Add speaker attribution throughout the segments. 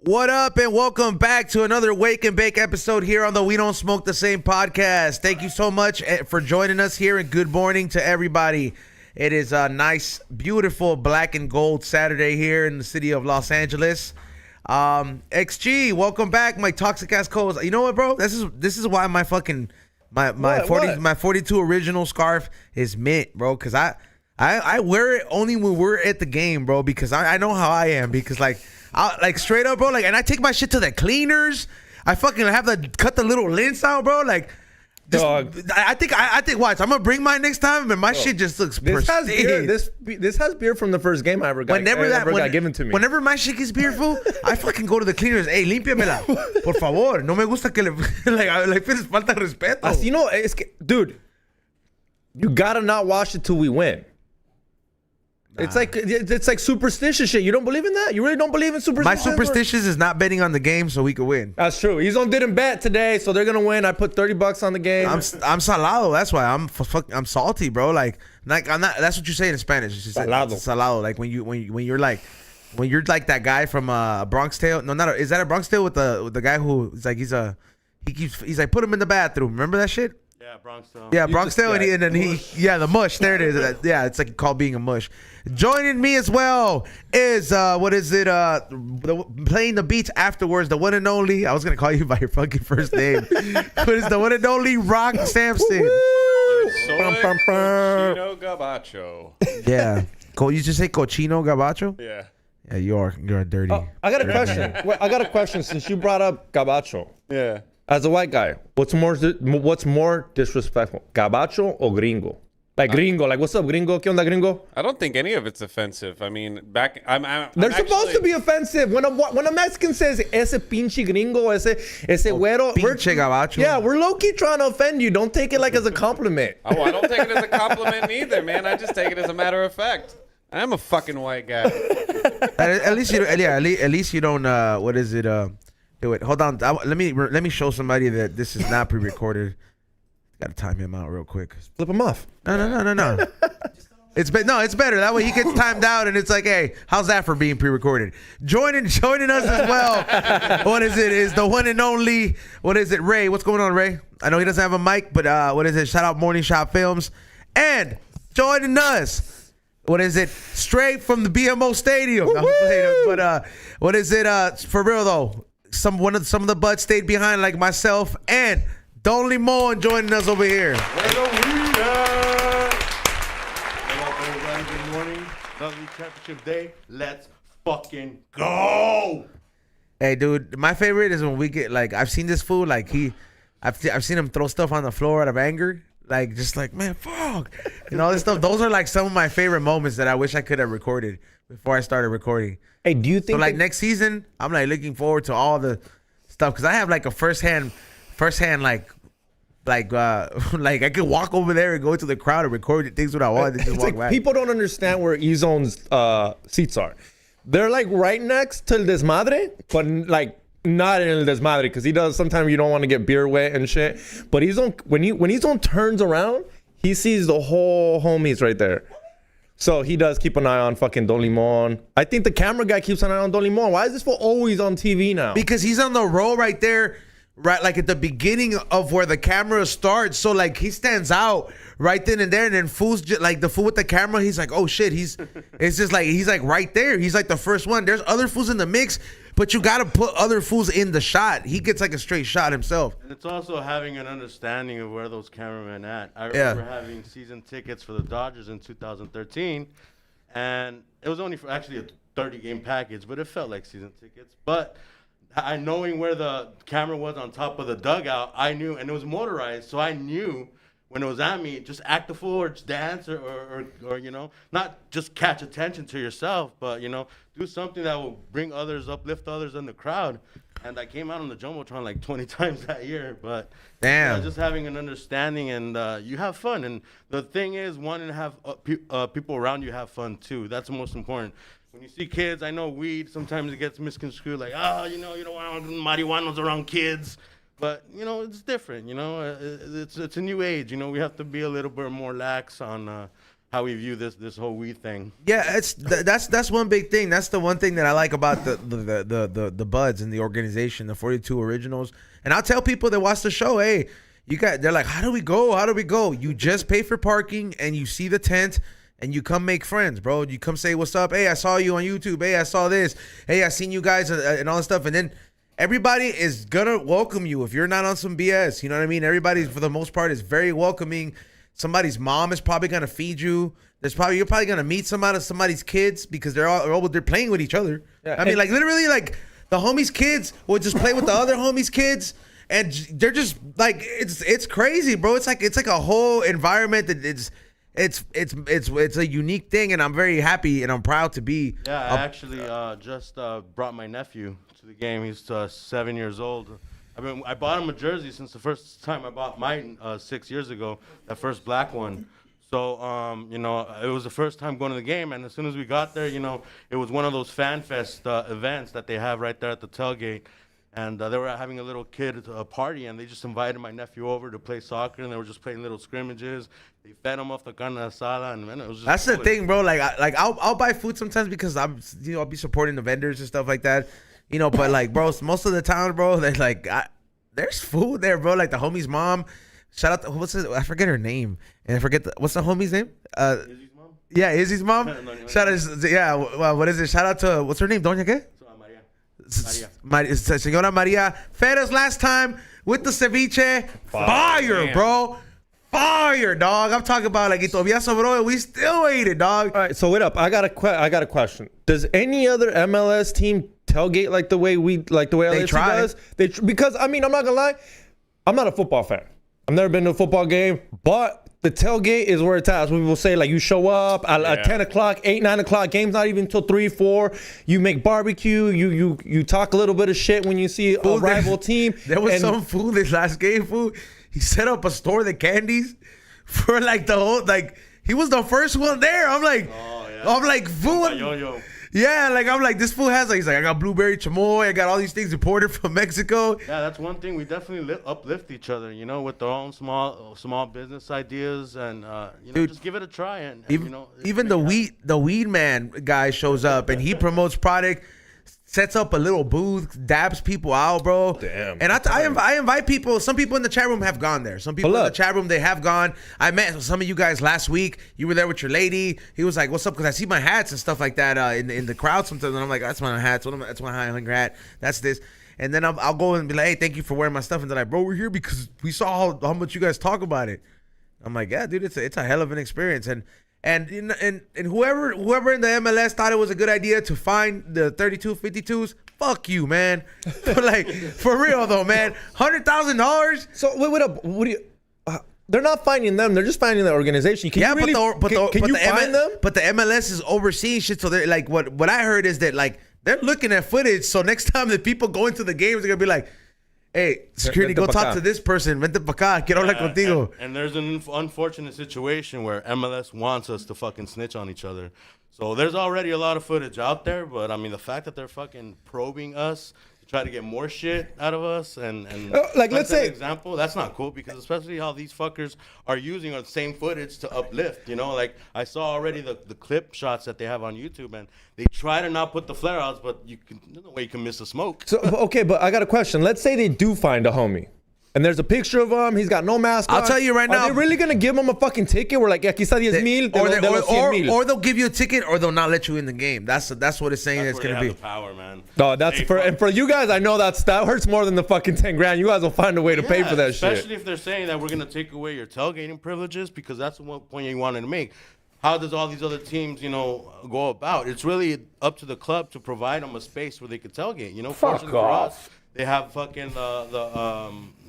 Speaker 1: What up, and welcome back to another Wake and Bake episode here on the We Don't Smoke the Same podcast. Thank you so much for joining us here, and good morning to everybody. It is a nice, beautiful black and gold Saturday here in the city of Los Angeles. XG, welcome back, my toxic ass co-host. You know what, bro? This is why my fucking my 42 original scarf is mint, bro. Cause I wear it only when we're at the game, bro. Because I know how I am. Because like straight up, bro. Like, and I take my shit to the cleaners. I fucking have to cut the little lint out, bro. Like, dog. I think watch. I'm gonna bring mine next time, and my shit just looks pristine.
Speaker 2: This has beer from the first game I ever got. Got given to me.
Speaker 1: Whenever my shit gets beer, fool, I fucking go to the cleaners. Hey, límpiamela, por favor. No me gusta que le like falta respeto.
Speaker 2: Así no, dude. You gotta not wash it till we win. Nah. It's like superstitious shit. You don't believe in that? You really don't believe in superstitions?
Speaker 1: My superstitious is not betting on the game so we could win.
Speaker 2: That's true. He's on didn't bet today, so they're gonna win. I put $30 on the game.
Speaker 1: I'm salado. That's why I'm salty, bro. Like I'm not. That's what you say in Spanish. It's just salado. Like when you're like that guy from Bronx Tale. No, not is that a Bronx Tale with the guy who is like he's like put him in the bathroom. Remember that shit?
Speaker 3: Yeah, Bronx Tale.
Speaker 1: Yeah, Bronx Tale, and then the mush. There it is. Yeah, it's like called being a mush. Joining me as well is playing the beats afterwards, the one and only. I was gonna call you by your fucking first name, but it's the one and only Rock Samson.
Speaker 3: Cochino Gabacho.
Speaker 1: Yeah, you just say Cochino Gabacho.
Speaker 3: Yeah.
Speaker 1: Yeah, you're a dirty.
Speaker 2: Oh, I got a question. I got a question since you brought up Gabacho.
Speaker 3: Yeah.
Speaker 2: As a white guy, what's more disrespectful, Gabacho or Gringo? Like gringo, like what's up, gringo? ¿Qué onda, gringo?
Speaker 3: I don't think any of it's offensive. I mean,
Speaker 2: they're supposed to be offensive. When a Mexican says ese pinche gringo, ese güero,
Speaker 1: pinche gabacho.
Speaker 2: Yeah, we're low key trying to offend you. Don't take it like as a compliment.
Speaker 3: Oh, I don't take it as a compliment either, man. I just take it as a matter of fact. I'm a fucking white guy.
Speaker 1: At least you don't. What is it? Do it. Hold on. Let me show somebody that this is not pre-recorded. Gotta time him out real quick.
Speaker 2: Flip him off.
Speaker 1: No. It's better. That way he gets timed out, and it's like, hey, how's that for being pre-recorded? Joining us as well. What is it? Is the one and only. What is it, Ray? What's going on, Ray? I know he doesn't have a mic, but what is it? Shout out Morning Shot Films, and joining us. What is it? Straight from the BMO Stadium. But what is it? For real though, some of the buds stayed behind, like myself and Don Limon joining us over here.
Speaker 4: Hello, everybody. Good morning. Lovely championship day. Let's fucking go.
Speaker 1: Hey, dude, my favorite is when we get like I've seen this fool like I've seen him throw stuff on the floor out of anger. Like, just like, man, fuck. And all this stuff. Those are like some of my favorite moments that I wish I could have recorded before I started recording.
Speaker 2: Hey, do you think
Speaker 1: so? Like next season, I'm like looking forward to all the stuff because I have like a firsthand like I could walk over there and go into the crowd and record the things when I want and just walk back.
Speaker 2: People don't understand where E-Zone's seats are. They're like right next to El Desmadre, but like not in El Desmadre because he does. Sometimes you don't want to get beer wet and shit. But when E-Zone turns around, he sees the whole homies right there. So he does keep an eye on fucking Don Limon. I think the camera guy keeps an eye on Don Limon. Why is this fool always on TV now?
Speaker 1: Because he's on the row right there. Right, like at the beginning of where the camera starts, so like he stands out right then and there, and then fool's just, like the fool with the camera, he's like, oh shit, it's just like he's like right there, he's like the first one. There's other fools in the mix, but you gotta put other fools in the shot. He gets like a straight shot himself.
Speaker 4: And it's also having an understanding of where those cameramen at. I remember having season tickets for the Dodgers in 2013, and it was only for actually a 30-game package, but it felt like season tickets. But knowing where the camera was on top of the dugout, I knew, and it was motorized, so I knew when it was at me, just act the fool or just dance or you know, not just catch attention to yourself, but, you know, do something that will bring others, uplift others in the crowd. And I came out on the Jumbotron like 20 times that year, but
Speaker 1: damn,
Speaker 4: just having an understanding and you have fun. And the thing is, wanting to have people around you have fun too. That's the most important. When you see kids, I know weed, sometimes it gets misconstrued like, oh, you know, you don't want marijuanos around kids. But, you know, it's different, you know. It's a new age, you know. We have to be a little bit more lax on how we view this whole weed thing.
Speaker 1: Yeah, that's one big thing. That's the one thing that I like about the buds and the organization, the 42 Originals. And I'll tell people that watch the show, hey, they're like, how do we go? You just pay for parking and you see the tent and you come make friends, bro. You come say what's up. Hey, I saw you on YouTube. Hey, I saw this. Hey, I seen you guys and all this stuff. And then everybody is gonna welcome you if you're not on some BS. You know what I mean? Everybody, for the most part, is very welcoming. Somebody's mom is probably gonna feed you. You're probably gonna meet somebody's kids because they're playing with each other. Yeah, I mean, like literally, like the homies' kids will just play with the other homies' kids, and they're just like it's crazy, bro. It's like a whole environment that it's a unique thing, and I'm very happy and I'm proud to be.
Speaker 4: Yeah, I actually just brought my nephew to the game. He's 7 years old. I bought him a jersey since the first time I bought mine 6 years ago, that first black one. So, it was the first time going to the game, and as soon as we got there, it was one of those fan fest events that they have right there at the tailgate. And they were having a little kid party, and they just invited my nephew over to play soccer, and they were just playing little scrimmages. They fed him off the carne asada, and man, it was just.
Speaker 1: That's the thing, bro. I'll buy food sometimes because I'll be supporting the vendors and stuff like that, But like, bro, most of the time, bro, they're like, there's food there, bro. Like the homie's mom. Shout out I forget her name, and I forget what's the homie's name?
Speaker 4: Izzy's mom?
Speaker 1: Yeah, Izzy's mom. Shout out, what is it? Shout out to what's her name? Doña qué? Maria. Señora Maria fed us last time with the ceviche. Fire, bro. Fire, dog. I'm talking about like todavía sobró and we still ate it, dog.
Speaker 2: All right, so wait up. I got a question. Does any other MLS team tailgate like the way LAFC does? Because I mean, I'm not gonna lie, I'm not a football fan. I've never been to a football game, but the tailgate is where it's at. So people say, like, you show up at 10 o'clock, 8, 9 o'clock, game's not even until 3, 4. You make barbecue, you talk a little bit of shit when you see a rival team.
Speaker 1: There was some fool this last game, fool. He set up a store, the candies, for like the whole, like, he was the first one there. I'm like, fool. Yeah, like I'm like, this fool has he's like, I got blueberry chamoy, I got all these things imported from Mexico.
Speaker 4: Yeah, that's one thing. We definitely uplift each other, with our own small business ideas, and dude, just give it a try. And
Speaker 1: even the weed man guy shows up and he promotes product, sets up a little booth, dabs people out, bro.
Speaker 2: Damn.
Speaker 1: And I invite people. Some people in the chat room have gone there. Some people in the chat room, they have gone. I met some of you guys last week. You were there with your lady. He was like, "What's up?" Because I see my hats and stuff like that in the crowd sometimes, and I'm like, "That's my hats. That's my Highlander hat. That's this." And then I'll go and be like, "Hey, thank you for wearing my stuff." And they're like, "Bro, we're here because we saw how much you guys talk about it." I'm like, "Yeah, dude, it's a hell of an experience." And whoever in the MLS thought it was a good idea to find the 3252s, fuck you, man. Like, for real though, man. $100,000.
Speaker 2: So wait up. What do you? They're not finding them. They're just finding the organization. Can you find them?
Speaker 1: But the MLS is overseeing shit. So they're like, what I heard is that like they're looking at footage. So next time that people go into the games, they're gonna be like, "Hey, security, go talk to this person. Vente pa acá, quiero hablar contigo."
Speaker 4: And there's an unfortunate situation where MLS wants us to fucking snitch on each other. So there's already a lot of footage out there, but I mean, the fact that they're fucking probing us to try to get more shit out of us and
Speaker 2: like, let's say,
Speaker 4: example, that's not cool, because especially how these fuckers are using the same footage to uplift, like I saw already the clip shots that they have on YouTube, and they try to not put the flare outs, but there's no way you can miss the smoke.
Speaker 2: So okay, but I got a question. Let's say they do find a homie, and there's a picture of him. He's got no mask on.
Speaker 1: I'll tell you right now.
Speaker 2: Are they really gonna give him a fucking ticket? We're like, aquí está 10,000,
Speaker 1: or they'll give you a ticket, or they'll not let you in the game. That's what it's saying. It's gonna be
Speaker 4: the power, man.
Speaker 2: No, that's for you guys. I know that hurts more than the fucking 10 grand. You guys will find a way to pay for that shit.
Speaker 4: Especially if they're saying that we're gonna take away your tailgating privileges, because that's the one point you wanted to make. How does all these other teams, go about? It's really up to the club to provide them a space where they could tailgate. Fortunately for us, they have fucking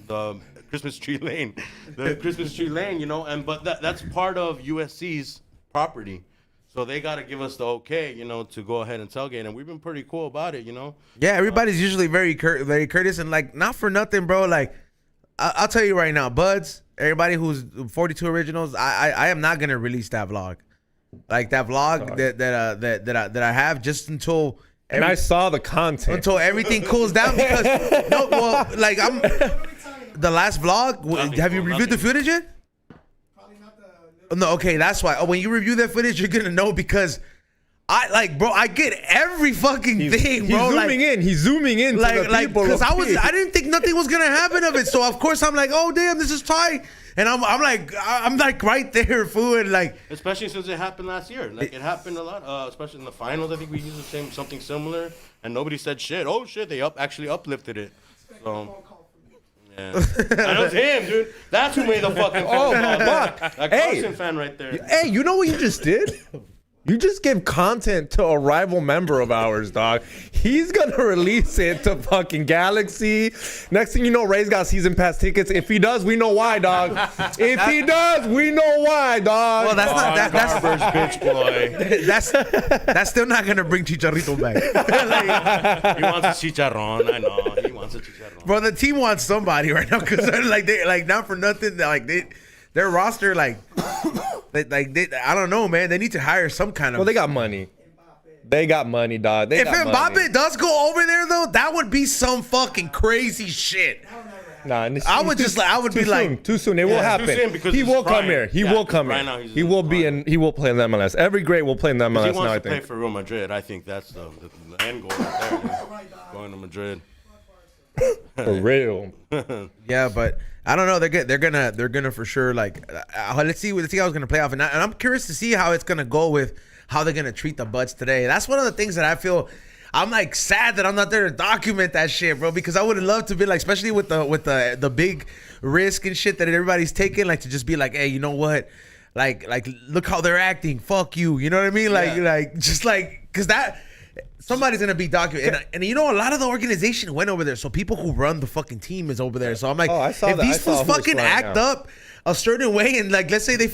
Speaker 4: the Christmas tree lane, but that's part of USC's property, so they got to give us the okay, to go ahead and tailgate, and we've been pretty cool about it,
Speaker 1: Yeah, everybody's usually very courteous, and like, not for nothing, bro. Like, I'll tell you right now, buds, everybody who's 42 Originals, I am not gonna release that vlog, like that vlog that I have just until.
Speaker 2: And I saw the content
Speaker 1: until everything cools down, because the last vlog. Have you reviewed the footage yet?
Speaker 5: Probably not
Speaker 1: No, okay, that's why. When you review that footage, you're gonna know because I get every fucking thing, bro.
Speaker 2: He's zooming in to the people.
Speaker 1: Because I didn't think nothing was gonna happen of it. So of course I'm like, oh damn, this is tight. And I'm like right there, fool, and like.
Speaker 4: Especially since it happened last year. Like it happened a lot, especially in the finals. I think we used something similar, and nobody said shit. Oh shit, they actually uplifted it. So. Yeah. That was him, dude. That's who made the fucking phone call.
Speaker 2: Fuck.
Speaker 4: That Carson fan right there.
Speaker 2: Hey, you know what you just did? You just gave content to a rival member of ours, dog. He's gonna release it to fucking Galaxy. Next thing you know, Ray's got season pass tickets. If he does, we know why, dog. If he does, we know why, dog.
Speaker 1: Well, that's not that's
Speaker 4: bitch boy.
Speaker 1: that's still not gonna bring Chicharito back.
Speaker 4: He wants a chicharrón. I know. He wants a chicharrón.
Speaker 1: Bro, the team wants somebody right now because they not for nothing. Their roster I don't know, man. They need to hire some kind of.
Speaker 2: Well, they got money. They got money, dog.
Speaker 1: If Mbappe does go over there though, that would be some fucking crazy shit.
Speaker 2: Nah,
Speaker 1: I would be like
Speaker 2: too soon. It will happen.
Speaker 4: Too soon because
Speaker 2: he
Speaker 4: it's
Speaker 2: will
Speaker 4: prime.
Speaker 2: come here. He
Speaker 4: Yeah,
Speaker 2: will come
Speaker 4: right
Speaker 2: here.
Speaker 4: now he's
Speaker 2: He
Speaker 4: in
Speaker 2: will
Speaker 4: his
Speaker 2: be
Speaker 4: prime.
Speaker 2: in. He will play in the MLS. Every great will play in the
Speaker 4: He
Speaker 2: MLS
Speaker 4: wants
Speaker 2: now. I
Speaker 4: to play
Speaker 2: think.
Speaker 4: for Real Madrid. I think that's the end goal right there. Going to Madrid.
Speaker 2: For real.
Speaker 1: yeah, but I don't know. They're gonna for sure let's see how it's gonna play off, and I'm curious to see how it's gonna go with how they're gonna treat the Buds today. That's one of the things that I feel. I'm like sad that I'm not there to document that shit, bro, because I would have loved to be like, especially with the big risk and shit that everybody's taking, like to just be like, hey, you know what, like look how they're acting, fuck you, you know what I mean, because that. Somebody's gonna be documented, and you know, a lot of the organization went over there. So people who run the fucking team is over there. So I'm like, if these fools fucking act up a certain way, and like, let's say they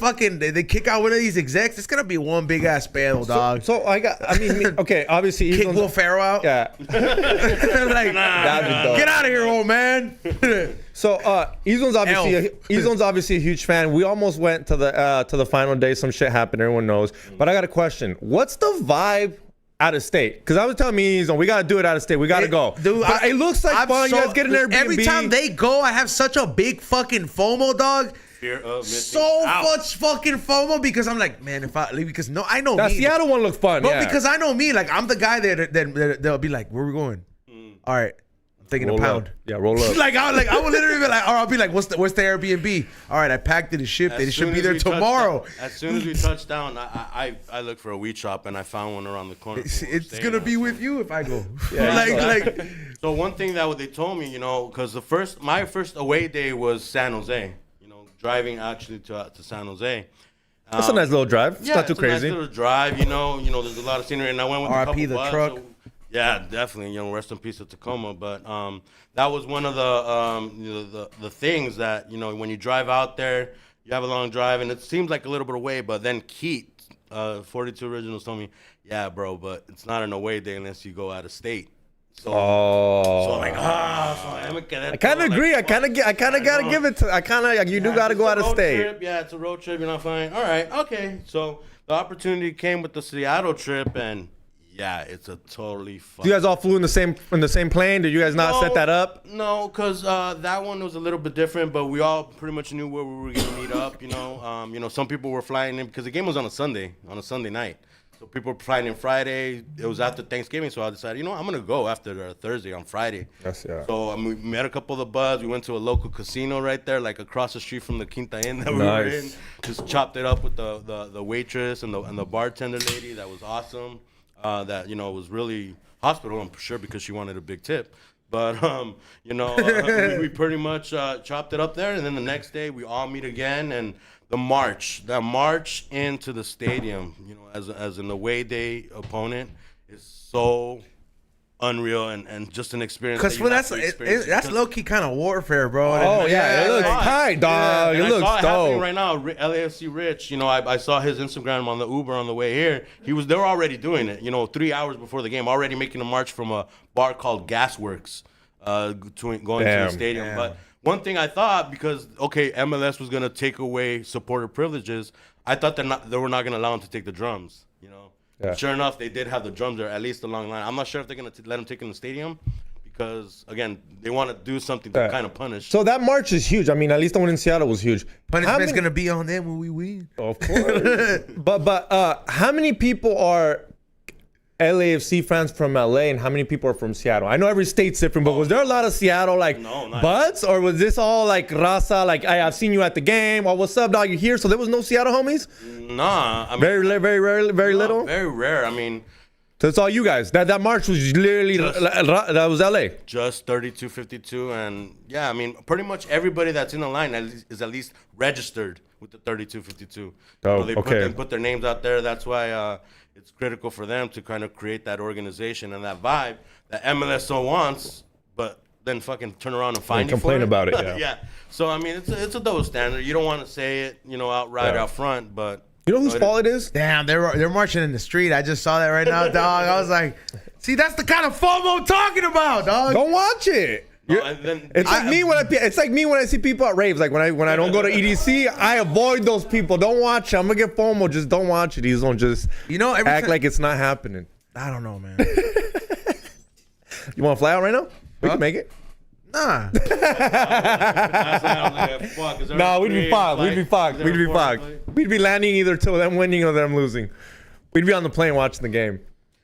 Speaker 1: kick out one of these execs, it's gonna be one big ass battle, dog.
Speaker 2: So okay, obviously,
Speaker 1: kick Will Ferrell out.
Speaker 2: Yeah,
Speaker 1: like,
Speaker 2: that'd be dope.
Speaker 1: Get out of here, old man.
Speaker 2: So Ezon's obviously a huge fan. We almost went to the final day. Some shit happened. Everyone knows. But I got a question. What's the vibe out of state? Because I was telling me, we got to do it out of state. We got to go. Dude, but it looks like fun. You guys get an Airbnb.
Speaker 1: Every time they go, I have such a big fucking FOMO, dog. So much fucking FOMO because I'm like, man, if I leave, because I know
Speaker 2: that
Speaker 1: me.
Speaker 2: Seattle one looks fun.
Speaker 1: But because I know me, like I'm the guy that they'll be like, where we going? All right. Taking a pound.
Speaker 2: Yeah, roll up.
Speaker 1: I would literally be like, or I'll be like, what's the Airbnb? All right, I packed it and shipped it. It should be there tomorrow.
Speaker 4: As soon as we touch down, I look for a weed shop and I found one around the corner.
Speaker 1: It's gonna be with you if I go.
Speaker 2: Yeah,
Speaker 4: So one thing that they told me, because my first away day was San Jose. Driving actually to San Jose.
Speaker 2: That's a nice little drive. It's not too crazy.
Speaker 4: Nice little drive. There's a lot of scenery, and I went with
Speaker 1: RIP the truck.
Speaker 4: Yeah, definitely. Rest in peace to Tacoma. But that was one of the things that when you drive out there, you have a long drive, and it seems like a little bit away. But then Keith, 42 Originals, told me, yeah, bro, but it's not an away day unless you go out of state. So I'm like, I
Speaker 2: kind of agree. I kind of gotta give it to. You do gotta go out of state.
Speaker 4: Trip. Yeah, it's a road trip. You're not fine. All right, okay. So the opportunity came with the Seattle trip, and yeah, it's a totally fun.
Speaker 2: You guys all flew in the same plane? Did you guys not set that up?
Speaker 4: No, because that one was a little bit different, but we all pretty much knew where we were gonna meet up. Some people were flying in because the game was on a Sunday night. So people were flying in Friday. It was after Thanksgiving, so I decided, I'm gonna go after Thursday on Friday.
Speaker 2: Yes, yeah.
Speaker 4: So we met a couple of the buds. We went to a local casino right there, like across the street from the Quinta Inn that we were in. Just chopped it up with the waitress and the bartender lady. That was awesome. That was really hospital, I'm sure, because she wanted a big tip. But we pretty much chopped it up there, and then the next day we all meet again, and the march into the stadium, as an away day opponent, is so unreal and just an experience.
Speaker 1: Because that's low key kind of warfare, bro.
Speaker 2: Oh yeah, it looks tight, dog.
Speaker 4: Yeah,
Speaker 2: it looks
Speaker 4: I saw it happening
Speaker 2: dope.
Speaker 4: right now. LAFC Rich, I saw his Instagram on the Uber on the way here. They were already doing it. 3 hours before the game, already making a march from a bar called Gasworks, going to the stadium.
Speaker 1: Damn.
Speaker 4: But one thing I thought, because MLS was gonna take away supporter privileges, I thought they were not gonna allow them to take the drums.
Speaker 2: Yeah.
Speaker 4: Sure enough, they did have the drums there, at least along the line. I'm not sure if they're gonna let them take in the stadium, because again, they want to do something to kind of punish.
Speaker 2: So that march is huge. I mean, at least the one in Seattle was huge.
Speaker 1: Punishment's gonna be on them when we win.
Speaker 2: Of course. but how many people are LAFC fans from LA, and how many people are from Seattle? I know every state's different, but was there a lot of Seattle buds, or was this all like raza? Like, I've seen you at the game. Oh, what's up, dog? You here? So there was no Seattle homies?
Speaker 4: Nah, I mean,
Speaker 2: Very rare, very little.
Speaker 4: Very rare. I mean,
Speaker 2: So it's all you guys. That march was literally that was LA.
Speaker 4: just 3252, and yeah, I mean, pretty much everybody that's in the line is at least registered with the 3252.
Speaker 2: Oh,
Speaker 4: they
Speaker 2: okay.
Speaker 4: put their names out there. That's why it's critical for them to kind of create that organization and that vibe that MLS so wants, but then fucking turn around and find you
Speaker 2: complain
Speaker 4: for it.
Speaker 2: about it. Yeah.
Speaker 4: Yeah. So I mean, it's a double standard. You don't want to say it, outright out front, but
Speaker 2: You know whose fault it is?
Speaker 1: Damn, they're marching in the street. I just saw that right now, dog. I was like, see, that's the kind of FOMO I'm talking about, dog.
Speaker 2: Don't watch it. It's like me when I see people at raves. Like when I don't go to EDC, I avoid those people. Don't watch it. I'm gonna get FOMO. Just don't watch it. These don't just act like it's not happening.
Speaker 1: I don't know, man.
Speaker 2: You want to fly out right now? We can make it.
Speaker 1: Nah.
Speaker 2: No, we'd be fucked. We'd be fucked. We'd be fucked. We'd be landing either to them winning or them losing. We'd be on the plane watching the game.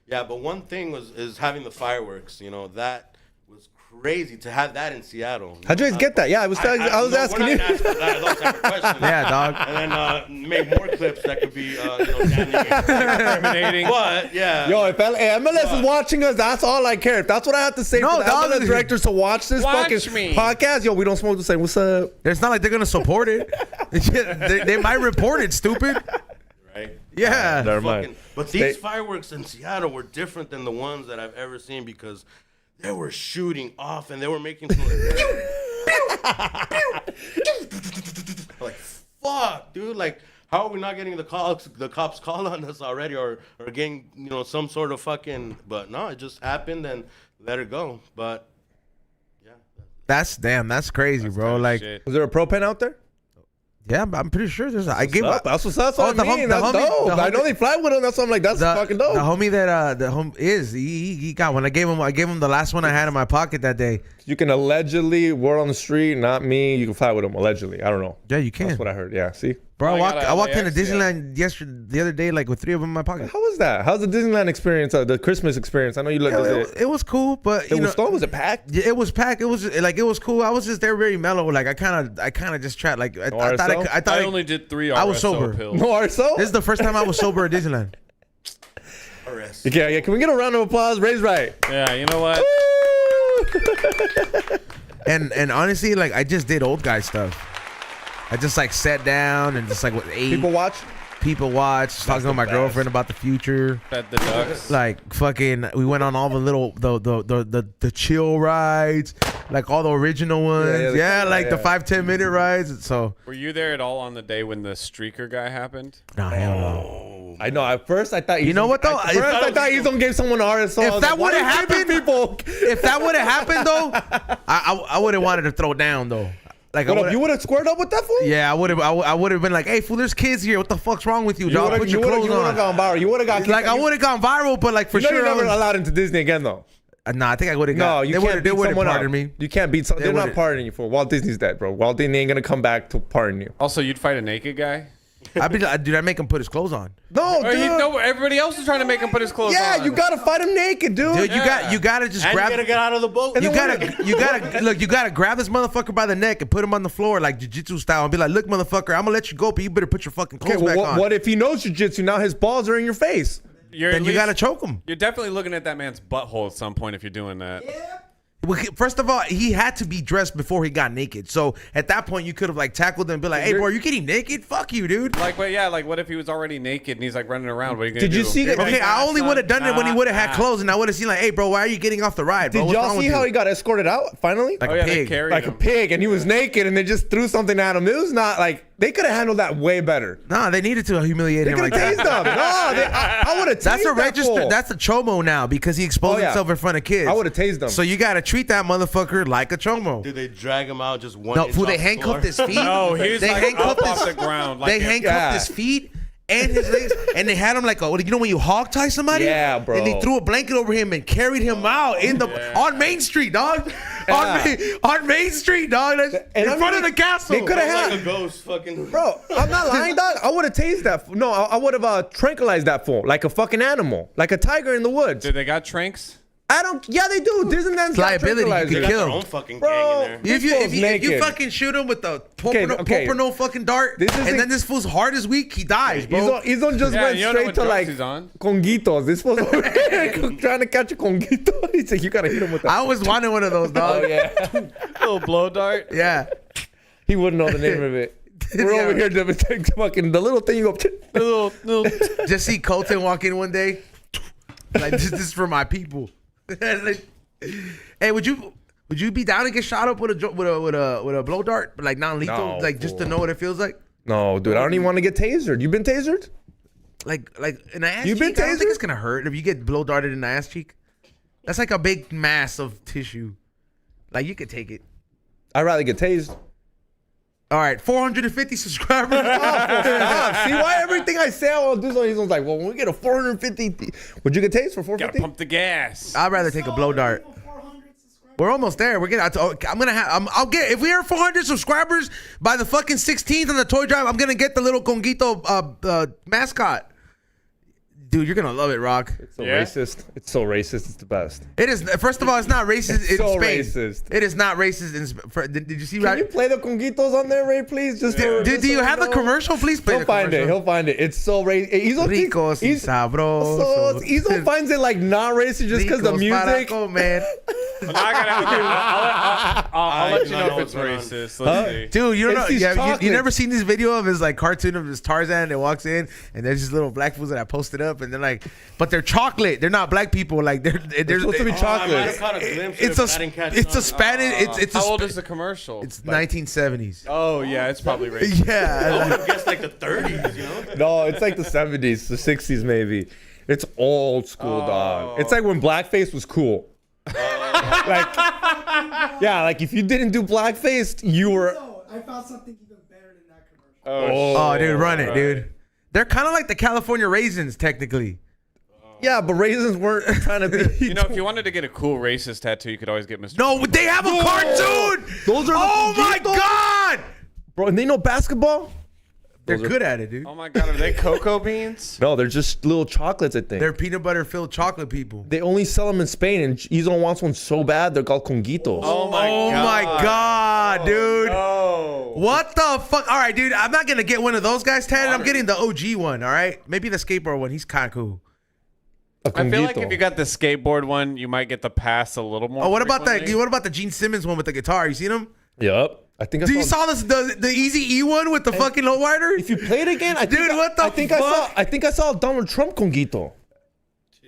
Speaker 4: Yeah, but one thing is having the fireworks. That was crazy to have that in Seattle.
Speaker 2: How'd you guys get that? Yeah, I was asking you.
Speaker 4: We're not gonna ask those type of questions.
Speaker 1: Yeah, dog.
Speaker 4: And then make more clips that could be, incriminating. But yeah.
Speaker 2: Yo, if MLS is watching us, that's all I care. If that's what I have to say
Speaker 1: No,
Speaker 2: for the
Speaker 1: dog.
Speaker 2: MLS directors to watch this fucking podcast, yo, we don't smoke the same. What's up?
Speaker 1: It's not like they're gonna support it. they might report it, stupid.
Speaker 4: Right?
Speaker 1: Yeah.
Speaker 2: Never mind.
Speaker 4: But these fireworks in Seattle were different than the ones that I've ever seen because they were shooting off and they were making some like fuck, dude. Like, how are we not getting the cops called on us already, or getting some sort of fucking? But no, it just happened and let it go. But yeah,
Speaker 1: That's crazy, bro. Like,
Speaker 3: shit.
Speaker 2: Was there a propane out there?
Speaker 1: yeah, I'm pretty sure there's. I give
Speaker 2: Up. That's what I
Speaker 1: the
Speaker 2: mean.
Speaker 1: hom-
Speaker 2: That's
Speaker 1: the homie-
Speaker 2: dope.
Speaker 1: the
Speaker 2: I know
Speaker 1: homie-
Speaker 2: they fly with him. That's why I'm like, that's fucking dope.
Speaker 1: The homie that he got one. I gave him the last one I had in my pocket that day.
Speaker 2: You can allegedly, word on the street, not me. You can fly with him allegedly. I don't know.
Speaker 1: Yeah, you can.
Speaker 2: That's what I heard. Yeah, see.
Speaker 1: Bro,
Speaker 3: I got
Speaker 1: I walked into
Speaker 3: LAX,
Speaker 1: Disneyland the other day, like with 3 of them in my pocket.
Speaker 2: How was that? How's the Disneyland experience? The Christmas experience? I know you looked at it.
Speaker 1: It was cool, but
Speaker 2: Was it packed?
Speaker 1: Yeah, it was packed. It was cool. I was just there very mellow. Like I kind of just tried. Like I thought
Speaker 3: I only did 3 RSO
Speaker 1: I was sober.
Speaker 3: pills.
Speaker 2: No RSO?
Speaker 1: This is the first time I was sober at Disneyland.
Speaker 2: Yeah. Can we get a round of applause? Raise right.
Speaker 3: Yeah, you know what?
Speaker 1: And honestly, like I just did old guy stuff. I just like sat down and just like ate. People watch, talking to my girlfriend about the future.
Speaker 3: Fed the ducks.
Speaker 1: Like fucking, we went on all the little the chill rides, like all the original ones. The 5-10 minute rides. So
Speaker 3: Were you there at all on the day when the streaker guy happened?
Speaker 1: no, hell no.
Speaker 2: I know. At first, I thought
Speaker 1: You know what, though?
Speaker 2: At first, I thought he's gonna give someone RSO.
Speaker 1: If that would have happened,
Speaker 2: people.
Speaker 1: If that would have happened though, I would have wanted to throw down though. Like
Speaker 2: You would have squared up with that fool?
Speaker 1: Yeah, I would have. I would have been like, "Hey, fool, there's kids here. What the fuck's wrong with you, dog? Put your clothes on."
Speaker 2: Gone viral. You would have got
Speaker 1: Like I would have gone viral, but like for sure,
Speaker 2: You're never allowed into Disney again, though.
Speaker 1: Nah, I think I would have.
Speaker 2: No, you can't. They would have
Speaker 1: pardoned me.
Speaker 2: You can't beat. They're not
Speaker 1: would've-
Speaker 2: pardoning you for. Walt Disney's dead, bro. Walt Disney ain't gonna come back to pardon you.
Speaker 3: Also, you'd fight a naked guy?
Speaker 1: Dude, I make him put his clothes on.
Speaker 2: No,
Speaker 3: Or
Speaker 2: dude.
Speaker 3: everybody else is trying to make him put his clothes on.
Speaker 2: Yeah, you gotta fight him naked, dude.
Speaker 1: Dude, you gotta just
Speaker 4: And
Speaker 1: grab.
Speaker 4: you gotta get out of the boat.
Speaker 1: You gotta grab this motherfucker by the neck and put him on the floor like jiu-jitsu style and be like, "Look, motherfucker, I'm gonna let you go, but you better put your fucking clothes
Speaker 2: Okay, well,
Speaker 1: back on."
Speaker 2: what if he knows jiu-jitsu? Now his balls are in your face.
Speaker 1: Then you gotta choke him.
Speaker 3: You're definitely looking at that man's butthole at some point if you're doing that.
Speaker 1: Well, first of all, he had to be dressed before he got naked. So at that point, you could have like tackled him and be like, "Hey, bro, are you getting naked? Fuck you, dude."
Speaker 3: Like, what if he was already naked and he's like running around? What are you gonna
Speaker 2: Did
Speaker 3: do?
Speaker 2: you see that?
Speaker 1: Okay, I only would have done it when he would have had clothes, and I would have seen like, "Hey, bro, why are you getting off the ride, bro?
Speaker 2: Did
Speaker 1: What's
Speaker 2: y'all
Speaker 1: wrong
Speaker 2: see
Speaker 1: with
Speaker 2: how
Speaker 1: you?"
Speaker 2: he got escorted out finally?
Speaker 1: Like
Speaker 3: Oh
Speaker 1: a
Speaker 3: yeah, they
Speaker 1: pig.
Speaker 3: carried
Speaker 2: Like a
Speaker 3: him.
Speaker 2: pig, and he was naked, and they just threw something at him. It was not like they could have handled that way better.
Speaker 1: Nah, they needed to humiliate
Speaker 2: They
Speaker 1: him
Speaker 2: could
Speaker 1: like
Speaker 2: have
Speaker 1: that.
Speaker 2: tased him. No, I would have tased
Speaker 1: That's a
Speaker 2: that
Speaker 1: register.
Speaker 2: fool.
Speaker 1: That's a chomo now because he exposed
Speaker 2: Oh, yeah.
Speaker 1: himself in front of kids.
Speaker 2: I would have tased him.
Speaker 1: So you gotta treat that motherfucker like a chomo.
Speaker 4: Did they drag him out just one?
Speaker 1: No,
Speaker 4: inch
Speaker 1: fool, they
Speaker 4: off the
Speaker 1: handcuffed
Speaker 4: floor?
Speaker 1: his feet.
Speaker 3: No, he's
Speaker 1: they
Speaker 3: like
Speaker 1: handcuffed
Speaker 3: up off the ground.
Speaker 1: They
Speaker 3: Like
Speaker 1: handcuffed his feet, and his legs, and they had him like you know when you hog tie somebody?
Speaker 2: Yeah, bro.
Speaker 1: And they threw a blanket over him and carried him out on Main Street, dog. On Main Street, dog. In front of the castle.
Speaker 2: They could have
Speaker 4: Like a ghost, fucking.
Speaker 2: Bro, I'm not lying, dog. I would have tased that. No, I would have tranquilized that fool like a fucking animal, like a tiger in the woods.
Speaker 3: Dude, they got tranks?
Speaker 2: I don't. Yeah, they do. Disneyland's got
Speaker 1: liability. You
Speaker 2: tranquilizers.
Speaker 1: could kill
Speaker 4: Their
Speaker 1: him.
Speaker 4: own fucking
Speaker 2: Bro,
Speaker 4: gang in there.
Speaker 1: If you
Speaker 2: naked.
Speaker 1: fucking shoot him with the
Speaker 2: Okay.
Speaker 1: Poperno fucking dart,
Speaker 2: This is
Speaker 1: and
Speaker 2: a-
Speaker 1: then this fool's heart is weak, he dies, bro.
Speaker 2: He's on just
Speaker 3: Yeah,
Speaker 2: went
Speaker 3: you don't know
Speaker 2: straight
Speaker 3: what
Speaker 2: to
Speaker 3: drugs
Speaker 2: like
Speaker 3: he's on.
Speaker 2: conguitos. This was trying to catch a conguito. He's like, you gotta hit him with that.
Speaker 1: I always wanted one of those, dog.
Speaker 2: Oh yeah.
Speaker 3: Little blow dart?
Speaker 1: Yeah.
Speaker 2: He wouldn't know the name of it. We're
Speaker 1: Yeah.
Speaker 2: over here doing fucking the little thing you go.
Speaker 3: Little.
Speaker 1: Just see Colton walk in one day, like this is for my people. Like, hey, would you be down to get shot up with a blow dart, but like non-lethal,
Speaker 2: No,
Speaker 1: like just to
Speaker 2: fool.
Speaker 1: know what it feels like?
Speaker 2: No, dude, I don't even want to get tasered. You been tasered?
Speaker 1: Like an ass
Speaker 2: You been
Speaker 1: cheek? I don't think
Speaker 2: tasered?
Speaker 1: it's gonna hurt if you get blow darted in the ass cheek. That's like a big mass of tissue. Like you could take it.
Speaker 2: I'd rather get tased.
Speaker 1: All right, 450 subscribers.
Speaker 2: See why everything I say, I'll do something. He's like, well, when we get a 450, would you get tased for
Speaker 3: Gotta
Speaker 2: 450?
Speaker 3: pump the gas.
Speaker 1: I'd rather take a blow dart. We're almost there. We're getting. I'm gonna have. I'll get if we are 400 subscribers by the fucking 16th on the toy drive. I'm gonna get the little conguito mascot. Dude, you're gonna love it, Rock.
Speaker 2: It's so
Speaker 3: Yeah?
Speaker 2: racist. It's so racist. It's the best.
Speaker 1: It is. First of all, it's not racist
Speaker 2: It's
Speaker 1: in
Speaker 2: so
Speaker 1: Spain.
Speaker 2: racist.
Speaker 1: It is not racist in. Did you see?
Speaker 2: Can you play the conguitos on there, Ray, please? Just
Speaker 1: Do you have the commercial? Please play
Speaker 2: He'll
Speaker 1: the
Speaker 2: find it.
Speaker 1: commercial.
Speaker 2: He'll find it. It's so racist.
Speaker 1: Ricos y sabrosos.
Speaker 2: Izo finds it like not racist just because the
Speaker 1: Ricos
Speaker 2: music.
Speaker 1: para comer.
Speaker 3: I'll let you
Speaker 4: I
Speaker 3: know
Speaker 4: know
Speaker 3: if it's
Speaker 4: what's going on.
Speaker 3: racist. Let's see.
Speaker 1: Dude, you don't know.
Speaker 2: It's these
Speaker 1: You
Speaker 2: chocolates.
Speaker 1: never seen this video of his like cartoon of his Tarzan that walks in and there's these little black fools that I posted up and they're like, but they're chocolate. They're not black people. Like they're
Speaker 2: supposed to be
Speaker 4: I might
Speaker 2: chocolate.
Speaker 4: have caught a glimpse
Speaker 1: It's
Speaker 4: of it, but I didn't catch
Speaker 1: it's a
Speaker 4: on.
Speaker 1: Spanish. It's a
Speaker 3: How old
Speaker 1: Spa-
Speaker 3: is the commercial?
Speaker 1: It's 1970s.
Speaker 3: Oh, yeah, it's probably racist.
Speaker 1: Yeah.
Speaker 4: I guess like the 30s, you know?
Speaker 2: No, it's like the 70s, the 60s maybe. It's old school, dog. It's like when blackface was cool. Like, yeah, like if you didn't do blackface, you were.
Speaker 5: So, I found something even better than that commercial.
Speaker 1: Oh, dude, run it, dude. They're kind of like the California raisins, technically.
Speaker 2: Yeah, but raisins weren't trying to be.
Speaker 3: You know, if you wanted to get a cool racist tattoo, you could always get Mr.
Speaker 1: No, they have a cartoon.
Speaker 2: Those are the
Speaker 1: Oh my
Speaker 2: Conguitos?
Speaker 1: god.
Speaker 2: Bro, and they know basketball?
Speaker 1: They're good at it, dude.
Speaker 3: Oh my God, are they cocoa beans?
Speaker 2: No, they're just little chocolates, I think.
Speaker 1: They're peanut butter filled chocolate people.
Speaker 2: They only sell them in Spain, and Izon wants one so bad, they're called conguitos.
Speaker 3: Oh my
Speaker 1: Oh
Speaker 3: God.
Speaker 1: my god, dude.
Speaker 3: Oh.
Speaker 1: What the fuck? All right, dude. I'm not gonna get one of those guys tatted. I'm getting the OG one. All right, maybe the skateboard one. He's kind of cool.
Speaker 2: A
Speaker 3: I feel like
Speaker 2: conguito.
Speaker 3: if you got the skateboard one, you might get the pass a little more.
Speaker 1: Oh, what about that?
Speaker 3: frequently.
Speaker 1: What about the Gene Simmons one with the guitar? You seen him?
Speaker 2: Yep. I think I
Speaker 1: Do you
Speaker 2: saw.
Speaker 1: saw this the Easy E one with the fucking lowrider?
Speaker 2: If you play it again, I think
Speaker 1: Dude, what the
Speaker 2: I think I saw.
Speaker 1: fuck?
Speaker 2: I think I saw a Donald Trump conguito.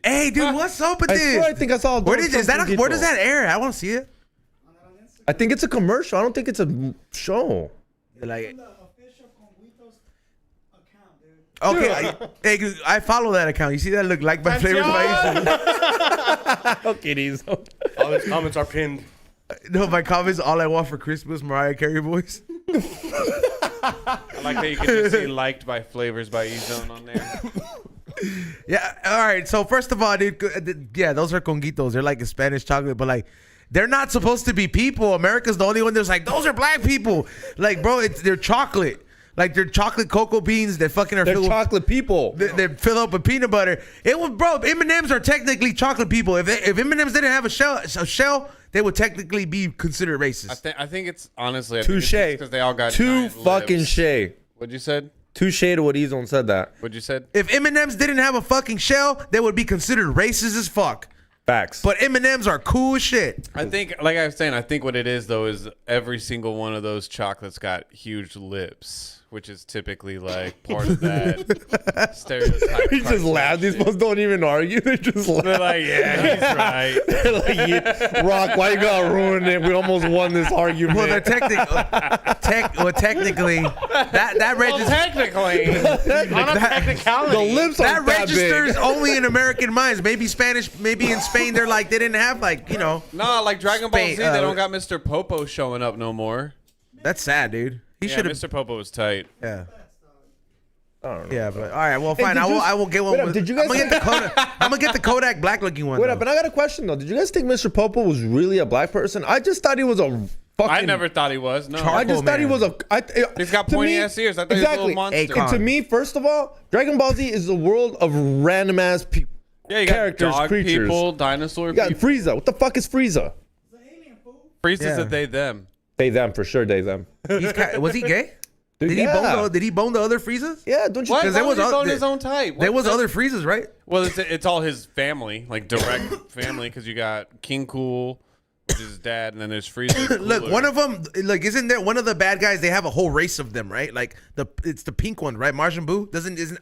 Speaker 1: Hey, dude, what's up with
Speaker 2: I
Speaker 1: this?
Speaker 2: swear, I think I saw. A
Speaker 1: Where
Speaker 2: Donald
Speaker 1: did is
Speaker 2: Trump
Speaker 1: that? Where
Speaker 2: conguito.
Speaker 1: does that air? I want to see it.
Speaker 2: I think it's a commercial. I don't think it's a show.
Speaker 1: Like,
Speaker 5: The official Conguitos account, dude.
Speaker 1: okay, hey, I follow that account. You see that? Look like by flavors by Ethan.
Speaker 2: Okay, these.
Speaker 4: All his comments are pinned.
Speaker 1: No, my comments. All I want for Christmas, Mariah Carey voice.
Speaker 3: I like that you can just see liked by flavors by E-Zone on there.
Speaker 1: Yeah. All right. So first of all, dude, yeah, those are conguitos. They're like a Spanish chocolate, but like, they're not supposed to be people. America's the only one that's like, those are black people. Like, bro, they're chocolate. Like they're chocolate cocoa beans that fucking are
Speaker 2: They're
Speaker 1: filled
Speaker 2: chocolate people.
Speaker 1: They're filled up with peanut butter. It was, bro. M&Ms are technically chocolate people. If M&Ms didn't have a shell, they would technically be considered racist.
Speaker 3: I think it's honestly
Speaker 2: Touche.
Speaker 3: because they all got
Speaker 2: Too
Speaker 3: giant
Speaker 2: fucking
Speaker 3: lips.
Speaker 2: shay.
Speaker 3: What'd you said?
Speaker 2: Touche to what Izon said that.
Speaker 3: What'd you said?
Speaker 1: If M&Ms didn't have a fucking shell, they would be considered racist as fuck.
Speaker 2: Facts.
Speaker 1: But M&Ms are cool as shit.
Speaker 3: I think, like I was saying, I think what it is though is every single one of those chocolates got huge lips, which is typically like part of that stereotype.
Speaker 2: he just laughed. These folks don't even argue. They just laugh.
Speaker 3: They're like, yeah, he's right.
Speaker 2: They're like, yeah, Rock, why you gotta ruin it? We almost won this argument.
Speaker 1: Well, they're technically, that
Speaker 3: Well,
Speaker 1: registers.
Speaker 3: technically, on a technicality,
Speaker 2: the lips
Speaker 1: That
Speaker 2: aren't that
Speaker 1: registers
Speaker 2: big.
Speaker 1: only in American minds. Maybe Spanish, maybe in Spain, they're like, they didn't have like, you know.
Speaker 3: No, like Dragon Ball
Speaker 1: Spain,
Speaker 3: Z, they don't got Mr. Popo showing up no more.
Speaker 1: That's sad, dude. He
Speaker 3: Yeah,
Speaker 1: should have.
Speaker 3: Mr. Popo was tight.
Speaker 1: Yeah.
Speaker 2: I don't know.
Speaker 1: Yeah, but all right. Well,
Speaker 2: Hey,
Speaker 1: fine.
Speaker 2: did
Speaker 1: I will get one.
Speaker 2: wait up,
Speaker 1: with,
Speaker 2: did you
Speaker 1: I'm
Speaker 2: guys-
Speaker 1: gonna get the Kodak. I'm gonna get the Kodak black looking one.
Speaker 2: Wait
Speaker 1: though.
Speaker 2: up, and I got a question though. Did you guys think Mr. Popo was really a black person? I just thought he was a fucking.
Speaker 3: I never thought he was. No.
Speaker 2: I just thought he
Speaker 1: man.
Speaker 2: was a.
Speaker 3: He's got
Speaker 2: to
Speaker 3: pointy
Speaker 2: me-
Speaker 3: ass ears. I thought he was a little
Speaker 2: exactly.
Speaker 3: monster.
Speaker 2: And to me, first of all, Dragon Ball Z is the world of random ass
Speaker 3: Yeah, you got
Speaker 2: characters,
Speaker 3: dog
Speaker 2: creatures.
Speaker 3: people, dinosaur
Speaker 2: You got
Speaker 3: people.
Speaker 2: Frieza. What the fuck is Frieza?
Speaker 5: The alien fool.
Speaker 3: Priest is
Speaker 1: Yeah.
Speaker 3: a they them.
Speaker 2: They them for sure. They them.
Speaker 1: Was he gay?
Speaker 2: Dude,
Speaker 1: Did he bone the other Friezas?
Speaker 2: Yeah, don't you?
Speaker 3: What?
Speaker 1: Because
Speaker 3: Why
Speaker 1: there
Speaker 3: was
Speaker 1: was
Speaker 3: he
Speaker 1: o-
Speaker 3: on
Speaker 1: there-
Speaker 3: his own type?
Speaker 1: There was
Speaker 3: What?
Speaker 1: other Friezas, right?
Speaker 3: Well, it's all his family, like direct family, because you got King Cool, which is his dad, and then there's Frieza.
Speaker 1: Look,
Speaker 3: Cooler.
Speaker 1: one of them, like, isn't there one of the bad guys? They have a whole race of them, right? Like it's the pink one, right? Majin Buu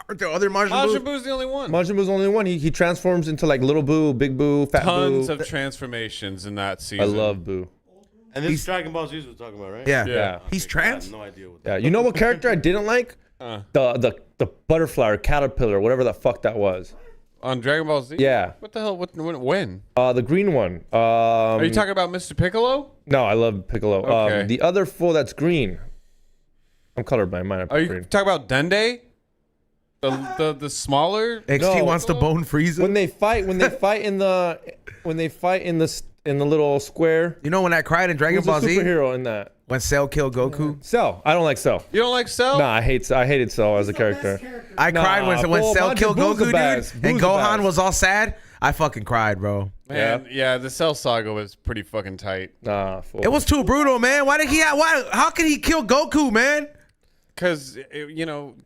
Speaker 1: aren't there other Majin
Speaker 3: Majin
Speaker 1: Buu?
Speaker 3: Buu's the only one.
Speaker 2: Majin Buu's the only one. He transforms into like little Boo, big Boo, fat
Speaker 3: Tons
Speaker 2: Boo.
Speaker 3: of transformations in that
Speaker 2: I
Speaker 3: season.
Speaker 2: love Boo.
Speaker 4: And this is Dragon Ball Z we're talking about, right?
Speaker 1: Yeah.
Speaker 3: Yeah.
Speaker 1: He's
Speaker 4: I
Speaker 1: trans.
Speaker 4: have no idea what.
Speaker 2: Yeah, you know what character I didn't like? The butterfly or caterpillar, whatever the fuck that was.
Speaker 3: On Dragon Ball Z.
Speaker 2: Yeah.
Speaker 3: What the hell? When?
Speaker 2: The green one.
Speaker 3: Are you talking about Mr. Piccolo?
Speaker 2: No, I love Piccolo.
Speaker 3: Okay.
Speaker 2: The other fool that's green. I'm colorblind. Mine
Speaker 3: Are you
Speaker 2: green.
Speaker 3: talking about Dende? The smaller?
Speaker 1: XT
Speaker 2: No.
Speaker 1: wants to bone Frieza.
Speaker 2: When they fight in the little square.
Speaker 1: You know when I cried in Dragon
Speaker 2: Who's the
Speaker 1: Ball Z
Speaker 2: superhero in that?
Speaker 1: when Cell killed Goku?
Speaker 2: Cell. I don't like Cell.
Speaker 3: You don't like Cell?
Speaker 2: Nah, I hated Cell as a
Speaker 5: He's the best
Speaker 2: character.
Speaker 5: character.
Speaker 1: I cried when
Speaker 2: fool,
Speaker 1: Cell
Speaker 2: Majin
Speaker 1: killed
Speaker 2: Buu's the
Speaker 1: Goku,
Speaker 2: best.
Speaker 1: dude, and
Speaker 2: Buu's the
Speaker 1: Gohan
Speaker 2: best.
Speaker 1: was all sad. I fucking cried, bro.
Speaker 3: Man, yeah, the Cell saga was pretty fucking tight.
Speaker 2: Nah, fool.
Speaker 1: It was too brutal, man. Why did he? How could he kill Goku, man?
Speaker 3: Because,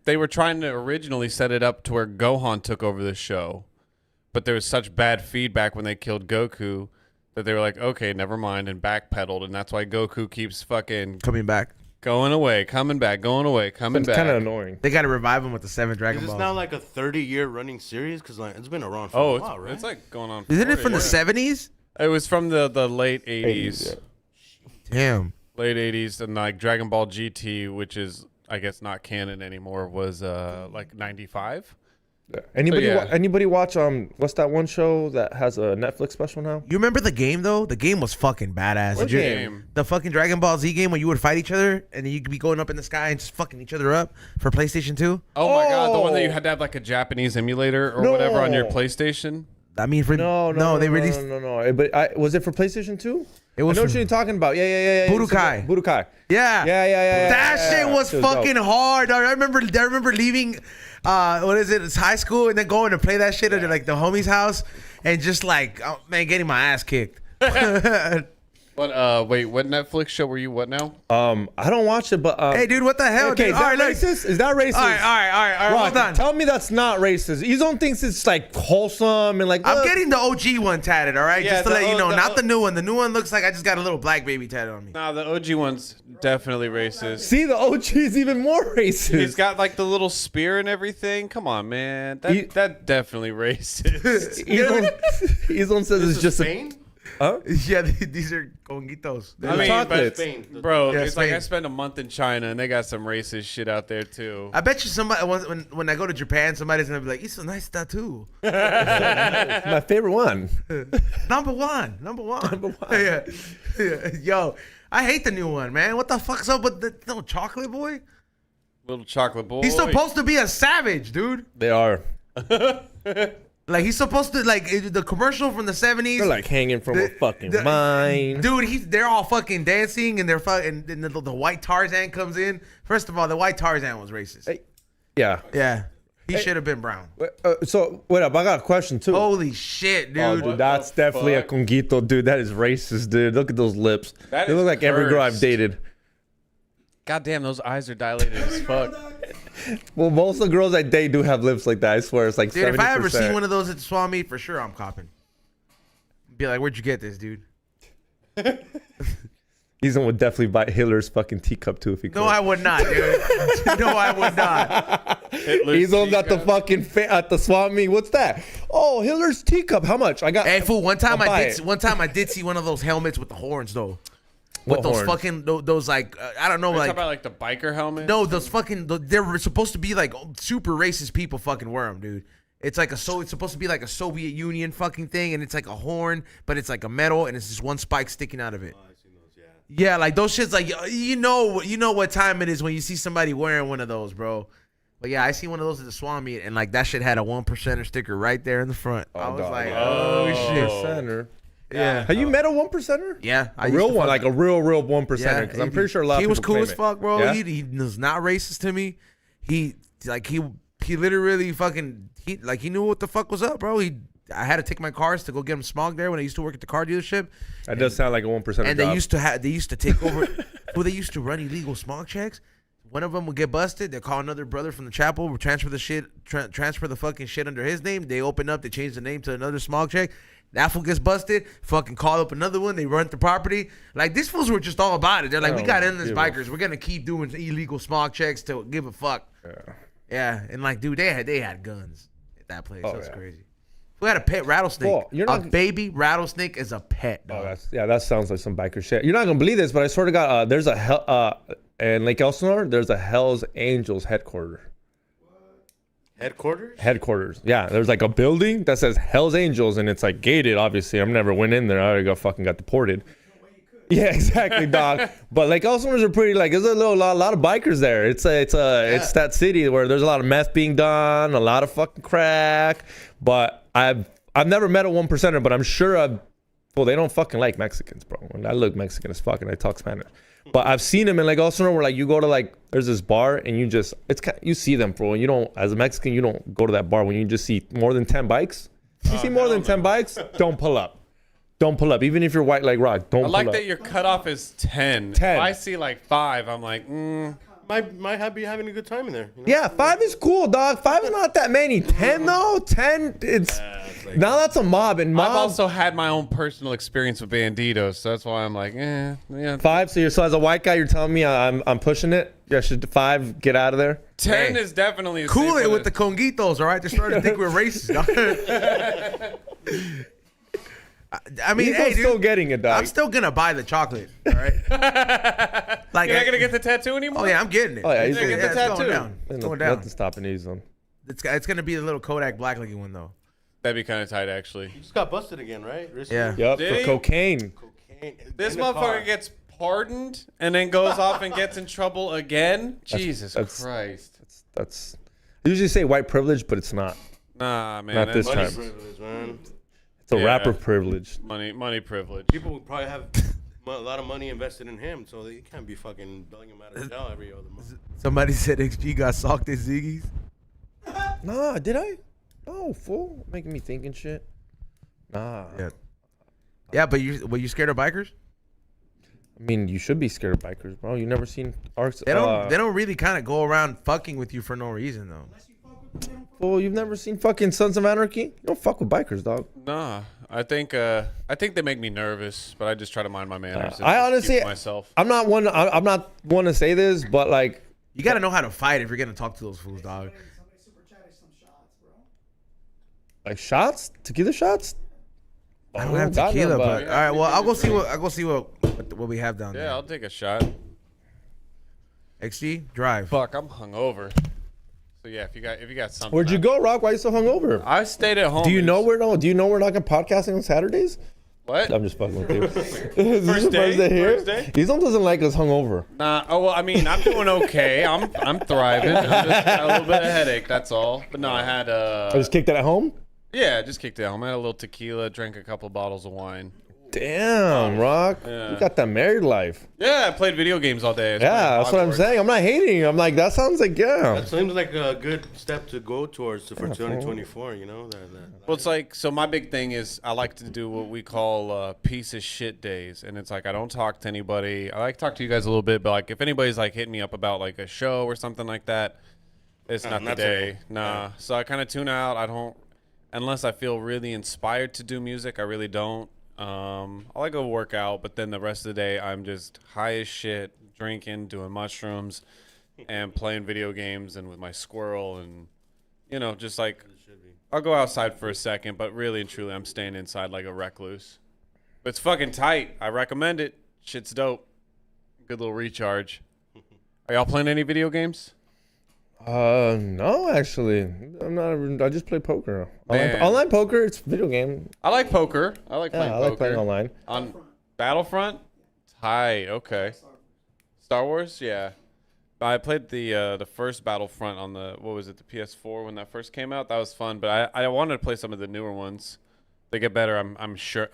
Speaker 3: they were trying to originally set it up to where Gohan took over the show. But there was such bad feedback when they killed Goku that they were like, okay, never mind, and backpedaled. And that's why Goku keeps fucking
Speaker 1: Coming back.
Speaker 3: going away, coming back, going away, coming
Speaker 2: It's
Speaker 3: back.
Speaker 2: kind of annoying.
Speaker 1: They got to revive him with the 7
Speaker 4: Is
Speaker 1: Dragon
Speaker 4: this
Speaker 1: Balls.
Speaker 4: now like a 30-year running series? Because like it's been around for
Speaker 3: Oh,
Speaker 4: a while, right?
Speaker 3: it's like going on.
Speaker 1: Isn't it
Speaker 3: for
Speaker 1: from the
Speaker 3: years.
Speaker 1: 70s?
Speaker 3: It was from the late 80s.
Speaker 1: Damn.
Speaker 3: Late 80s, and like Dragon Ball GT, which is, I guess, not canon anymore, was like 95.
Speaker 2: Anybody
Speaker 3: yeah.
Speaker 2: anybody watch what's that one show that has a Netflix special now?
Speaker 1: You remember the game though? The game was fucking badass.
Speaker 2: What
Speaker 1: Did you-
Speaker 2: game?
Speaker 1: The fucking Dragon Ball Z game where you would fight each other and then you could be going up in the sky and just fucking each other up for PlayStation 2.
Speaker 3: Oh my god, the one that
Speaker 2: Oh.
Speaker 3: you had to have like a Japanese emulator or
Speaker 2: No.
Speaker 3: whatever on your PlayStation.
Speaker 1: I mean, for
Speaker 2: No,
Speaker 1: they released
Speaker 2: no. But was it for PlayStation 2?
Speaker 1: It was
Speaker 2: I know what
Speaker 1: for-
Speaker 2: you're talking about. Yeah.
Speaker 1: Budokai.
Speaker 2: Budokai.
Speaker 1: Yeah.
Speaker 2: Yeah.
Speaker 1: That shit was
Speaker 2: Shit
Speaker 1: fucking
Speaker 2: dope.
Speaker 1: hard. I remember leaving what is it? It's high school and then going to play that shit at like the homie's house and just like getting my ass kicked.
Speaker 3: What? Wait, what Netflix show were you? What now?
Speaker 2: I don't watch it, but
Speaker 1: Hey dude, what the hell?
Speaker 2: okay,
Speaker 1: dude?
Speaker 2: is that
Speaker 1: All right, look.
Speaker 2: racist? Is that racist?
Speaker 1: All right,
Speaker 2: Rock,
Speaker 1: hold on.
Speaker 2: Tell me that's not racist. Ezone thinks it's like wholesome and like.
Speaker 1: I'm
Speaker 2: look.
Speaker 1: getting the OG one tatted, all right?
Speaker 3: Yeah,
Speaker 1: Just to
Speaker 3: the
Speaker 1: let you
Speaker 3: O-
Speaker 1: know,
Speaker 3: the
Speaker 1: not
Speaker 3: O-
Speaker 1: the new one. The new one looks like I just got a little black baby tatted on me.
Speaker 3: Nah, the OG one's definitely racist.
Speaker 2: See, the OG is even more racist.
Speaker 3: He's got like the little spear and everything. Come on, man. That definitely racist.
Speaker 2: Ezone says
Speaker 4: This
Speaker 2: it's
Speaker 4: is
Speaker 2: just
Speaker 4: Spain?
Speaker 1: Yeah, these are conguitos.
Speaker 3: I mean,
Speaker 2: chocolates.
Speaker 4: Spain.
Speaker 3: bro,
Speaker 1: Yeah,
Speaker 3: it's like
Speaker 1: Spain.
Speaker 3: I spent a month in China and they got some racist shit out there too.
Speaker 1: I bet you somebody when I go to Japan, somebody's gonna be like, "It's a nice tattoo."
Speaker 2: my favorite one.
Speaker 1: Number one. Yeah. Yo, I hate the new one, man. What the fuck's up with the no chocolate boy?
Speaker 3: Little chocolate boy.
Speaker 1: He's supposed to be a savage, dude.
Speaker 2: They are.
Speaker 1: Like he's supposed to the commercial from the 70s.
Speaker 2: They're like hanging from a fucking
Speaker 1: the-
Speaker 2: mine.
Speaker 1: Dude, they're all fucking dancing and they're fucking and the white Tarzan comes in. First of all, the white Tarzan was racist.
Speaker 2: Hey. Yeah.
Speaker 1: Yeah. He should have been brown.
Speaker 2: So wait up, I got a question too.
Speaker 1: Holy shit, dude.
Speaker 2: Oh, dude,
Speaker 3: What
Speaker 2: that's
Speaker 3: the
Speaker 2: definitely
Speaker 3: fuck?
Speaker 2: a conguito, dude. That is racist, dude. Look at those lips.
Speaker 3: That
Speaker 2: They look
Speaker 3: is
Speaker 2: like every girl I've
Speaker 3: cursed.
Speaker 2: dated.
Speaker 3: God damn, those eyes are dilated as fuck.
Speaker 2: Well, most of the girls I date do have lips like that. I swear, it's like
Speaker 1: Dude,
Speaker 2: 70%.
Speaker 1: if I ever see one of those at the swap meet, for sure I'm copping. Be like, where'd you get this, dude?
Speaker 2: Ethan would definitely bite Hitler's fucking teacup too if he could.
Speaker 1: No, I would not, dude. No, I would not.
Speaker 2: He's on at the fucking at the swap meet. What's that? Oh, Hitler's teacup. How much? I got.
Speaker 1: Hey, fool. One time
Speaker 2: I'll buy
Speaker 1: I did see one of those helmets with the horns though.
Speaker 2: What
Speaker 1: With those
Speaker 2: horns?
Speaker 1: fucking those like I don't know
Speaker 3: Are you
Speaker 1: like
Speaker 3: talking about like the biker helmet?
Speaker 1: no those fucking they're supposed to be like super racist people fucking wear them, dude. It's like it's supposed to be like a Soviet Union fucking thing, and it's like a horn, but it's like a metal, and it's just one spike sticking out of it. Yeah, like those shits, like you know what time it is when you see somebody wearing one of those, bro. But yeah, I seen one of those at the Swap Meet, and like that shit had a 1% sticker right there in the front. I was
Speaker 2: dog.
Speaker 1: like, oh shit.
Speaker 2: Percenter.
Speaker 1: Yeah.
Speaker 2: Have you met a 1%er?
Speaker 1: Yeah.
Speaker 2: A real one, like a real 1%er. Because I'm pretty sure a lot of
Speaker 1: he
Speaker 2: people
Speaker 1: was cool
Speaker 2: claim
Speaker 1: as
Speaker 2: it.
Speaker 1: fuck, bro.
Speaker 2: Yeah?
Speaker 1: He was not racist to me. He literally fucking he knew what the fuck was up, bro. I had to take my cars to go get him smogged there when I used to work at the car dealership.
Speaker 2: That does sound like a 1%er.
Speaker 1: And they used to take over. Well, they used to run illegal smog checks. One of them would get busted. They call another brother from the chapel, transfer the fucking shit under his name. They open up, they change the name to another smog check. That fool gets busted. Fucking call up another one. They run the property. Like these fools were just all about it. They're like, we got endless bikers. We're gonna keep doing illegal smog checks to give a fuck. Yeah, and like, dude, they had guns at that place. That's crazy. We had a pet rattlesnake. A baby rattlesnake is a pet, dog.
Speaker 2: That sounds like some biker shit. You're not gonna believe this, but I swear to God, there's a in Lake Elsinore, there's a Hell's Angels headquarters. Headquarters. Yeah, there's like a building that says Hell's Angels, and it's like gated. Obviously, I've never went in there. I already got deported. Yeah, exactly, dog. But Lake Elsinores are pretty like. There's a lot of bikers there. It's that city where there's a lot of meth being done, a lot of fucking crack. But I've never met a 1%er, but I'm sure well, they don't fucking like Mexicans, bro. And I look Mexican as fuck, and I talk Spanish. But I've seen them in like Elsinore where like you go to like there's this bar and you see them, bro. And you don't, as a Mexican, you don't go to that bar when you just see more than 10 bikes. You see more than 10 bikes, don't pull up. Don't pull up, even if you're white like rock. Don't. I
Speaker 3: like
Speaker 2: pull
Speaker 3: that
Speaker 2: up.
Speaker 3: your cutoff is 10.
Speaker 2: 10.
Speaker 3: If I see like 5, I'm like,
Speaker 4: might be having a good time in there. You know?
Speaker 2: Yeah, 5 is cool, dog. 5 is not that many. 10 though, 10. It's like, now that's a mob, and mob.
Speaker 3: I've also had my own personal experience with banditos, so that's why I'm like, yeah.
Speaker 2: 5. So as a white guy, you're telling me I'm pushing it. Yeah, should 5 get out of there?
Speaker 3: 10 is definitely
Speaker 1: cool it with the conguitos, all right? They're starting to think we're racist. I mean, hey, dude,
Speaker 2: still getting it, dog.
Speaker 1: I'm still gonna buy the chocolate, all right?
Speaker 3: Like, you're not gonna get the tattoo anymore?
Speaker 1: Oh yeah, I'm getting it.
Speaker 2: Oh yeah,
Speaker 3: he's gonna get the tattoo.
Speaker 1: It's going down. It's going down.
Speaker 2: Nothing stopping these on.
Speaker 1: It's gonna be the little Kodak black looking one though.
Speaker 3: That'd be kind of tight, actually.
Speaker 4: He just got busted again, right? Recently?
Speaker 1: Yeah.
Speaker 2: Yep,
Speaker 3: Did
Speaker 2: for
Speaker 3: he?
Speaker 2: cocaine.
Speaker 3: This motherfucker gets pardoned and then goes off and gets in trouble again. Jesus Christ.
Speaker 2: That's. I usually say white privilege, but it's not.
Speaker 3: Nah, man.
Speaker 2: Not this
Speaker 4: Money
Speaker 2: time.
Speaker 4: privilege, man.
Speaker 2: It's a rapper privilege.
Speaker 3: Money privilege.
Speaker 4: People would probably have a lot of money invested in him, so they can't be fucking billing him out of jail every other month.
Speaker 1: Somebody said XG got socked at Ziggy's.
Speaker 2: Nah, did I? No, fool. Making me think and shit. Nah.
Speaker 1: Yeah, but you scared of bikers?
Speaker 2: I mean, you should be scared of bikers, bro. You never seen arcs.
Speaker 1: They don't really kind of go around fucking with you for no reason though.
Speaker 2: Well, you've never seen fucking Sons of Anarchy? You don't fuck with bikers, dog.
Speaker 3: Nah, I think they make me nervous, but I just try to mind my manners. And
Speaker 2: I
Speaker 3: just
Speaker 2: honestly,
Speaker 3: keep myself.
Speaker 2: I'm not one to say this, but like,
Speaker 1: you got to know how to fight if you're gonna talk to those fools, dog.
Speaker 5: Somebody super chatted some shots, bro.
Speaker 2: like shots, tequila shots.
Speaker 1: I don't have
Speaker 2: got
Speaker 1: tequila,
Speaker 2: none,
Speaker 1: but all right. Well, I'll go see what we have down there.
Speaker 3: Yeah, I'll take a shot.
Speaker 1: XG, drive.
Speaker 3: Fuck, I'm hungover. So yeah, if you got something.
Speaker 2: Where'd you go, Rock? Why are you so hungover?
Speaker 3: I stayed at home.
Speaker 2: Do you know we're not podcasting on Saturdays?
Speaker 3: What?
Speaker 2: I'm just fucking with you. Is this your
Speaker 3: day?
Speaker 2: first day here?
Speaker 3: First day?
Speaker 2: He's doesn't like us hungover.
Speaker 3: Nah. Oh well, I mean, I'm doing okay. I'm thriving. I just got a little bit of headache. That's all. But no, I had
Speaker 2: I just kicked it at home.
Speaker 3: Yeah, I just kicked it home. I had a little tequila, drank a couple bottles of wine.
Speaker 2: Damn, Rock.
Speaker 3: Yeah.
Speaker 2: You got that married life.
Speaker 3: Yeah, I played video games all day.
Speaker 2: Yeah, that's what I'm saying. I'm not hating. I'm like, that sounds like, yeah.
Speaker 4: That seems like a good step to go towards for 2024, you know?
Speaker 3: Well, it's like, so my big thing is I like to do what we call piece of shit days. And it's like, I don't talk to anybody. I like to talk to you guys a little bit, but like if anybody's like hitting me up about like a show or something like that, it's not the day. Nah. Yeah. So I kind of tune out. I don't, unless I feel really inspired to do music, I really don't. I like to work out, but then the rest of the day I'm just high as shit, drinking, doing mushrooms, and playing video games and with my squirrel, and you know, just like I'll go outside for a second, but really and truly I'm staying inside like a recluse. But it's fucking tight. I recommend it. Shit's dope. Good little recharge. Are y'all playing any video games?
Speaker 2: No, actually, I'm not. I just play poker.
Speaker 3: Man.
Speaker 2: Online poker. It's a video game.
Speaker 3: I like poker. I like playing poker.
Speaker 2: I like playing online.
Speaker 3: On Battlefront? Tight. Okay. Star Wars? Yeah. I played the first Battlefront on the the PS4 when that first came out. That was fun, but I wanted to play some of the newer ones. They get better. I'm sure.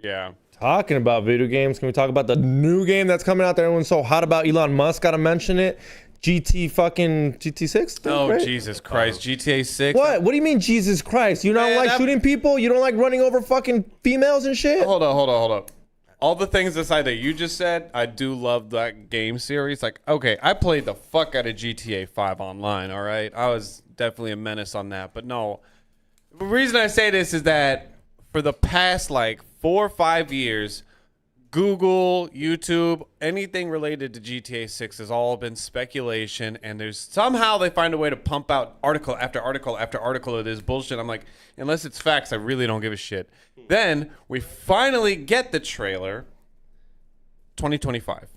Speaker 3: Yeah.
Speaker 2: Talking about video games, can we talk about the new game that's coming out there? Everyone's so hot about. Elon Musk, gotta mention it. GT6?
Speaker 3: Oh,
Speaker 2: right?
Speaker 3: Jesus Christ. GTA 6.
Speaker 2: What? What do you mean, Jesus Christ? You don't
Speaker 3: Man,
Speaker 2: like shooting people? You don't like running over fucking females and shit?
Speaker 3: Hold up. All the things aside that you just said, I do love that game series. Like, okay, I played the fuck out of GTA 5 online, all right? I was definitely a menace on that. But no, the reason I say this is that for the past, 4 or 5 years, Google, YouTube, anything related to GTA 6 has all been speculation, and there's somehow they find a way to pump out article after article after article of this bullshit. I'm like, unless it's facts, I really don't give a shit. Then we finally get the trailer, 2025.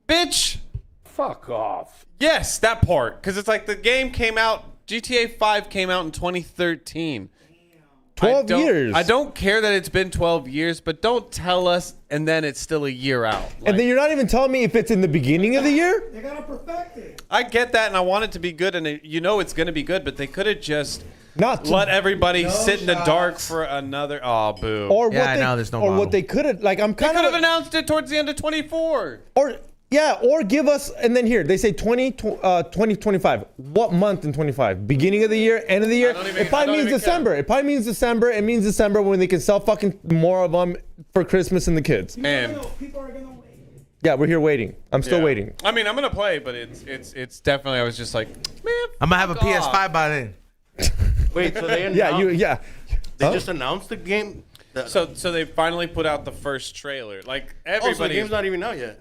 Speaker 3: Bitch!
Speaker 2: Fuck off.
Speaker 3: Yes, that part. Because it's like the game came out, GTA 5 came out in 2013.
Speaker 2: 12 years.
Speaker 3: I don't care that it's been 12 years, but don't tell us and then it's still a year out.
Speaker 2: And then you're not even telling me if it's in the beginning of the year?
Speaker 5: They gotta perfect it.
Speaker 3: I get that, and I want it to be good, and it's going to be good, but they could have just
Speaker 2: Not to-
Speaker 3: let everybody sit in the
Speaker 5: shots.
Speaker 3: dark for another. Oh, boo.
Speaker 2: Or
Speaker 1: Yeah,
Speaker 2: what
Speaker 1: I
Speaker 2: they,
Speaker 1: know, there's no
Speaker 2: or
Speaker 1: model.
Speaker 2: what they could have, like, I'm
Speaker 3: they
Speaker 2: kind
Speaker 3: could have
Speaker 2: of,
Speaker 3: announced it towards the end of 24.
Speaker 2: or give us, and then here, they say 2025. What month in 25? Beginning of the year, end of the year?
Speaker 3: don't even-
Speaker 2: It
Speaker 3: I
Speaker 2: probably
Speaker 3: don't
Speaker 2: means
Speaker 3: even
Speaker 2: December.
Speaker 3: care.
Speaker 2: It probably means December. It means December when they can sell fucking more of them for Christmas and the kids.
Speaker 3: Man.
Speaker 5: People are gonna wait.
Speaker 2: Yeah, we're here waiting. I'm still
Speaker 3: Yeah.
Speaker 2: waiting.
Speaker 3: I mean, I'm going to play, but it's definitely, I was just like, man,
Speaker 1: I'm gonna have a
Speaker 3: fuck off.
Speaker 1: PS5 by then.
Speaker 4: Wait, so they announced,
Speaker 2: Yeah.
Speaker 4: they just announced the game?
Speaker 3: So they finally put out the first trailer. Like,
Speaker 4: Oh, so the
Speaker 3: everybody.
Speaker 4: game's not even out yet.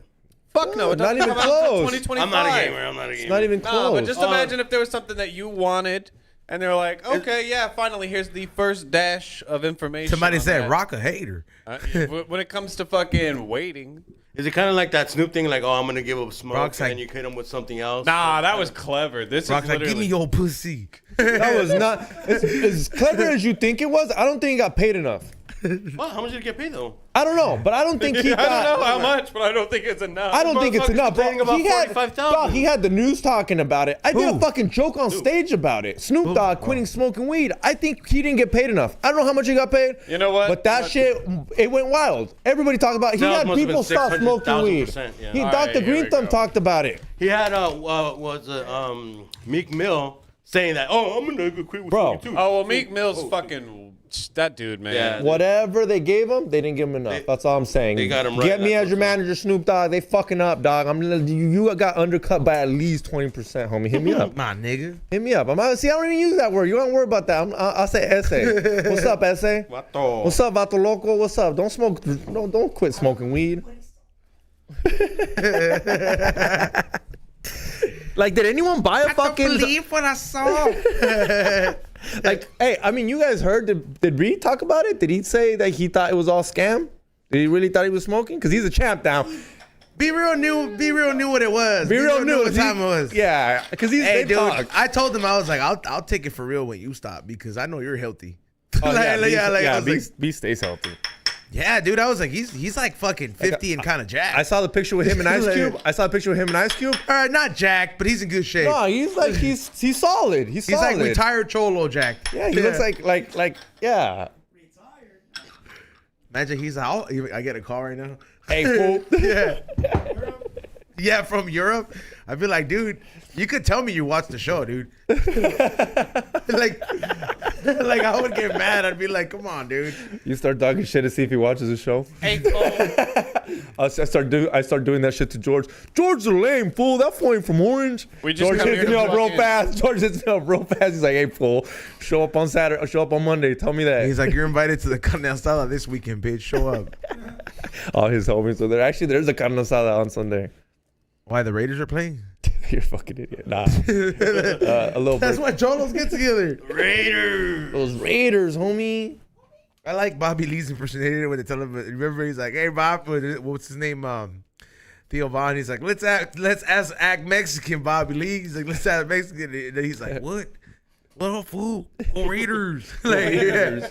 Speaker 3: Fuck no, it
Speaker 2: not
Speaker 3: doesn't
Speaker 2: even
Speaker 3: come out until
Speaker 2: close.
Speaker 3: 2025.
Speaker 4: I'm not a gamer.
Speaker 2: It's not even close.
Speaker 3: No, but just imagine if there was something that you wanted, and they're like, okay, yeah, finally, here's the first dash of information.
Speaker 1: Somebody
Speaker 3: on
Speaker 1: said
Speaker 3: that.
Speaker 1: Rock a hater.
Speaker 3: When it comes to fucking waiting,
Speaker 4: Is it kind of like that Snoop thing, like, oh, I'm gonna give up smoke,
Speaker 1: Rock's
Speaker 4: and
Speaker 1: like-
Speaker 4: then you hit him with something else?
Speaker 3: nah, that was clever. This
Speaker 1: Rock's
Speaker 3: is
Speaker 1: like,
Speaker 3: literally.
Speaker 1: give me your pussy.
Speaker 2: That was not as clever as you think it was. I don't think he got paid enough.
Speaker 4: Well, how much did you get paid though?
Speaker 2: I don't know, but I don't think he
Speaker 3: I
Speaker 2: got.
Speaker 3: don't know how much, but I don't think it's enough.
Speaker 2: I don't think it's
Speaker 4: Motherfucker's
Speaker 2: enough, bro.
Speaker 4: complaining about
Speaker 2: He had,
Speaker 4: 45,000.
Speaker 2: dog, he had the news talking about it. I did a
Speaker 1: Who?
Speaker 2: fucking joke on stage about it. Snoop Dogg quitting smoking weed. I think he didn't get paid enough. I don't know how much he got paid.
Speaker 3: You know what?
Speaker 2: But that shit, it went wild. Everybody talked about it. He
Speaker 4: Sales
Speaker 2: had
Speaker 4: must have
Speaker 2: people
Speaker 4: been
Speaker 2: stop smoking weed.
Speaker 4: 600,000%, yeah.
Speaker 2: He,
Speaker 3: All
Speaker 2: Dr.
Speaker 3: right, here
Speaker 2: Green
Speaker 3: we
Speaker 2: Thumb
Speaker 3: go.
Speaker 2: talked about it.
Speaker 4: He had Meek Mill saying that, oh, I'm gonna go quit with
Speaker 2: Bro.
Speaker 4: smoking too.
Speaker 3: Oh well, Meek Mill's fucking that dude, man.
Speaker 4: Yeah.
Speaker 2: Whatever they gave him, they didn't give him enough. That's all I'm saying.
Speaker 4: they got him right,
Speaker 2: Get me
Speaker 4: that's
Speaker 2: as your
Speaker 4: what's up.
Speaker 2: manager, Snoop Dogg. They fucking up, dog. You got undercut by at least 20%, homie. Hit me up.
Speaker 1: My nigga.
Speaker 2: Hit me up. I don't even use that word. You don't worry about that. I'll say essay. What's up, essay?
Speaker 4: Vato.
Speaker 2: What's up, Vato Loco? What's up? Don't smoke. Don't quit smoking weed. Like, did anyone buy a fucking?
Speaker 1: what I saw.
Speaker 2: Like, hey, I mean, you guys heard? Did Reed talk about it? Did he say that he thought it was all scam? Did he really thought he was smoking? Because he's a champ now.
Speaker 1: Be real knew what it was.
Speaker 2: Be real knew
Speaker 1: what time it was.
Speaker 2: Yeah, because he's
Speaker 1: Hey,
Speaker 2: they
Speaker 1: dude,
Speaker 2: talk.
Speaker 1: I told him I was like, I'll take it for real when you stop because I know you're healthy.
Speaker 2: Oh,
Speaker 1: I was like,
Speaker 2: B stays healthy.
Speaker 1: yeah, dude. I was like, he's like fucking 50 and kind of jacked.
Speaker 2: I saw the picture with him and Ice Cube.
Speaker 1: All right, not jacked, but he's in good shape.
Speaker 2: No, he's like he's solid. He's
Speaker 1: he's
Speaker 2: solid.
Speaker 1: like retired cholo jacked.
Speaker 2: Yeah, he looks like yeah.
Speaker 1: Imagine he's out. I get a call right now.
Speaker 2: Hey, fool.
Speaker 1: Yeah, from Europe. I'd be like, dude, you could tell me you watched the show, dude. like I would get mad. I'd be like, come on, dude.
Speaker 2: You start talking shit to see if he watches the show.
Speaker 3: Hey, Cole.
Speaker 2: I start doing that shit to George. George's a lame fool. That fool ain't from Orange.
Speaker 3: We just
Speaker 2: George
Speaker 3: come
Speaker 2: hits
Speaker 3: here
Speaker 2: me
Speaker 3: to
Speaker 2: up real
Speaker 3: fucking-
Speaker 2: fast. George hits me up real fast. He's like, hey fool, show up on Saturday. Show up on Monday. Tell me that.
Speaker 1: He's like, you're invited to the carne asada this weekend, bitch. Show up.
Speaker 2: all his homies. So there's a carne asada on Sunday.
Speaker 1: Why the Raiders are playing?
Speaker 2: You're a fucking idiot. Nah. A little
Speaker 1: That's
Speaker 2: bit.
Speaker 1: why cholos get together.
Speaker 4: Raiders.
Speaker 2: Those Raiders, homie.
Speaker 1: I like Bobby Lee's impersonator when they tell him. Remember, he's like, "Hey, Bob, what's his name? Theo Von." He's like, "Let's act Mexican." Bobby Lee. He's like, "Let's act Mexican." And then he's like, "What? What a fool! Oh, Raiders!" Like, yeah.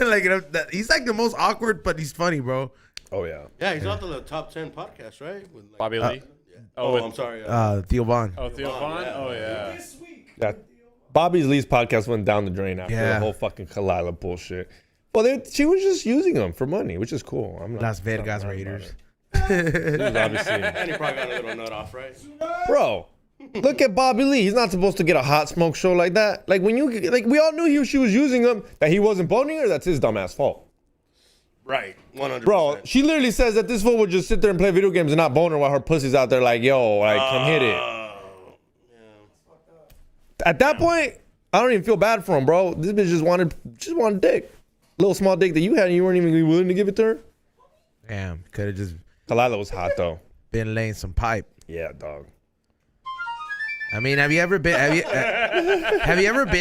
Speaker 1: Like he's like the most awkward, but he's funny, bro.
Speaker 2: Oh yeah.
Speaker 4: Yeah, he's on the top 10 podcast, right? With like,
Speaker 3: Bobby Lee.
Speaker 4: Oh, I'm sorry.
Speaker 1: Theo Vaughn.
Speaker 3: Oh, Theo Vaughn.
Speaker 4: yeah.
Speaker 3: Oh yeah.
Speaker 5: This week.
Speaker 2: Yeah. Bobby Lee's podcast went down the drain after
Speaker 1: Yeah.
Speaker 2: the whole fucking Kalila bullshit. Well, she was just using them for money, which is cool. I'm not,
Speaker 1: Las Vegas
Speaker 2: not mad
Speaker 1: Raiders.
Speaker 2: about it. This is obviously,
Speaker 4: And he probably got a little nut off, right?
Speaker 2: bro. Look at Bobby Lee. He's not supposed to get a hot smoke show like that. Like when we all knew she was using them. That he wasn't boning her. That's his dumbass fault.
Speaker 4: Right. 100%.
Speaker 2: Bro, she literally says that this fool would just sit there and play video games and not bone her while her pussy's out there like, yo, like, come hit it. At that point, I don't even feel bad for him, bro. This bitch just wanted dick. Little small dick that you had and you weren't even willing to give it to her.
Speaker 1: Damn, could have just
Speaker 2: Kalila was hot, though.
Speaker 1: been laying some pipe.
Speaker 2: Yeah, dog.
Speaker 1: I mean, have you ever been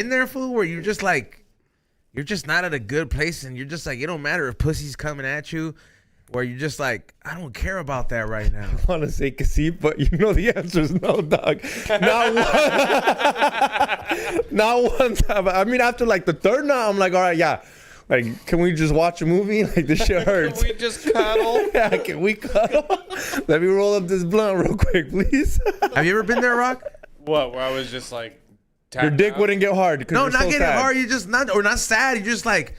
Speaker 1: there, fool, where you're just not at a good place and you're just like, it don't matter if pussy's coming at you, where you're just like, I don't care about that right now.
Speaker 2: I want to say Cassie, but you know the answer is no, dog. Not one time. I mean, after like the third night, I'm like, all right, yeah. Like, can we just watch a movie? Like, this shit hurts.
Speaker 3: Can we just cuddle?
Speaker 2: Yeah, can we cuddle? Let me roll up this blunt real quick, please.
Speaker 1: Have you ever been there, Rock?
Speaker 3: What? Where I was just like,
Speaker 2: Your
Speaker 3: tapped
Speaker 2: dick
Speaker 3: out?
Speaker 2: wouldn't get hard.
Speaker 1: No,
Speaker 2: you're
Speaker 1: not
Speaker 2: so
Speaker 1: getting
Speaker 2: sad.
Speaker 1: hard. You're just not sad. You're just like,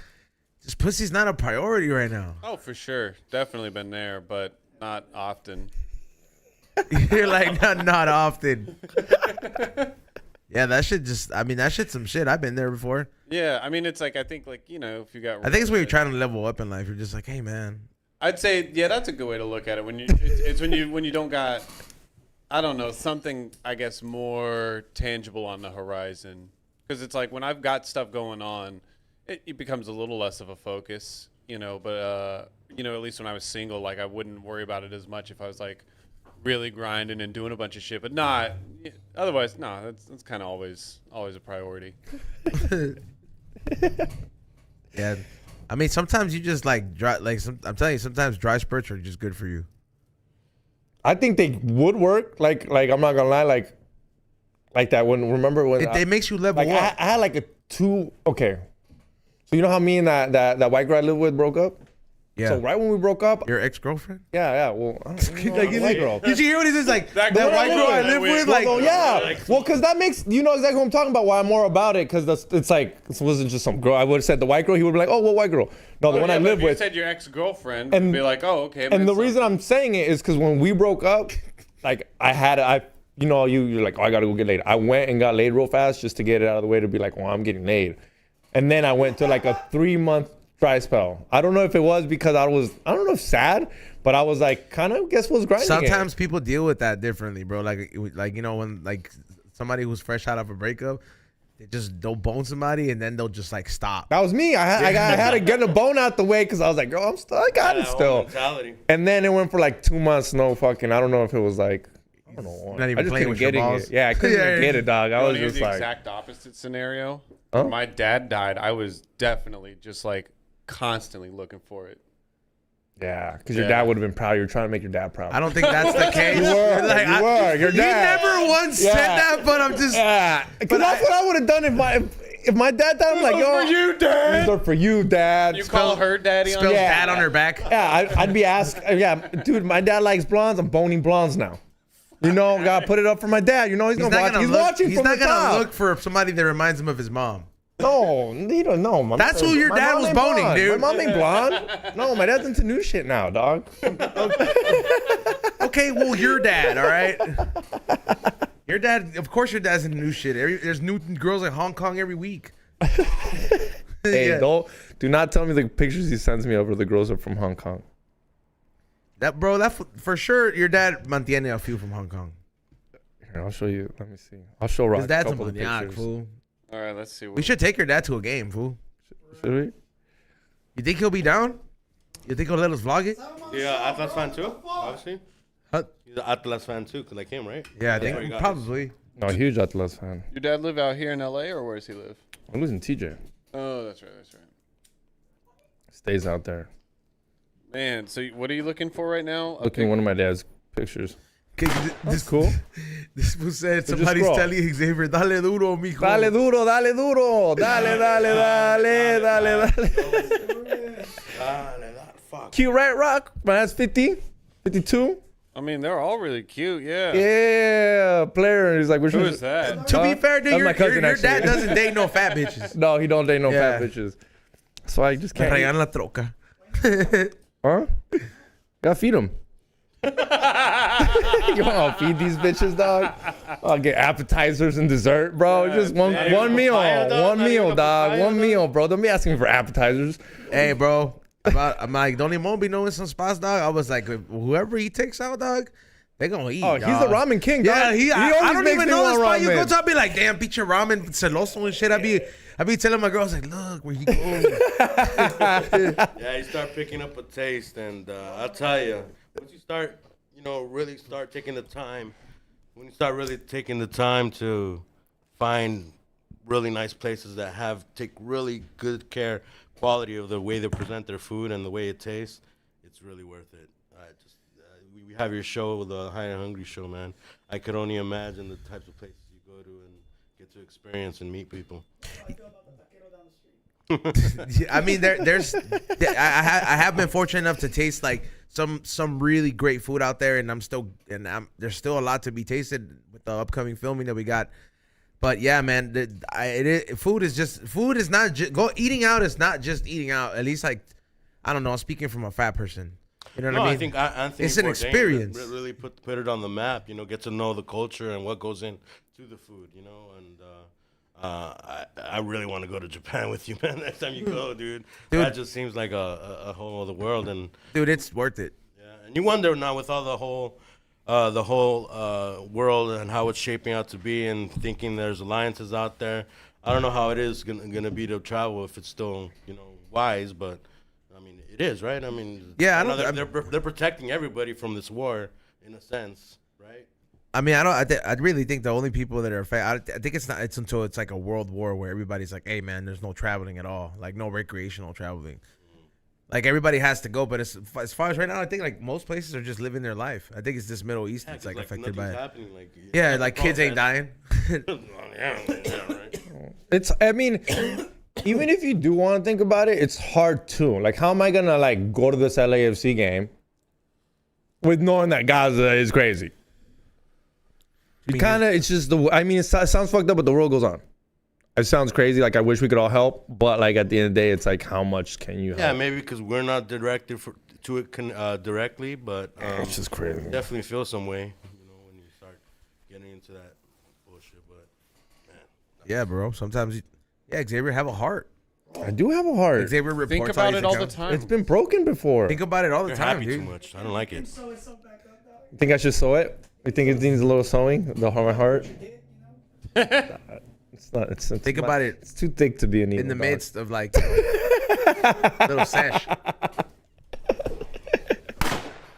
Speaker 1: this pussy's not a priority right now.
Speaker 3: Oh, for sure. Definitely been there, but not often.
Speaker 1: You're like, not often. Yeah, that shit's some shit. I've been there before.
Speaker 3: Yeah, I mean, it's like, I think, like, you know, if you got...
Speaker 1: I think it's when you're trying to level up in life. You're just like, hey, man.
Speaker 3: I'd say, yeah, that's a good way to look at it. It's when you don't got, I don't know, something, I guess, more tangible on the horizon. Because it's like when I've got stuff going on, it becomes a little less of a focus, you know. But, you know, at least when I was single, like, I wouldn't worry about it as much if I was, like, really grinding and doing a bunch of shit. But otherwise, that's kind of always a priority.
Speaker 1: Yeah. I mean, sometimes you just like dry. I'm telling you, sometimes dry spurts are just good for you.
Speaker 2: I think they would work. Like I'm not gonna lie, like that. Remember when
Speaker 1: It makes you level
Speaker 2: like
Speaker 1: up.
Speaker 2: I had like a 2. Okay, so you know how me and that white girl I lived with broke up.
Speaker 1: Yeah.
Speaker 2: So right when we broke up,
Speaker 1: Your ex-girlfriend?
Speaker 2: yeah. Well, I don't know,
Speaker 1: Like,
Speaker 2: white girl.
Speaker 1: Did you hear what he says? Like that
Speaker 2: one
Speaker 1: white
Speaker 2: I
Speaker 1: girl I
Speaker 2: live
Speaker 1: live with.
Speaker 2: Well,
Speaker 1: Like,
Speaker 2: no, yeah. Well, because that makes you know exactly what I'm talking about. Why I'm more about it because it's like this wasn't just some girl. I would have said the white girl. He would be like, oh, what white girl? No, the one I live
Speaker 3: You
Speaker 2: with.
Speaker 3: said your ex-girlfriend,
Speaker 2: And-
Speaker 3: and be like, oh, okay.
Speaker 2: And the reason I'm saying it is because when we broke up, like you're like, oh, I gotta go get laid. I went and got laid real fast just to get it out of the way to be like, well, I'm getting laid. And then I went to like a 3-month dry spell. I don't know if it was because I don't know if sad, but I was like, kind of guess what's grinding.
Speaker 1: sometimes people deal with that differently, bro. Like you know, when like somebody who's fresh out of a breakup, they'll bone somebody and then they'll just like stop.
Speaker 2: That was me. I had to get a bone out the way because I was like, girl, I got it still.
Speaker 4: Mentality.
Speaker 2: And then it went for like 2 months. No fucking. I don't know if it was like. I don't know.
Speaker 1: Not even
Speaker 2: I just
Speaker 1: playing
Speaker 2: couldn't
Speaker 1: with your
Speaker 2: get
Speaker 1: balls.
Speaker 2: it. Yeah, I couldn't
Speaker 1: Yeah,
Speaker 2: even get it, dog. I was
Speaker 3: Here's
Speaker 2: just
Speaker 3: the
Speaker 2: like,
Speaker 3: exact opposite scenario.
Speaker 2: Huh?
Speaker 3: When my dad died, I was definitely just like constantly looking for it.
Speaker 2: yeah, because your
Speaker 3: Yeah.
Speaker 2: dad would have been proud. You're trying to make your dad proud.
Speaker 1: I don't think that's the case.
Speaker 2: You were.
Speaker 1: Like,
Speaker 2: You were. Your
Speaker 1: You
Speaker 2: dad.
Speaker 1: never once
Speaker 2: Yeah.
Speaker 1: said that, but I'm just.
Speaker 2: Yeah, because that's what I would have done if my dad died. I'm like, yo,
Speaker 3: for you, Dad.
Speaker 2: these are for you, dad.
Speaker 3: You call her daddy on
Speaker 1: Spells
Speaker 3: your
Speaker 1: dad on her back.
Speaker 2: Yeah, I'd be asked. Yeah, dude, my dad likes blondes. I'm boning blondes now. You know, gotta put it up for my dad. You know, he's gonna watch. He's watching
Speaker 1: He's
Speaker 2: from
Speaker 1: not
Speaker 2: the
Speaker 1: gonna
Speaker 2: top.
Speaker 1: look for somebody that reminds him of his mom.
Speaker 2: No, you don't know. My
Speaker 1: That's
Speaker 2: mom-
Speaker 1: who your
Speaker 2: my
Speaker 1: dad
Speaker 2: mom
Speaker 1: was
Speaker 2: ain't
Speaker 1: boning,
Speaker 2: blonde.
Speaker 1: dude.
Speaker 2: My mom ain't blonde. No, my dad's into new shit now, dog.
Speaker 1: Okay, well, your dad, all right? Your dad, of course, your dad's into new shit. There's new girls in Hong Kong every week.
Speaker 2: Hey,
Speaker 1: Yeah.
Speaker 2: do not tell me the pictures he sends me over the girls are from Hong Kong.
Speaker 1: That for sure. Your dad mantiene a few from Hong Kong.
Speaker 2: Here, I'll show you. Let me see. I'll show Rock
Speaker 1: His
Speaker 2: a
Speaker 1: dad's a
Speaker 2: couple of
Speaker 1: maniac,
Speaker 2: pictures.
Speaker 1: fool.
Speaker 3: All right, let's see.
Speaker 1: We should take your dad to a game, fool.
Speaker 2: Should we?
Speaker 1: You think he'll be down? You think he'll let us vlog it?
Speaker 4: Yeah, Atlas fan too, obviously.
Speaker 1: Huh?
Speaker 4: He's an Atlas fan too, like him, right?
Speaker 1: Yeah, I
Speaker 4: That's where he
Speaker 1: think
Speaker 4: got
Speaker 1: probably.
Speaker 2: No, huge Atlas fan.
Speaker 3: Your dad live out here in LA, or where does he live?
Speaker 2: I live in TJ.
Speaker 3: Oh, that's right. That's right.
Speaker 2: Stays out there.
Speaker 3: Man, so what are you looking for right now?
Speaker 2: Looking at one of my dad's pictures.
Speaker 1: Okay,
Speaker 2: That's cool.
Speaker 1: This fool said
Speaker 2: just
Speaker 1: somebody's
Speaker 2: scroll.
Speaker 1: telling Xavier, dale duro, mijo.
Speaker 2: Dale duro, dale duro. Dale, dale, dale, dale, dale.
Speaker 4: Dale, that
Speaker 2: Cute, right, Rock? But that's 50, 52.
Speaker 3: I mean, they're all really cute. Yeah.
Speaker 2: Yeah, player. He's like, which
Speaker 3: Who
Speaker 2: one
Speaker 3: is that?
Speaker 1: To be fair, dude,
Speaker 2: That's my cousin,
Speaker 1: your dad
Speaker 2: actually.
Speaker 1: doesn't date no fat bitches.
Speaker 2: No, he don't date no
Speaker 1: Yeah.
Speaker 2: fat bitches. So I just can't.
Speaker 1: Traían la troca.
Speaker 2: Huh? Gotta feed them. You want to feed these bitches, dog? I'll get appetizers and dessert, bro. Just one meal. One meal, dog. One meal, bro. Don't be asking me for appetizers.
Speaker 1: Hey, bro. I'm like, don't even be knowing some spots, dog. I was like, whoever he takes out, dog, they gonna eat.
Speaker 2: Oh, he's
Speaker 1: dog.
Speaker 2: the ramen king, dog.
Speaker 1: Yeah, I
Speaker 2: always
Speaker 1: don't
Speaker 2: makes
Speaker 1: even
Speaker 2: me
Speaker 1: know
Speaker 2: want
Speaker 1: this spot. You
Speaker 2: ramen.
Speaker 1: go to, I'll be like, damn, pizza ramen, celoso and shit. I be telling my girls, like, look, where you going?
Speaker 4: Yeah, you start picking up a taste, and I'll tell you, once you start, really start taking the time, when you start really taking the time to find really nice places that take really good quality of the way they present their food and the way it tastes, it's really worth it. We have your show, the High and Hungry show, man. I could only imagine the types of places you go to and get to experience and meet people.
Speaker 1: I mean, I have been fortunate enough to taste like some really great food out there, and there's still a lot to be tasted with the upcoming filming that we got. But yeah, man, food is not just eating out is not just eating out. At least like, I don't know. I'm speaking from a fat person. You know what I mean?
Speaker 4: I think Anthony
Speaker 1: It's an
Speaker 4: Bourdain
Speaker 1: experience.
Speaker 4: Really put it on the map. Get to know the culture and what goes into the food. And I really want to go to Japan with you, man. Next time you go, dude. That just seems like a whole other world. And
Speaker 1: Dude, it's worth it.
Speaker 4: yeah, and you wonder now with all the whole world and how it's shaping out to be, and thinking there's alliances out there. I don't know how it is gonna be to travel if it's still wise, but I mean it is, right? I mean,
Speaker 1: Yeah,
Speaker 4: they're protecting everybody from this war in a sense, right?
Speaker 1: I mean, I really think the only people that are fat. I think it's until it's like a world war where everybody's like, hey man, there's no traveling at all, like no recreational traveling. Like everybody has to go, but as far as right now, I think like most places are just living their life. I think it's this Middle East that's like affected by it.
Speaker 4: Happening,
Speaker 1: Yeah, like kids ain't dying.
Speaker 4: Yeah, right.
Speaker 2: It's, I mean, even if you do want to think about it, it's hard too. Like, how am I gonna like go to this LAFC game with knowing that Gaza is crazy? You kind of, it's just I mean, it sounds fucked up, but the world goes on. It sounds crazy. Like, I wish we could all help, but like at the end of the day, it's like, how much can you help?
Speaker 4: Yeah, maybe because we're not directed to it directly, but
Speaker 2: It's just crazy.
Speaker 4: definitely feel some way, when you start getting into that bullshit. But man,
Speaker 1: Yeah, bro. Sometimes, Xavier, have a heart.
Speaker 2: I do have a heart.
Speaker 1: Xavier reports
Speaker 3: Think
Speaker 1: how
Speaker 3: about
Speaker 1: he's
Speaker 3: it all the
Speaker 1: account-
Speaker 3: time.
Speaker 2: It's been broken before.
Speaker 1: Think about it all the
Speaker 4: you're
Speaker 1: time,
Speaker 4: happy
Speaker 1: dude.
Speaker 4: too much. I don't like it.
Speaker 5: So it's something back up, though.
Speaker 2: You think I should sew it? You think it needs a little sewing? My heart? It's not. It's
Speaker 1: Think
Speaker 2: not-
Speaker 1: about it
Speaker 2: It's too thick to be a needle.
Speaker 1: in the
Speaker 2: dog.
Speaker 1: midst of like little sash.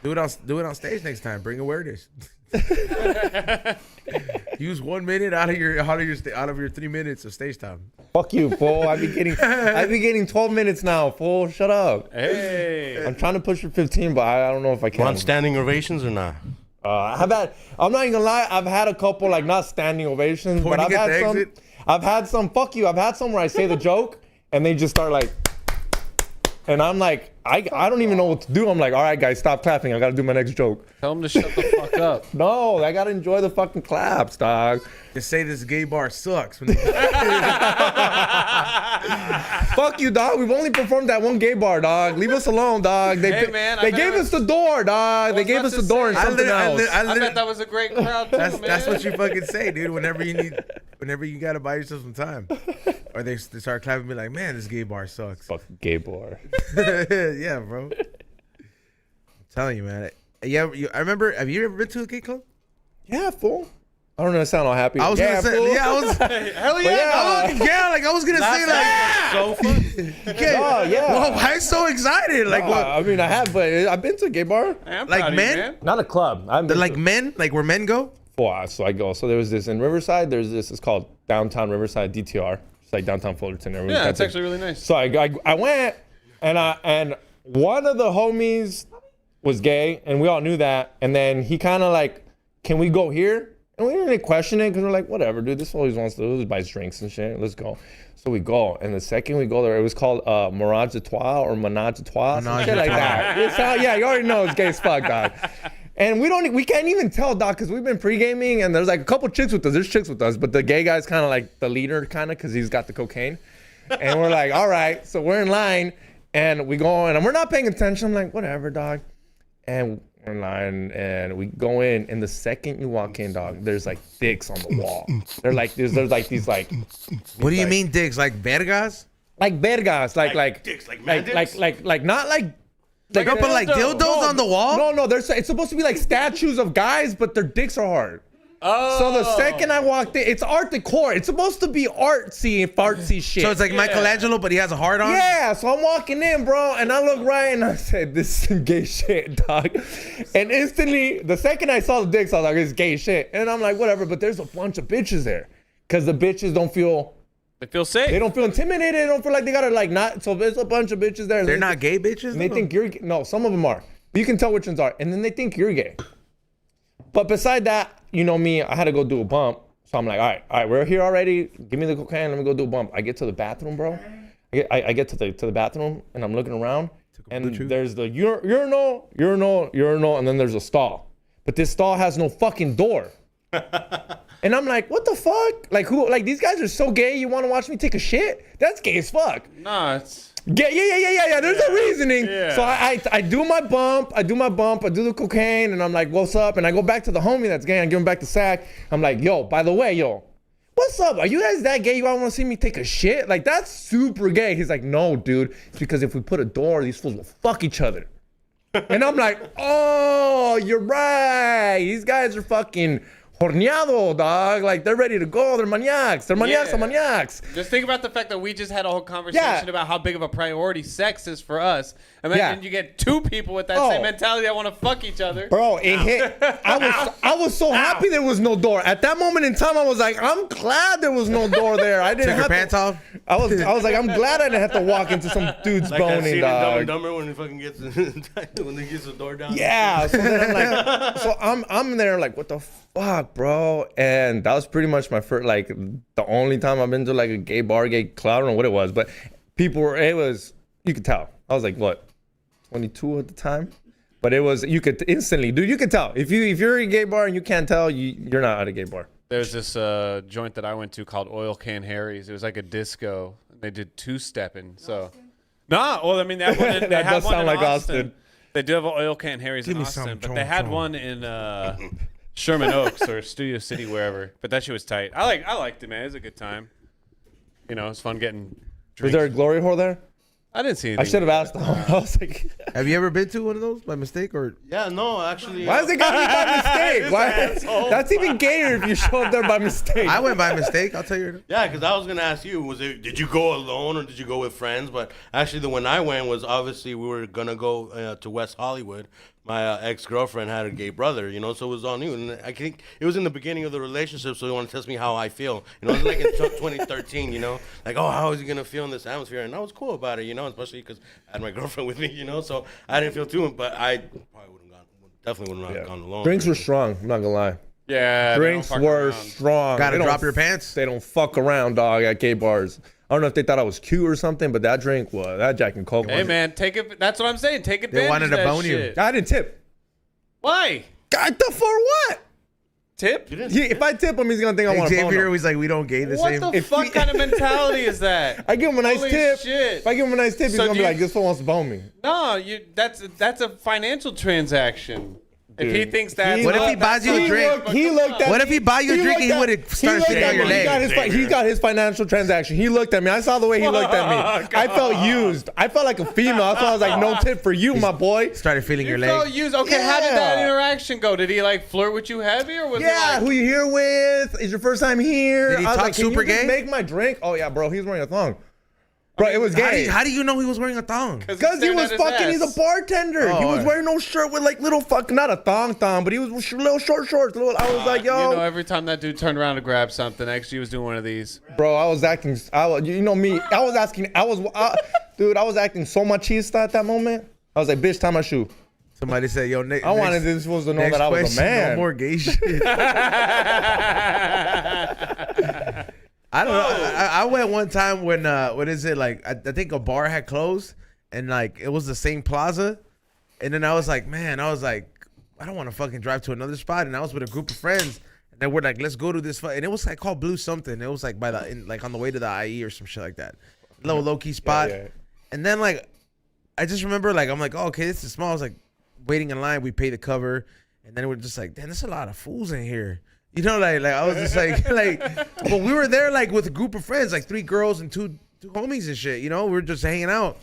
Speaker 1: Do it on stage next time. Bring awareness. Use 1 minute out of your 3 minutes of stage time.
Speaker 2: Fuck you, fool. I've been getting 12 minutes now, fool. Shut up.
Speaker 3: Hey.
Speaker 2: I'm trying to push for 15, but I don't know if I can.
Speaker 4: Want standing ovations or not?
Speaker 2: I'm not even gonna lie. I've had a couple like not standing ovations, but
Speaker 1: Pointing
Speaker 2: I've
Speaker 1: at
Speaker 2: had
Speaker 1: the
Speaker 2: some.
Speaker 1: exit?
Speaker 2: I've had some. Fuck you. I've had some where I say the joke and they just start like, and I'm like, I don't even know what to do. I'm like, all right, guys, stop clapping. I gotta do my next joke.
Speaker 3: Tell them to shut the fuck up.
Speaker 2: No, I gotta enjoy the fucking claps, dog.
Speaker 1: Just say this gay bar sucks.
Speaker 2: Fuck you, dog. We've only performed at one gay bar, dog. Leave us alone, dog. They,
Speaker 3: Hey, man, I
Speaker 2: they
Speaker 3: bet
Speaker 2: gave
Speaker 3: I-
Speaker 2: us the door, dog. They
Speaker 3: was
Speaker 2: gave
Speaker 3: about
Speaker 2: us
Speaker 3: to
Speaker 2: the door and
Speaker 3: say.
Speaker 2: something else.
Speaker 3: I bet that was a great crowd too,
Speaker 1: That's
Speaker 3: man.
Speaker 1: what you fucking say, dude. Whenever you gotta buy yourself some time, or they start clapping, and be like, man, this gay bar sucks.
Speaker 2: Fucking gay bar.
Speaker 1: Yeah, bro. I'm telling you, man. Yeah, I remember. Have you ever been to a gay club?
Speaker 2: Yeah, fool. I don't know. I sound all happy.
Speaker 1: I was
Speaker 2: yeah,
Speaker 1: gonna say,
Speaker 2: fool.
Speaker 1: yeah, I was.
Speaker 3: Hell yeah.
Speaker 1: I was gonna say like,
Speaker 4: So fun.
Speaker 2: Oh, yeah.
Speaker 1: well, why so excited? Like, what?
Speaker 2: I mean, I have, but I've been to a gay bar.
Speaker 3: Hey, I'm
Speaker 1: Like
Speaker 3: proud of
Speaker 1: men?
Speaker 3: you, man.
Speaker 2: Not a club. I've
Speaker 1: Like men, like where men go.
Speaker 2: so I go. So there was this in Riverside. There's this. It's called Downtown Riverside DTR. It's like downtown Fullerton. Everyone's
Speaker 3: Yeah,
Speaker 2: got
Speaker 3: it's
Speaker 2: the-
Speaker 3: actually really nice.
Speaker 2: So I went, and one of the homies was gay, and we all knew that. And then he kind of like, can we go here? And we didn't question it because we're like, whatever, dude. This always wants to. Always buys drinks and shit. Let's go. So we go, and the second we go there, it was called Mirage de Trois or Menage de Trois, some shit like that. Yeah, you already know it's gay as fuck, dog. And we can't even tell, dog, because we've been pre-gaming, and there's like a couple chicks with us. There's chicks with us, but the gay guy's kind of like the leader, kind of, because he's got the cocaine. And we're like, all right. So we're in line, and we go in, and we're not paying attention. I'm like, whatever, dog. And we're in line, and we go in, and the second you walk in, dog, there's like dicks on the wall. They're like, there's like these like.
Speaker 1: What do you mean dicks? Like vergas?
Speaker 2: Like vergas, like
Speaker 4: dicks, like man dicks?
Speaker 2: like not like.
Speaker 1: Like, no, but like dildos on the wall?
Speaker 2: No, it's supposed to be like statues of guys, but their dicks are hard.
Speaker 3: Oh.
Speaker 2: So the second I walked in, it's art decor. It's supposed to be artsy shit.
Speaker 1: So it's like Michelangelo, but he has a heart on?
Speaker 2: Yeah, so I'm walking in, bro, and I look right and I said, this is some gay shit, dog. And instantly, the second I saw the dicks, I was like, this is gay shit. And I'm like, whatever, but there's a bunch of bitches there. Because the bitches don't feel...
Speaker 3: They feel safe.
Speaker 2: They don't feel intimidated. They don't feel like they gotta like not... So there's a bunch of bitches there.
Speaker 1: They're not gay bitches?
Speaker 2: And they think you're... No, some of them are. But you can tell which ones are. And then they think you're gay. But beside that, you know me, I had to go do a bump. So I'm like, all right, we're here already. Give me the cocaine. Let me go do a bump. I get to the bathroom, bro. I get to the bathroom, and I'm looking around. And there's the urinal, and then there's a stall. But this stall has no fucking door. And I'm like, what the fuck? Like, who? Like, these guys are so gay, you want to watch me take a shit? That's gay as fuck.
Speaker 3: Nah, it's...
Speaker 2: Yeah. There's a reasoning.
Speaker 3: Yeah.
Speaker 2: So I do my bump. I do the cocaine, and I'm like, what's up? And I go back to the homie that's gay. I give him back the sack. I'm like, yo, by the way, what's up? Are you guys that gay? You all want to see me take a shit? Like, that's super gay. He's like, no, dude. It's because if we put a door, these fools will fuck each other. And I'm like, oh, you're right. These guys are fucking horneado, dog. Like, they're ready to go. They're maniacs. They're maniacs.
Speaker 3: Just think about the fact that we just had a whole conversation about how big of a priority sex is for us. And then you get two people with that same mentality that want to fuck each other.
Speaker 2: Bro, it hit. I was so happy there was no door. At that moment in time, I was like, I'm glad there was no door there. I didn't
Speaker 1: Take your pants off?
Speaker 2: I was like, I'm glad I didn't have to walk into some dude's
Speaker 4: Like I
Speaker 2: boning,
Speaker 4: seen in Dumb
Speaker 2: dog.
Speaker 4: and Dumber when he fucking gets when he gets the door down.
Speaker 2: Yeah. So then I'm there like, what the fuck, bro? And that was pretty much my first, like, the only time I've been to like a gay bar, gay club. I don't know what it was, but you could tell. I was like, what, 22 at the time? But it was, you could instantly, dude, you could tell. If you're at a gay bar and you can't tell, you're not at a gay bar.
Speaker 3: There's this joint that I went to called Oil Can Harry's. It was like a disco. They did two-stepping. So, well, I mean, that one. They
Speaker 2: That
Speaker 3: had
Speaker 2: does
Speaker 3: one
Speaker 2: sound
Speaker 3: in
Speaker 2: like
Speaker 3: Austin. They do have an Oil Can Harry's in Austin, but they had one in Sherman Oaks or Studio City, wherever. But that shit was tight. I liked it, man. It was a good time. You know, it was fun getting drinks.
Speaker 2: Was there a glory hole there?
Speaker 3: I didn't see anything.
Speaker 2: I should have asked them. I was like,
Speaker 1: Have you ever been to one of those by mistake or?
Speaker 4: Yeah, no, actually.
Speaker 2: why is it gotta be by mistake? Why? That's even gayer if you show up there by mistake.
Speaker 1: I went by mistake. I'll tell you.
Speaker 4: Yeah, because I was gonna ask you, did you go alone or did you go with friends? But actually, the one I went was obviously we were gonna go to West Hollywood. My ex-girlfriend had a gay brother, you know, so it was on you. And I think it was in the beginning of the relationship, so he wanted to test me how I feel. You know, it was like in 2013, you know, like, oh, how is he gonna feel in this atmosphere? And I was cool about it, you know, especially because I had my girlfriend with me, you know, so I didn't feel too. But I probably definitely wouldn't have gone alone.
Speaker 2: Drinks were strong. I'm not gonna lie.
Speaker 3: Yeah,
Speaker 2: Drinks were strong.
Speaker 1: Gotta
Speaker 2: They don't
Speaker 1: drop your pants?
Speaker 2: They don't fuck around, dog, at gay bars. I don't know if they thought I was cute or something, but that drink was that Jack and Coke.
Speaker 3: Hey, man, take it. That's what I'm saying. Take advantage
Speaker 1: wanted
Speaker 3: of
Speaker 1: to
Speaker 3: that
Speaker 1: bone you.
Speaker 3: shit.
Speaker 2: I didn't tip.
Speaker 3: Why?
Speaker 2: God, for what?
Speaker 3: Tip?
Speaker 2: If I tip him, he's gonna think I want to bone
Speaker 1: Xavier
Speaker 2: him.
Speaker 1: was like, we don't gay the
Speaker 3: What
Speaker 1: same.
Speaker 3: the fuck kind of mentality is that?
Speaker 2: I give him a nice
Speaker 3: Holy
Speaker 2: tip.
Speaker 3: shit.
Speaker 2: If I give him a nice tip, he's
Speaker 3: So
Speaker 2: gonna
Speaker 3: do
Speaker 2: be
Speaker 3: you-
Speaker 2: like, this fool wants to bone me.
Speaker 3: No, that's a financial transaction. If he thinks that,
Speaker 1: What if he buys you a drink?
Speaker 2: He looked at
Speaker 1: What
Speaker 2: me.
Speaker 1: if he buy you a drink and he would have started
Speaker 2: looked
Speaker 1: shitting
Speaker 2: at
Speaker 1: on your
Speaker 2: me.
Speaker 1: leg?
Speaker 2: He got his financial transaction. He looked at me. I saw the way he looked at me. I felt used. I felt like a female. That's why I was like, no tip for you, my boy.
Speaker 1: Started feeling your
Speaker 3: you felt
Speaker 1: leg.
Speaker 3: used. Okay, how did
Speaker 2: Yeah.
Speaker 3: that interaction go? Did he like flirt with you heavy, or was it
Speaker 2: Yeah,
Speaker 3: like,
Speaker 2: who you here with? Is your first time here?
Speaker 1: Did he
Speaker 2: I was
Speaker 1: talk
Speaker 2: like, can
Speaker 1: super
Speaker 2: you just
Speaker 1: gay?
Speaker 2: make my drink? Oh yeah, bro. He's wearing a thong. Bro, it was gay.
Speaker 1: How do you know he was wearing a thong?
Speaker 2: Because he was fucking, he's a bartender. He was wearing no shirt with like little fucking, not a thong, but he was little short shorts. I was like, yo.
Speaker 3: You know, every time that dude turned around to grab something, actually was doing one of these.
Speaker 2: Bro, I was acting, you know me, I was acting so machista at that moment. I was like, bitch, tie my shoe.
Speaker 1: Somebody said, "Yo, Nick."
Speaker 2: I wanted this was to know
Speaker 1: next
Speaker 2: that I was a
Speaker 1: question,
Speaker 2: man.
Speaker 1: No more gay shit. I don't know. I went one time when what is it like? I think a bar had closed, and like it was the same plaza, and then I was like, man, I don't want to fucking drive to another spot, and I was with a group of friends, and then we're like, let's go to this, and it was like called Blue something. It was like like on the way to the IE or some shit like that, low key spot,
Speaker 2: Yeah.
Speaker 1: and then like I just remember like I'm like, oh, okay, this is small. I was like waiting in line, we pay the cover, and then we're just like, damn, there's a lot of fools in here. You know, like I was just like, but we were there like with a group of friends, like 3 girls and two homies and shit. You know, we were just hanging out,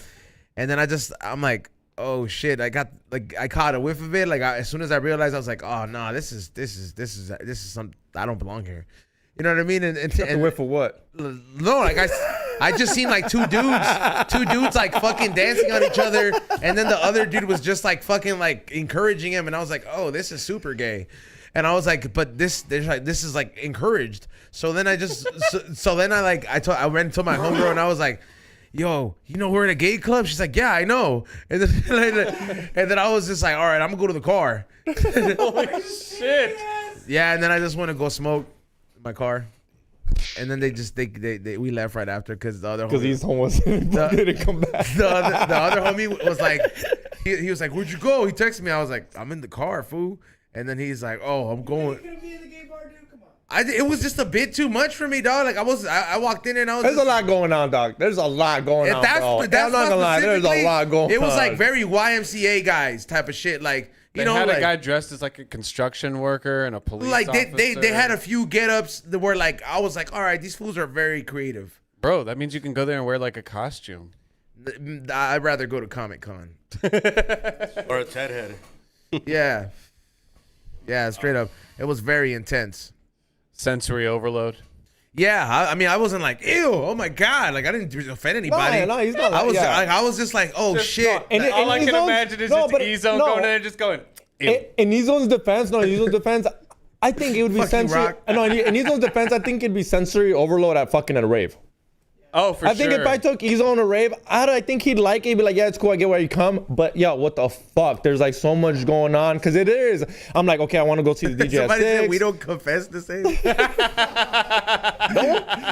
Speaker 1: and then I'm like, oh shit, I caught a whiff of it. Like as soon as I realized, I was like, oh no, this is some, I don't belong here. You know what I mean? And
Speaker 2: A whiff of what?
Speaker 1: no, like I just seen like two dudes like fucking dancing on each other, and then the other dude was just like fucking like encouraging him, and I was like, oh, this is super gay. And I was like, but this is like encouraged. So then I just, so then I went to my homegirl and I was like, yo, you know we're in a gay club? She's like, yeah, I know. And then I was just like, all right, I'm gonna go to the car.
Speaker 3: Holy shit.
Speaker 1: Yeah, and then I just want to go smoke in my car. And then we left right after because the other
Speaker 2: Because he's didn't come back.
Speaker 1: the other homie was like, he was like, where'd you go? He texted me. I was like, I'm in the car, fool. And then he's like, oh, I'm going.
Speaker 5: You're gonna be in the gay bar, dude? Come on.
Speaker 1: It was just a bit too much for me, dog. Like I walked in and I was.
Speaker 2: There's a lot going on, dog. There's a lot going on, bro.
Speaker 1: That's
Speaker 2: I'm not gonna lie. There's a lot going on.
Speaker 1: It was like very YMCA guys type of shit. Like
Speaker 3: They
Speaker 1: you know,
Speaker 3: had
Speaker 1: like,
Speaker 3: a guy dressed as like a construction worker and a police
Speaker 1: like
Speaker 3: officer.
Speaker 1: they had a few get-ups that were like, I was like, all right, these fools are very creative.
Speaker 3: Bro, that means you can go there and wear like a costume.
Speaker 1: I'd rather go to Comic-Con.
Speaker 4: Or a Ted head.
Speaker 1: Yeah. Yeah, straight up. It was very intense.
Speaker 3: Sensory overload.
Speaker 1: Yeah, I mean, I wasn't like, ew, oh my god, like I didn't offend anybody.
Speaker 2: No, he's not.
Speaker 1: I was,
Speaker 2: yeah.
Speaker 1: I was just like, oh shit.
Speaker 2: And
Speaker 3: All I
Speaker 2: in
Speaker 3: can
Speaker 2: Ezone's-
Speaker 3: imagine is
Speaker 2: no,
Speaker 3: just
Speaker 2: but-
Speaker 3: Ezone
Speaker 2: no.
Speaker 3: going in and just going, ew.
Speaker 2: In Ezone's defense, I think it would be
Speaker 1: Fuck you,
Speaker 2: sensory.
Speaker 1: Rock.
Speaker 2: No, in Ezone's defense, I think it'd be sensory overload at a rave.
Speaker 3: Oh, for sure.
Speaker 2: I think if I took Ezone a rave, I think he'd like it. He'd be like, yeah, it's cool. I get where you come. But yeah, what the fuck? There's like so much going on. Because it is. I'm like, okay, I want to go see the DJ
Speaker 1: Somebody
Speaker 2: at 6.
Speaker 1: said we don't confess the same.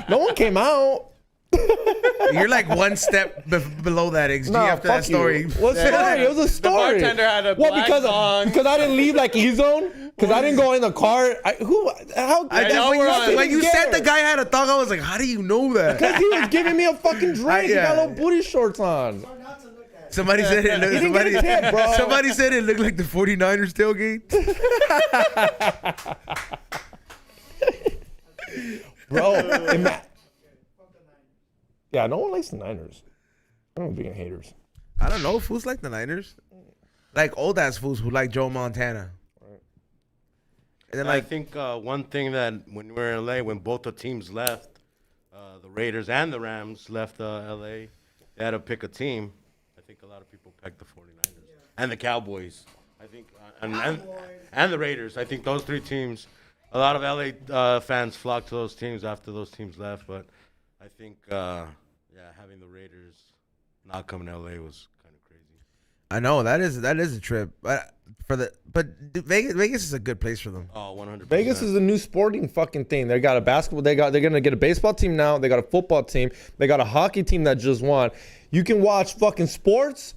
Speaker 2: No one came out.
Speaker 1: You're like one step below that, XG,
Speaker 2: Nah,
Speaker 1: after that
Speaker 2: fuck you.
Speaker 1: story.
Speaker 2: What story? It was a story.
Speaker 3: bartender had a black
Speaker 2: because
Speaker 3: song.
Speaker 2: because I didn't leave like Ezone. Because I didn't go in the car. How?
Speaker 1: I just,
Speaker 3: know
Speaker 1: when
Speaker 3: we're
Speaker 1: you,
Speaker 3: on-
Speaker 1: when you said the guy had a thong, I was like, how do you know that?
Speaker 2: Because he was giving me a fucking drink. He got
Speaker 1: yeah.
Speaker 2: little booty shorts on.
Speaker 5: Hard not to look at it.
Speaker 1: Somebody said it looked,
Speaker 2: didn't get a tip, bro.
Speaker 1: somebody said it looked like the 49ers tailgate.
Speaker 2: Bro, yeah, no one likes the Niners. I don't being haters.
Speaker 1: I don't know, fools like the Niners. Like old ass fools who like Joe Montana. And then
Speaker 4: I
Speaker 1: like,
Speaker 4: think one thing that when we were in LA, when both the teams left, the Raiders and the Rams left LA, they had to pick a team. I think a lot of people picked the 49ers and the Cowboys. I think and the Raiders. I think those 3 teams. A lot of LA fans flocked to those teams after those teams left. But I think having the Raiders not coming to LA was kind of crazy.
Speaker 1: I know that is a trip, but Vegas is a good place for them.
Speaker 4: Oh, 100%.
Speaker 2: Vegas is a new sporting fucking thing. They got a basketball. They're gonna get a baseball team now. They got a football team. They got a hockey team that just won. You can watch fucking sports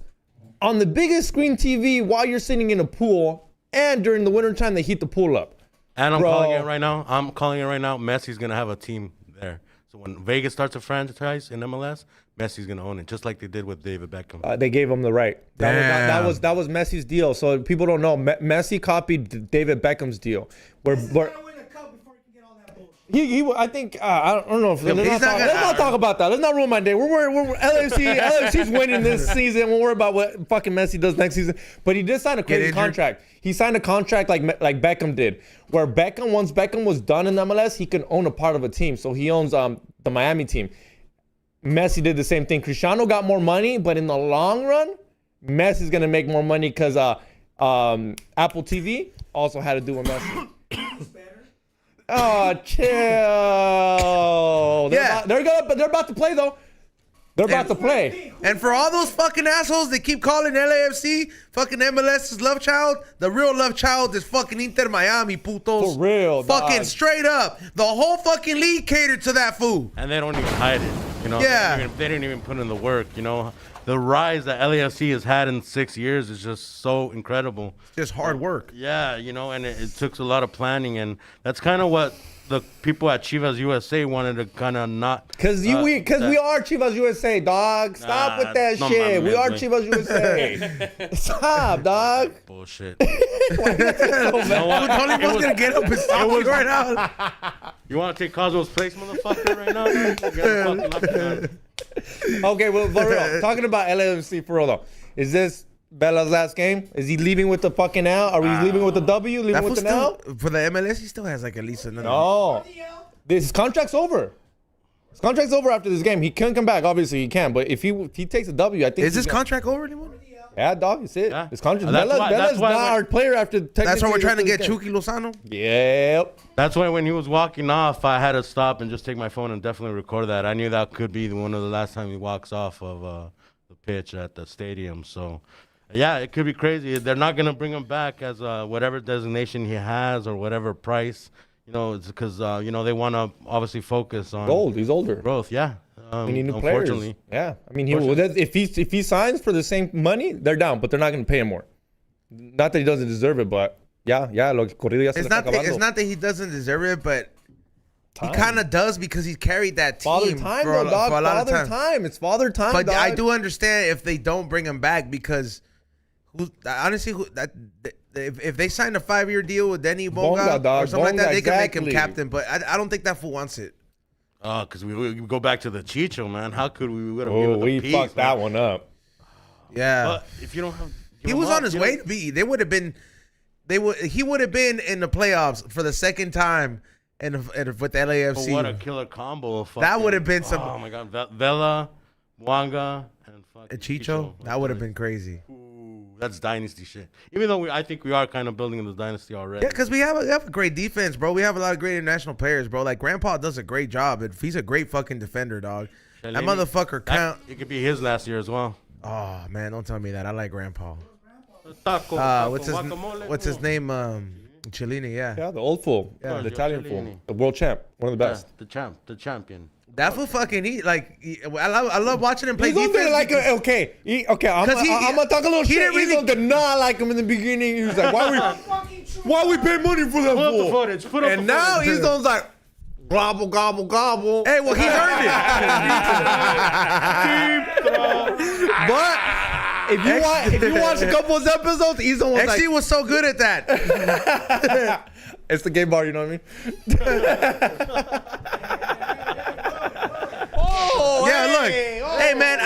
Speaker 2: on the biggest screen TV while you're sitting in a pool. And during the wintertime, they heat the pool up.
Speaker 4: And I'm
Speaker 2: Bro.
Speaker 4: calling it right now. Messi's gonna have a team there. So when Vegas starts a franchise in MLS, Messi's gonna own it, just like they did with David Beckham.
Speaker 2: They gave him the right. That
Speaker 1: Damn.
Speaker 2: was Messi's deal. So people don't know. Messi copied David Beckham's deal.
Speaker 5: He's gotta win a cup before he can get all that bullshit.
Speaker 2: I think I don't know if let's
Speaker 1: he's
Speaker 2: not
Speaker 1: not gonna-
Speaker 2: talk about that. Let's not ruin my day. We're LAFC's winning this season. We'll worry about what fucking Messi does next season. But he did sign a crazy
Speaker 1: injured.
Speaker 2: contract. He signed a contract like Beckham did, where once Beckham was done in MLS, he can own a part of a team. So he owns the Miami team. Messi did the same thing. Cristiano got more money, but in the long run, Messi's gonna make more money because Apple TV also had to do with Messi. Oh, chill. They're about to play though. They're about to play.
Speaker 1: And for all those fucking assholes that keep calling LAFC fucking MLS's love child, the real love child is fucking Inter Miami, putos.
Speaker 2: For real,
Speaker 1: fucking
Speaker 2: dog.
Speaker 1: straight up. The whole fucking league catered to that fool.
Speaker 4: And they don't even hide it. You know,
Speaker 1: Yeah.
Speaker 4: they didn't even put in the work. You know, the rise that LAFC has had in 6 years is just so incredible.
Speaker 1: Just hard work.
Speaker 4: Yeah, you know, and it took a lot of planning, and that's kind of what the people at Chivas USA wanted to kind of not.
Speaker 2: Cause we are Chivas USA, dog. Stop with that
Speaker 4: no
Speaker 2: shit. We
Speaker 4: mames,
Speaker 2: are
Speaker 4: like-
Speaker 2: Chivas USA. Stop, dog.
Speaker 4: Bullshit.
Speaker 1: Tony was gonna get up and stop you right now.
Speaker 4: You want to take Cosmo's place, motherfucker, right now? Man? Get the fucking lockdown.
Speaker 2: Okay, well, for real, talking about LAFC for real though, is this Bella's last game? Is he leaving with the fucking L? Are we leaving with the W? Leaving
Speaker 1: That
Speaker 2: with
Speaker 1: fool
Speaker 2: the L?
Speaker 1: still, for the MLS, he still has like at least another.
Speaker 2: No. His contract's over. His contract's over after this game. He can come back. Obviously, he can. But if he takes a W, I think.
Speaker 1: Is his contract over anymore?
Speaker 2: Yeah, dog. That's it.
Speaker 4: Yeah.
Speaker 2: His contract.
Speaker 4: That's
Speaker 2: Bella's,
Speaker 4: why-
Speaker 2: Bella's
Speaker 4: that's why
Speaker 2: not
Speaker 4: when-
Speaker 2: our player after.
Speaker 1: That's why we're trying to get
Speaker 2: Chucky.
Speaker 1: Chucky Lozano.
Speaker 2: Yep.
Speaker 4: That's why when he was walking off, I had to stop and just take my phone and definitely record that. I knew that could be one of the last time he walks off of the pitch at the stadium. So, yeah, it could be crazy. They're not gonna bring him back as whatever designation he has or whatever price. You know, it's because you know they want to obviously focus on
Speaker 2: Old. He's older.
Speaker 4: growth. Yeah,
Speaker 2: We need new players.
Speaker 4: unfortunately.
Speaker 2: Yeah. I mean, if he signs for the same money, they're down, but they're not going to pay him more. Not that he doesn't deserve it, but yeah. Lo corrido ya se
Speaker 1: It's
Speaker 2: le
Speaker 1: not.
Speaker 2: está
Speaker 1: That, it's
Speaker 2: acabando.
Speaker 1: not that he doesn't deserve it, but he
Speaker 2: Time.
Speaker 1: kind of does because he's carried that team
Speaker 2: Father time,
Speaker 1: for,
Speaker 2: though, dog.
Speaker 1: for a lot of
Speaker 2: Father
Speaker 1: time.
Speaker 2: time. It's father time,
Speaker 1: But
Speaker 2: dog.
Speaker 1: I do understand if they don't bring him back because, honestly, if they signed a 5-year deal with Denny Bonga,
Speaker 2: Bonga, dog.
Speaker 1: or something like that,
Speaker 2: Bonga,
Speaker 1: they can make him
Speaker 2: exactly.
Speaker 1: captain. But I don't think that fool wants it.
Speaker 4: Oh, because we go back to the Chicho, man. How could we would have
Speaker 2: Oh,
Speaker 4: given
Speaker 2: we
Speaker 4: the
Speaker 2: fucked that one up.
Speaker 1: Yeah,
Speaker 4: But if you don't have,
Speaker 1: he was on his way to be. They would have been. He would have been in the playoffs for the second time, and with the LAFC.
Speaker 4: What a killer combo! Of
Speaker 1: That would have been some.
Speaker 4: Oh my God, Vela, Mwanga, and fucking
Speaker 1: Chicho, that would have been crazy.
Speaker 4: Ooh, that's dynasty shit. Even though I think we are kind of building the dynasty already.
Speaker 1: Yeah, because we have a great defense, bro. We have a lot of great international players, bro. Like Grandpa does a great job. He's a great fucking defender, dog. That
Speaker 4: Shalini,
Speaker 1: motherfucker count.
Speaker 4: It could be his last year as well.
Speaker 1: Oh man, don't tell me that. I like Grandpa.
Speaker 4: Taco,
Speaker 1: What's his name? Cellini, yeah.
Speaker 2: Yeah, the old fool.
Speaker 1: Yeah.
Speaker 2: The Italian fool.
Speaker 4: Cellini.
Speaker 2: The world champ. One of the best.
Speaker 4: The champion.
Speaker 1: That fool fucking I love watching him play
Speaker 2: He's on
Speaker 1: defense.
Speaker 2: there like,
Speaker 1: because-
Speaker 2: okay. I'm
Speaker 1: 'Cause
Speaker 2: going to talk a little
Speaker 1: he
Speaker 2: shit.
Speaker 1: didn't really-
Speaker 2: He did not like him in the beginning. He was like, why we pay money for that
Speaker 4: Put up the
Speaker 2: fool?
Speaker 4: footage. Put up
Speaker 2: And
Speaker 4: the
Speaker 2: now
Speaker 4: footage.
Speaker 2: he's on like, gobble, gobble, gobble.
Speaker 1: Hey, well, he earned it.
Speaker 2: But if you watch a couple of episodes, he's on like,
Speaker 1: XG was so good at that.
Speaker 2: it's the gay bar, you know what I mean? Oh,
Speaker 1: Yeah, look.
Speaker 2: hey, oh.
Speaker 1: Hey, man,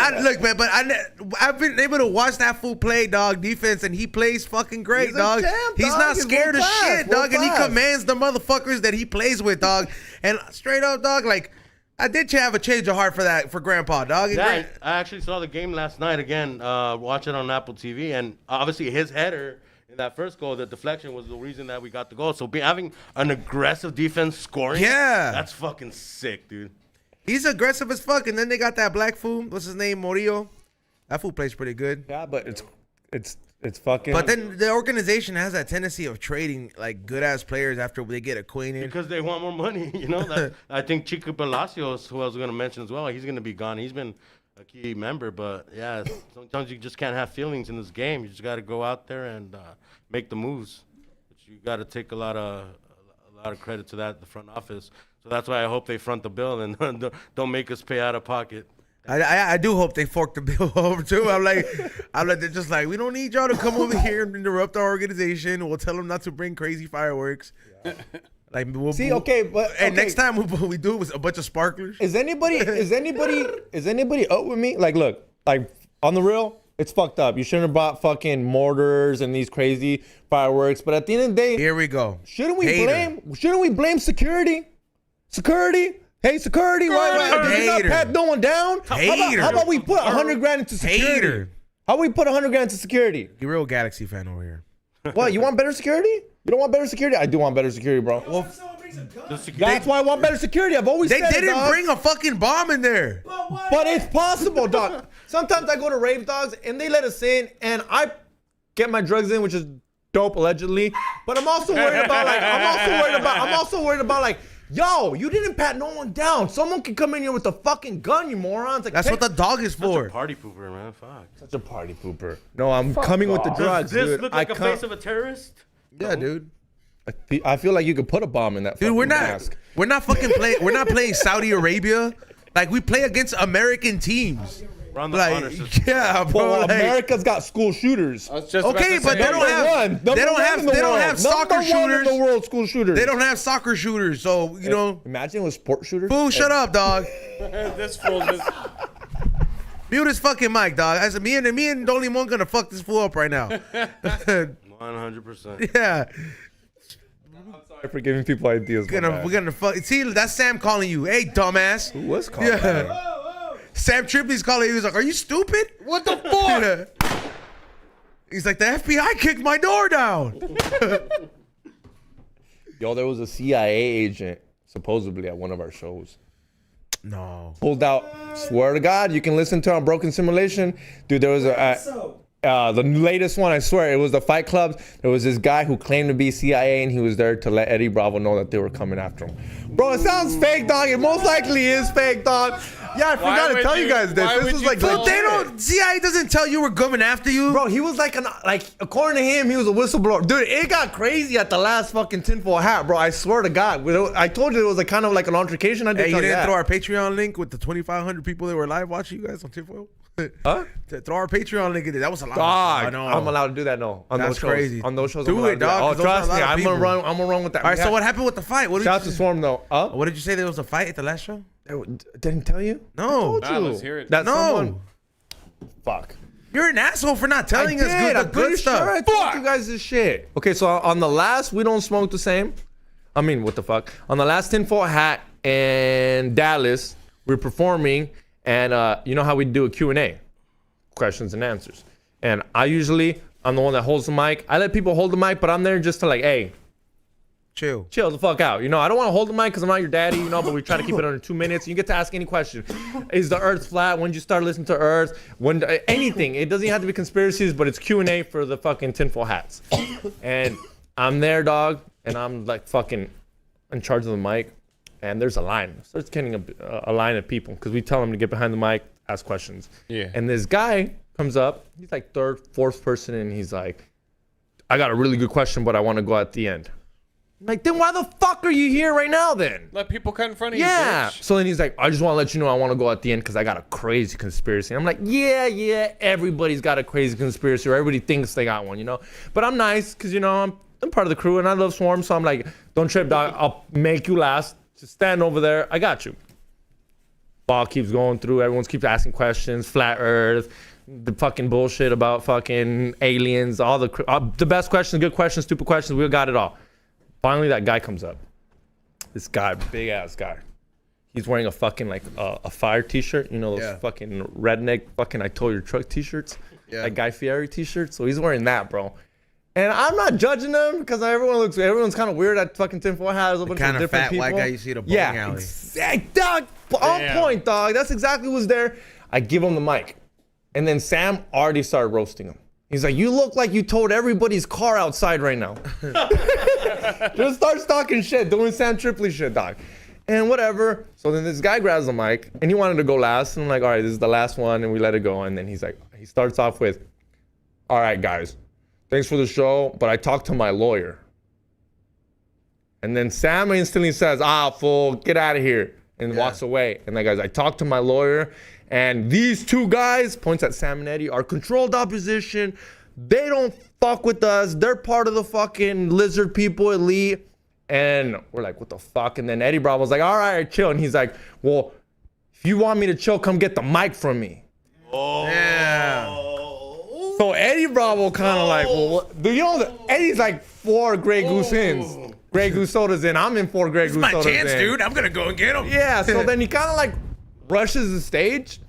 Speaker 1: I've been able to watch that fool play, dog, defense, and he plays fucking great,
Speaker 2: He's a
Speaker 1: dog.
Speaker 2: champ,
Speaker 1: He's
Speaker 2: dog.
Speaker 1: not
Speaker 2: He's
Speaker 1: scared of
Speaker 2: world class,
Speaker 1: shit,
Speaker 2: world
Speaker 1: dog, and he
Speaker 2: class.
Speaker 1: commands the motherfuckers that he plays with, dog. And straight up, dog, like, I did have a change of heart for Grandpa, dog. And
Speaker 4: Yeah, I actually saw the game last night again. Watch it on Apple TV, and obviously his header in that first goal, the deflection was the reason that we got the goal. So having an aggressive defense scoring,
Speaker 1: Yeah.
Speaker 4: that's fucking sick, dude.
Speaker 1: He's aggressive as fuck. And then they got that black fool. What's his name? Murillo. That fool plays pretty good.
Speaker 2: Yeah, but it's fucking.
Speaker 1: But then the organization has that tendency of trading like good ass players after they get acquainted.
Speaker 4: Because they want more money, you know. I think Chico Palacios, who I was going to mention as well, he's going to be gone. He's been a key member, but yeah, sometimes you just can't have feelings in this game. You just got to go out there and make the moves. But you got to take a lot of credit to that, the front office. So that's why I hope they front the bill and don't make us pay out of pocket.
Speaker 1: I do hope they fork the bill over too. I'm like, they're just like, we don't need y'all to come over here and interrupt our organization. We'll tell them not to bring crazy fireworks. Like,
Speaker 2: See, okay, but
Speaker 1: and
Speaker 2: okay.
Speaker 1: next time we do it with a bunch of sparklers.
Speaker 2: Is anybody up with me? Like, look, like on the real, it's fucked up. You shouldn't have brought fucking mortars and these crazy fireworks. But at the end of the day,
Speaker 1: Here we go.
Speaker 2: shouldn't we
Speaker 1: Hater.
Speaker 2: blame security? Security? Hey, security, why did you not
Speaker 1: Hater.
Speaker 2: pat no one down?
Speaker 1: Hater.
Speaker 2: How about we put 100 grand into security?
Speaker 1: Hater.
Speaker 2: How about we put 100 grand into security?
Speaker 1: You real Galaxy fan over here.
Speaker 2: What, you want better security? You don't want better security? I do want better security, bro.
Speaker 1: Well,
Speaker 5: Someone bring brings a gun.
Speaker 2: That's why I want better security. I've always
Speaker 1: They
Speaker 2: said it,
Speaker 1: didn't
Speaker 2: dog.
Speaker 1: bring a fucking bomb in there.
Speaker 2: But it's possible, dog. Sometimes I go to rave, dogs, and they let us in, and I get my drugs in, which is dope, allegedly. But I'm also worried about, like, like, yo, you didn't pat no one down. Someone can come in here with a fucking gun, you morons. Like,
Speaker 1: That's what the dog is
Speaker 4: Such a
Speaker 1: for.
Speaker 4: party pooper, man. Fuck.
Speaker 2: Such a party pooper. No, I'm coming with the drugs,
Speaker 4: Does this
Speaker 2: dude.
Speaker 4: look like a face of a terrorist?
Speaker 1: Yeah, dude.
Speaker 2: I feel like you could put a bomb in that
Speaker 1: Dude,
Speaker 2: fucking
Speaker 1: we're not
Speaker 2: mask.
Speaker 1: we're not playing Saudi Arabia. Like, we play against American teams.
Speaker 4: We're on the honor
Speaker 1: Like,
Speaker 4: system.
Speaker 1: yeah, bro.
Speaker 2: Well,
Speaker 1: like-
Speaker 2: America's got school shooters.
Speaker 3: I was just about
Speaker 1: Okay,
Speaker 3: to
Speaker 1: but
Speaker 3: say,
Speaker 1: they don't have they don't have soccer shooters.
Speaker 2: In the world, school shooters.
Speaker 1: They don't have soccer shooters, so you know.
Speaker 2: Imagine with sport shooters.
Speaker 1: Fool, shut up, dog.
Speaker 3: this fool just
Speaker 1: Mute his fucking mic, dog. I said, me and Don Limon gonna fuck this fool up right now.
Speaker 4: 100%.
Speaker 1: Yeah,
Speaker 2: I'm sorry for giving people ideas.
Speaker 1: we're gonna fuck. See, that's Sam calling you. Hey, dumbass.
Speaker 2: Who was calling?
Speaker 1: Yeah. Sam Tripley's calling you. He's like, are you stupid?
Speaker 3: what the fuck?
Speaker 1: Yeah. He's like, the FBI kicked my door down.
Speaker 2: Yo, there was a CIA agent supposedly at one of our shows.
Speaker 1: No.
Speaker 2: Pulled out. Swear to God, you can listen to it on Broken Simulation. Dude, there was the latest one, I swear, it was the Fight Club. There was this guy who claimed to be CIA, and he was there to let Eddie Bravo know that they were coming after him. Bro, it sounds fake, dog. It most likely is fake, dog. Yeah, I forgot to
Speaker 3: would
Speaker 2: tell you guys this.
Speaker 3: why
Speaker 2: This
Speaker 3: would
Speaker 2: was
Speaker 3: you
Speaker 2: like,
Speaker 3: tell
Speaker 1: But they don't. CIA doesn't tell you we're coming after you.
Speaker 2: bro, he was like according to him, he was a whistleblower. Dude, it got crazy at the last fucking tinfoil hat, bro. I swear to God. I told you it was a kind of like an altercation. I didn't
Speaker 1: Hey,
Speaker 2: tell
Speaker 1: you didn't
Speaker 2: that.
Speaker 1: throw our Patreon link with the 2,500 people that were live watching you guys on Tinfoil?
Speaker 2: Huh?
Speaker 1: Throw our Patreon link in there. That was a lot.
Speaker 2: Dog,
Speaker 1: I know.
Speaker 2: I'm allowed to do that. No, on
Speaker 1: That's
Speaker 2: those shows.
Speaker 1: crazy.
Speaker 2: On those shows,
Speaker 1: Do
Speaker 2: I'm allowed
Speaker 1: it,
Speaker 2: to do that.
Speaker 1: dog, 'cause
Speaker 2: Oh,
Speaker 1: those are a
Speaker 2: trust
Speaker 1: lot
Speaker 2: me,
Speaker 1: of
Speaker 2: I'm
Speaker 1: people.
Speaker 2: gonna run with that.
Speaker 1: All right, so what happened with the fight? What did
Speaker 2: Shout out
Speaker 1: you
Speaker 2: to Swarm though.
Speaker 1: What did you say? There was a fight at the last show?
Speaker 2: Didn't tell you?
Speaker 1: No.
Speaker 3: Nah, let's hear it.
Speaker 2: That
Speaker 1: No.
Speaker 2: someone. Fuck.
Speaker 1: You're an asshole for not telling us
Speaker 2: I'm
Speaker 1: the good
Speaker 2: pretty
Speaker 1: stuff.
Speaker 2: Sure I told you guys this shit. Okay, so on the last, we don't smoke the same. I mean, what the fuck? On the last tinfoil hat in Dallas, we're performing, and you know how we do a Q&A, questions and answers. And I'm the one that holds the mic. I let people hold the mic, but I'm there just to like, hey,
Speaker 1: Chill.
Speaker 2: chill the fuck out. You know, I don't want to hold the mic because I'm not your daddy, you know, but we try to keep it under 2 minutes. You get to ask any question. Is the earth flat? When did you start listening to Earth? Anything. It doesn't have to be conspiracies, but it's Q&A for the fucking tinfoil hats. And I'm there, dog, and I'm like fucking in charge of the mic. And there's a line. Starts getting a line of people because we tell them to get behind the mic, ask questions.
Speaker 3: Yeah.
Speaker 2: And this guy comes up. He's like third, fourth person, and he's like, I got a really good question, but I want to go at the end. I'm like, then why the fuck are you here right now then?
Speaker 3: Let people cut in front of you,
Speaker 2: Yeah.
Speaker 3: bitch.
Speaker 2: So then he's like, I just want to let you know I want to go at the end because I got a crazy conspiracy. I'm like, yeah, everybody's got a crazy conspiracy, or everybody thinks they got one, you know? But I'm nice because, you know, I'm part of the crew and I love Swarm. So I'm like, don't trip, dog. I'll make you last. Just stand over there. I got you. Ball keeps going through. Everyone keeps asking questions. Flat Earth. The fucking bullshit about fucking aliens. All the best questions, good questions, stupid questions. We got it all. Finally, that guy comes up. This guy, big ass guy. He's wearing a fucking like a fire t-shirt. You know those fucking redneck fucking I told your truck t-shirts.
Speaker 1: Yeah.
Speaker 2: Like Guy Fieri t-shirt. So he's wearing that, bro. And I'm not judging them because everyone's kind of weird at fucking tinfoil hat. There's a bunch of
Speaker 1: Kind of
Speaker 2: different
Speaker 1: fat
Speaker 2: people.
Speaker 1: white guy you see at a bowling alley.
Speaker 2: Exact, dog. On
Speaker 3: Damn.
Speaker 2: point, dog. That's exactly what's there. I give him the mic. And then Sam already started roasting him. He's like, you look like you towed everybody's car outside right now. Just starts talking shit, doing Sam Tripoli shit, dog. And whatever. So then this guy grabs the mic and he wanted to go last. And I'm like, all right, this is the last one. And we let it go. And then he starts off with, all right, guys, thanks for the show, but I talked to my lawyer. And then Sam instantly says, fool, get out of here. And walks away. And that guy's, I talked to my lawyer. And these two guys, points at Sam and Eddie, are controlled opposition. They don't fuck with us. They're part of the fucking lizard people elite. And we're like, what the fuck? And then Eddie Bravo's like, all right, chill. And he's like, well, if you want me to chill, come get the mic from me.
Speaker 1: Yeah.
Speaker 2: So Eddie Bravo kind of like, well, what? Do you know Eddie's like 4 Grey Goose ins. Grey Goose sodas in. I'm in 4 Grey Goose
Speaker 1: My
Speaker 2: sodas
Speaker 1: chance,
Speaker 2: in.
Speaker 1: dude. I'm gonna go and get him.
Speaker 2: Yeah, so then he kind of like rushes the stage.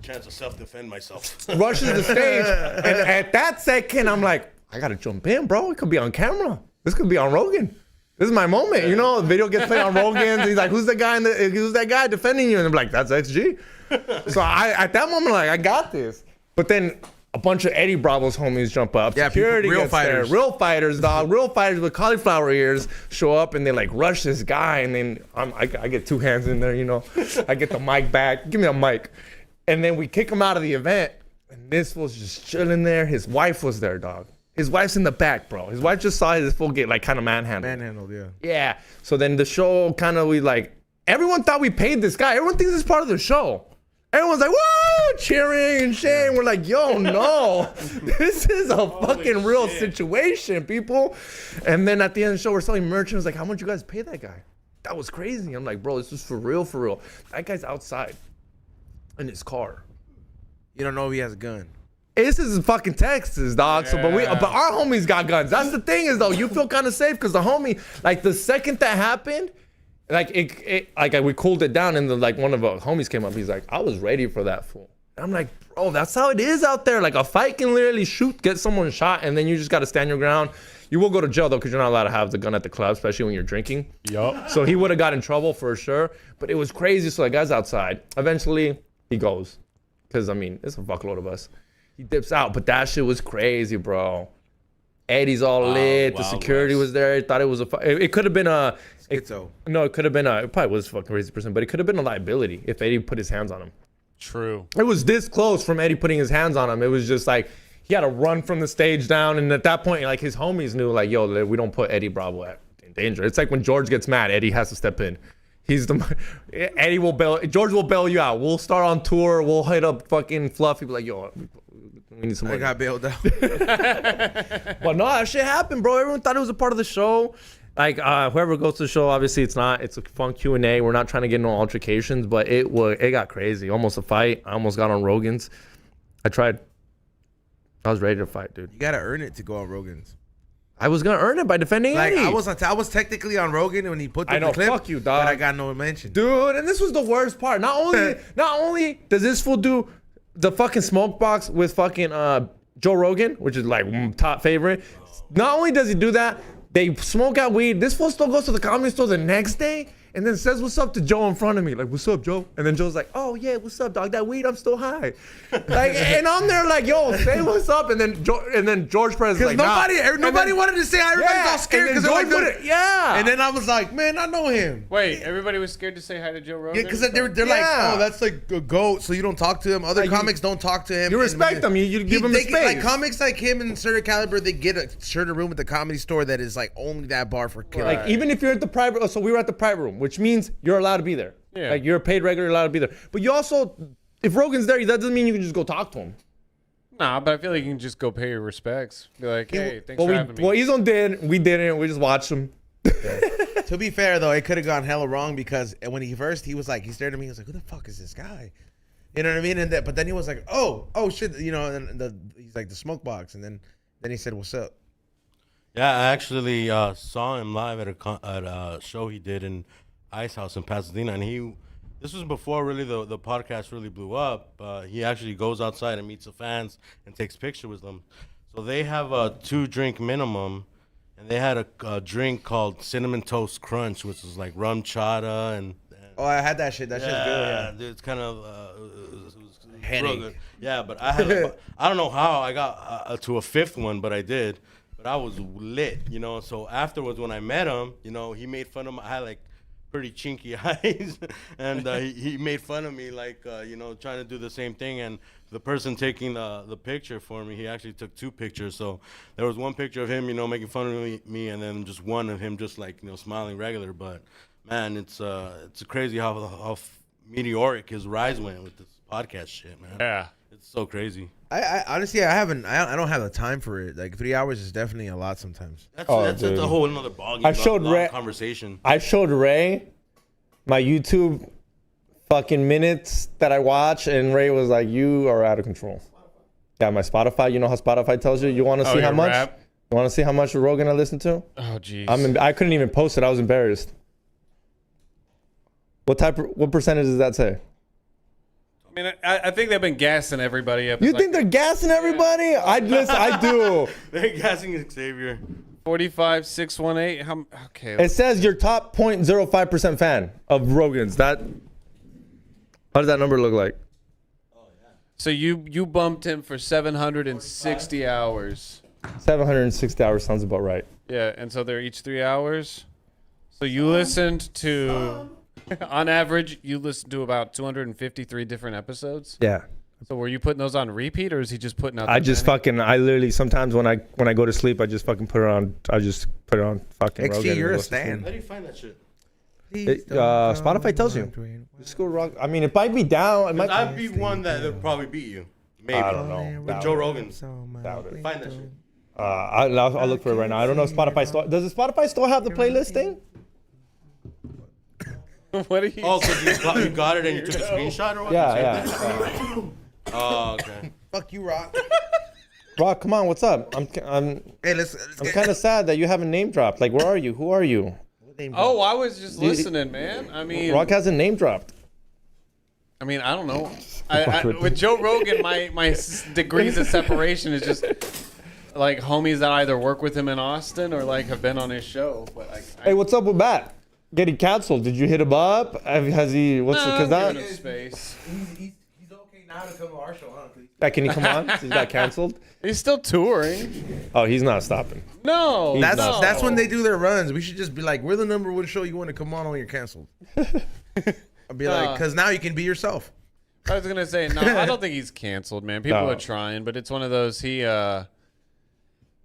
Speaker 4: Chance to self-defend myself.
Speaker 2: Rushes the stage. And at that second, I'm like, I gotta jump in, bro. It could be on camera. This could be on Rogan. This is my moment, you know. The video gets played on Rogan's. He's like, "Who's that guy defending you?" And I'm like, "That's XG." So at that moment, like, I got this. But then a bunch of Eddie Bravo's homies jump up.
Speaker 1: Yeah,
Speaker 2: Security
Speaker 1: real
Speaker 2: gets there.
Speaker 1: fighters.
Speaker 2: Real fighters, dog. Real fighters with cauliflower ears show up and they like rush this guy. And then I get 2 hands in there, you know. I get the mic back. Give me a mic. And then we kick him out of the event. And this was just chilling there. His wife was there, dog. His wife's in the back, bro. His wife just saw his full get like kind of manhandled.
Speaker 1: Manhandled, yeah.
Speaker 2: Yeah. So then the show kind of, everyone thought we paid this guy. Everyone thinks it's part of the show. Everyone's like, woo, cheering and shit. And we're like, yo, no. This is a fucking real situation, people. And then at the end of the show, we're selling merch. And it was like, how much you guys pay that guy? That was crazy. I'm like, bro, this is for real, for real. That guy's outside in his car.
Speaker 1: You don't know if he has a gun.
Speaker 2: This is fucking Texas, dog. Yeah. So, but our homies got guns. That's the thing is though, you feel kind of safe because the homie, like the second that happened, like we cooled it down, and one of our homies came up. He's like, I was ready for that fool. And I'm like, bro, that's how it is out there. Like a fight can literally get someone shot, and then you just got to stand your ground. You will go to jail though, because you're not allowed to have the gun at the club, especially when you're drinking. Yup. So he would have got in trouble for sure. But it was crazy. So that guy's outside. Eventually, he goes, because I mean, it's a fuckload of us. He dips out, but that shit was crazy, bro. Eddie's all lit. The security was there. He thought it was it could have been a
Speaker 1: schizo.
Speaker 2: No, it could have been it probably was a fucking crazy person, but it could have been a liability if Eddie put his hands on him.
Speaker 3: True.
Speaker 2: It was this close from Eddie putting his hands on him. It was just like he had to run from the stage down, and at that point, like his homies knew, like, yo, we don't put Eddie Bravo in danger. It's like when George gets mad, Eddie has to step in. Eddie will bail. George will bail you out. We'll start on tour. We'll hit up fucking Fluffy. Be like, yo, we need some money.
Speaker 1: I got bailed out.
Speaker 2: But no, that shit happened, bro. Everyone thought it was a part of the show. Like whoever goes to the show, obviously it's not. It's a fun Q&A. We're not trying to get no altercations, but it got crazy. Almost a fight. I almost got on Rogan's. I tried. I was ready to fight, dude.
Speaker 1: You gotta earn it to go on Rogan's.
Speaker 2: I was gonna earn it by defending Eddie.
Speaker 1: I was technically on Rogan when he put the clip.
Speaker 2: Fuck you, dog.
Speaker 1: But I got no mention,
Speaker 2: dude. And this was the worst part. Not only does this fool do the fucking smoke box with fucking Joe Rogan, which is like top favorite. Not only does he do that, they smoke out weed. This fool still goes to the comedy store the next day and then says what's up to Joe in front of me. Like, what's up, Joe? And then Joe's like, oh yeah, what's up, dog? That weed, I'm still high. Like, and I'm there like, yo, say what's up. And then George Perez is like,
Speaker 1: nobody wanted to say hi. Everybody's all scared because
Speaker 2: they're like, yeah.
Speaker 1: And then I was like, man, I know him.
Speaker 3: Wait, everybody was scared to say hi to Joe Rogan?
Speaker 1: Yeah, because they're like, oh, that's like a goat, so you don't talk to him. Other comics don't talk to him.
Speaker 2: You respect him. You give him space.
Speaker 1: Like comics like him and certain caliber, they get a certain room at the comedy store that is like only that bar for kids.
Speaker 2: Like even if you're at the private, so we were at the private room, which means you're allowed to be there. Yeah. Like you're a paid regular, allowed to be there. But you also, if Rogan's there, that doesn't mean you can just go talk to him.
Speaker 3: Nah, but I feel like you can just go pay your respects. Be like, hey, thanks for having me.
Speaker 2: Well, Izon did. We didn't. We just watched him.
Speaker 1: To be fair, though, it could have gone hella wrong because when he was like, he stared at me. He was like, who the fuck is this guy? You know what I mean? And but then he was like, oh shit, you know. And he's like the smoke box, and then he said, what's up?
Speaker 4: Yeah, I actually saw him live at a show he did in Ice House in Pasadena, and this was before really the podcast really blew up. He actually goes outside and meets the fans and takes pictures with them. So they have a 2-drink minimum, and they had a drink called Cinnamon Toast Crunch, which is like rum chata and
Speaker 1: oh, I had that shit. That shit's good. Yeah,
Speaker 4: dude, it's kind of it was
Speaker 1: headache.
Speaker 4: real good. Yeah, but I had I don't know how I got to a 5th one, but I did. But I was lit, you know. So afterwards, when I met him, you know, he made fun of my. I had like pretty chinky eyes, and he made fun of me, like you know, trying to do the same thing. And the person taking the picture for me, he actually took 2 pictures. So there was one picture of him, you know, making fun of me, and then just one of him just like, you know, smiling regular. But man, it's crazy how meteoric his rise went with this podcast shit, man.
Speaker 3: Yeah,
Speaker 4: it's so crazy.
Speaker 1: I honestly, I don't have the time for it. Like 3 hours is definitely a lot sometimes.
Speaker 4: That's a whole another ballgame.
Speaker 2: I showed Ray
Speaker 4: conversation.
Speaker 2: I showed Ray my YouTube fucking minutes that I watch, and Ray was like, "You are out of control." Yeah, my Spotify. You know how Spotify tells you? You want to see how much?
Speaker 3: Rap?
Speaker 2: You want to see how much Rogan I listen to?
Speaker 3: Oh, jeez.
Speaker 2: I couldn't even post it. I was embarrassed. What percentage does that say?
Speaker 3: I mean, I think they've been gassing everybody up.
Speaker 2: You think they're gassing everybody? I do.
Speaker 4: They're gassing Xavier.
Speaker 3: 45 618. How? Okay.
Speaker 2: It says your top 0.05% fan of Rogan's. That. How does that number look like?
Speaker 3: So you bumped him for 760 hours.
Speaker 2: 760 hours sounds about right.
Speaker 3: Yeah, and so they're each 3 hours. So you listened to, on average, you listened to about 253 different episodes.
Speaker 2: Yeah.
Speaker 3: So were you putting those on repeat, or is he just putting out?
Speaker 2: I literally sometimes when I go to sleep, I just fucking put it on. I just put it on fucking.
Speaker 1: XG,
Speaker 2: Rogan
Speaker 1: you're
Speaker 2: and
Speaker 1: a
Speaker 2: listen to
Speaker 1: stan.
Speaker 4: How do you find that shit?
Speaker 2: Spotify tells you. Just go rock. I mean, it might be down. It might.
Speaker 4: I'd be one that would probably beat you. Maybe.
Speaker 2: I don't know.
Speaker 4: With Joe Rogan.
Speaker 2: Doubt it.
Speaker 4: Find that shit.
Speaker 2: I'll look for it right now. I don't know if Spotify store. Does the Spotify store have the playlist thing?
Speaker 3: What are you?
Speaker 4: Oh, so you got it and you took a screenshot or what?
Speaker 2: Yeah.
Speaker 4: Oh, okay.
Speaker 1: Fuck you, Rock.
Speaker 2: Rock, come on. What's up? I'm
Speaker 1: Hey, let's
Speaker 2: kind of sad that you haven't name dropped. Like, where are you? Who are you?
Speaker 3: Oh, I was just listening, man. I mean,
Speaker 2: Rock hasn't name dropped.
Speaker 3: I don't know. With Joe Rogan, my degrees of separation is just like homies that either work with him in Austin or like have been on his show. But
Speaker 2: Hey, what's up with Matt? Getting canceled? Did you hit him up? Has he? What's because that?
Speaker 3: giving him space.
Speaker 1: He's okay now to come to our show, huh?
Speaker 2: Can he come on? He got canceled.
Speaker 3: He's still touring.
Speaker 2: Oh, he's not stopping.
Speaker 3: No,
Speaker 1: That's when they do their runs. We should just be like, we're the number one show you want to come on when you're canceled. I'll be like, because now you can be yourself.
Speaker 3: I was gonna say no. I don't think he's canceled, man. People
Speaker 2: No.
Speaker 3: are trying, but it's one of those.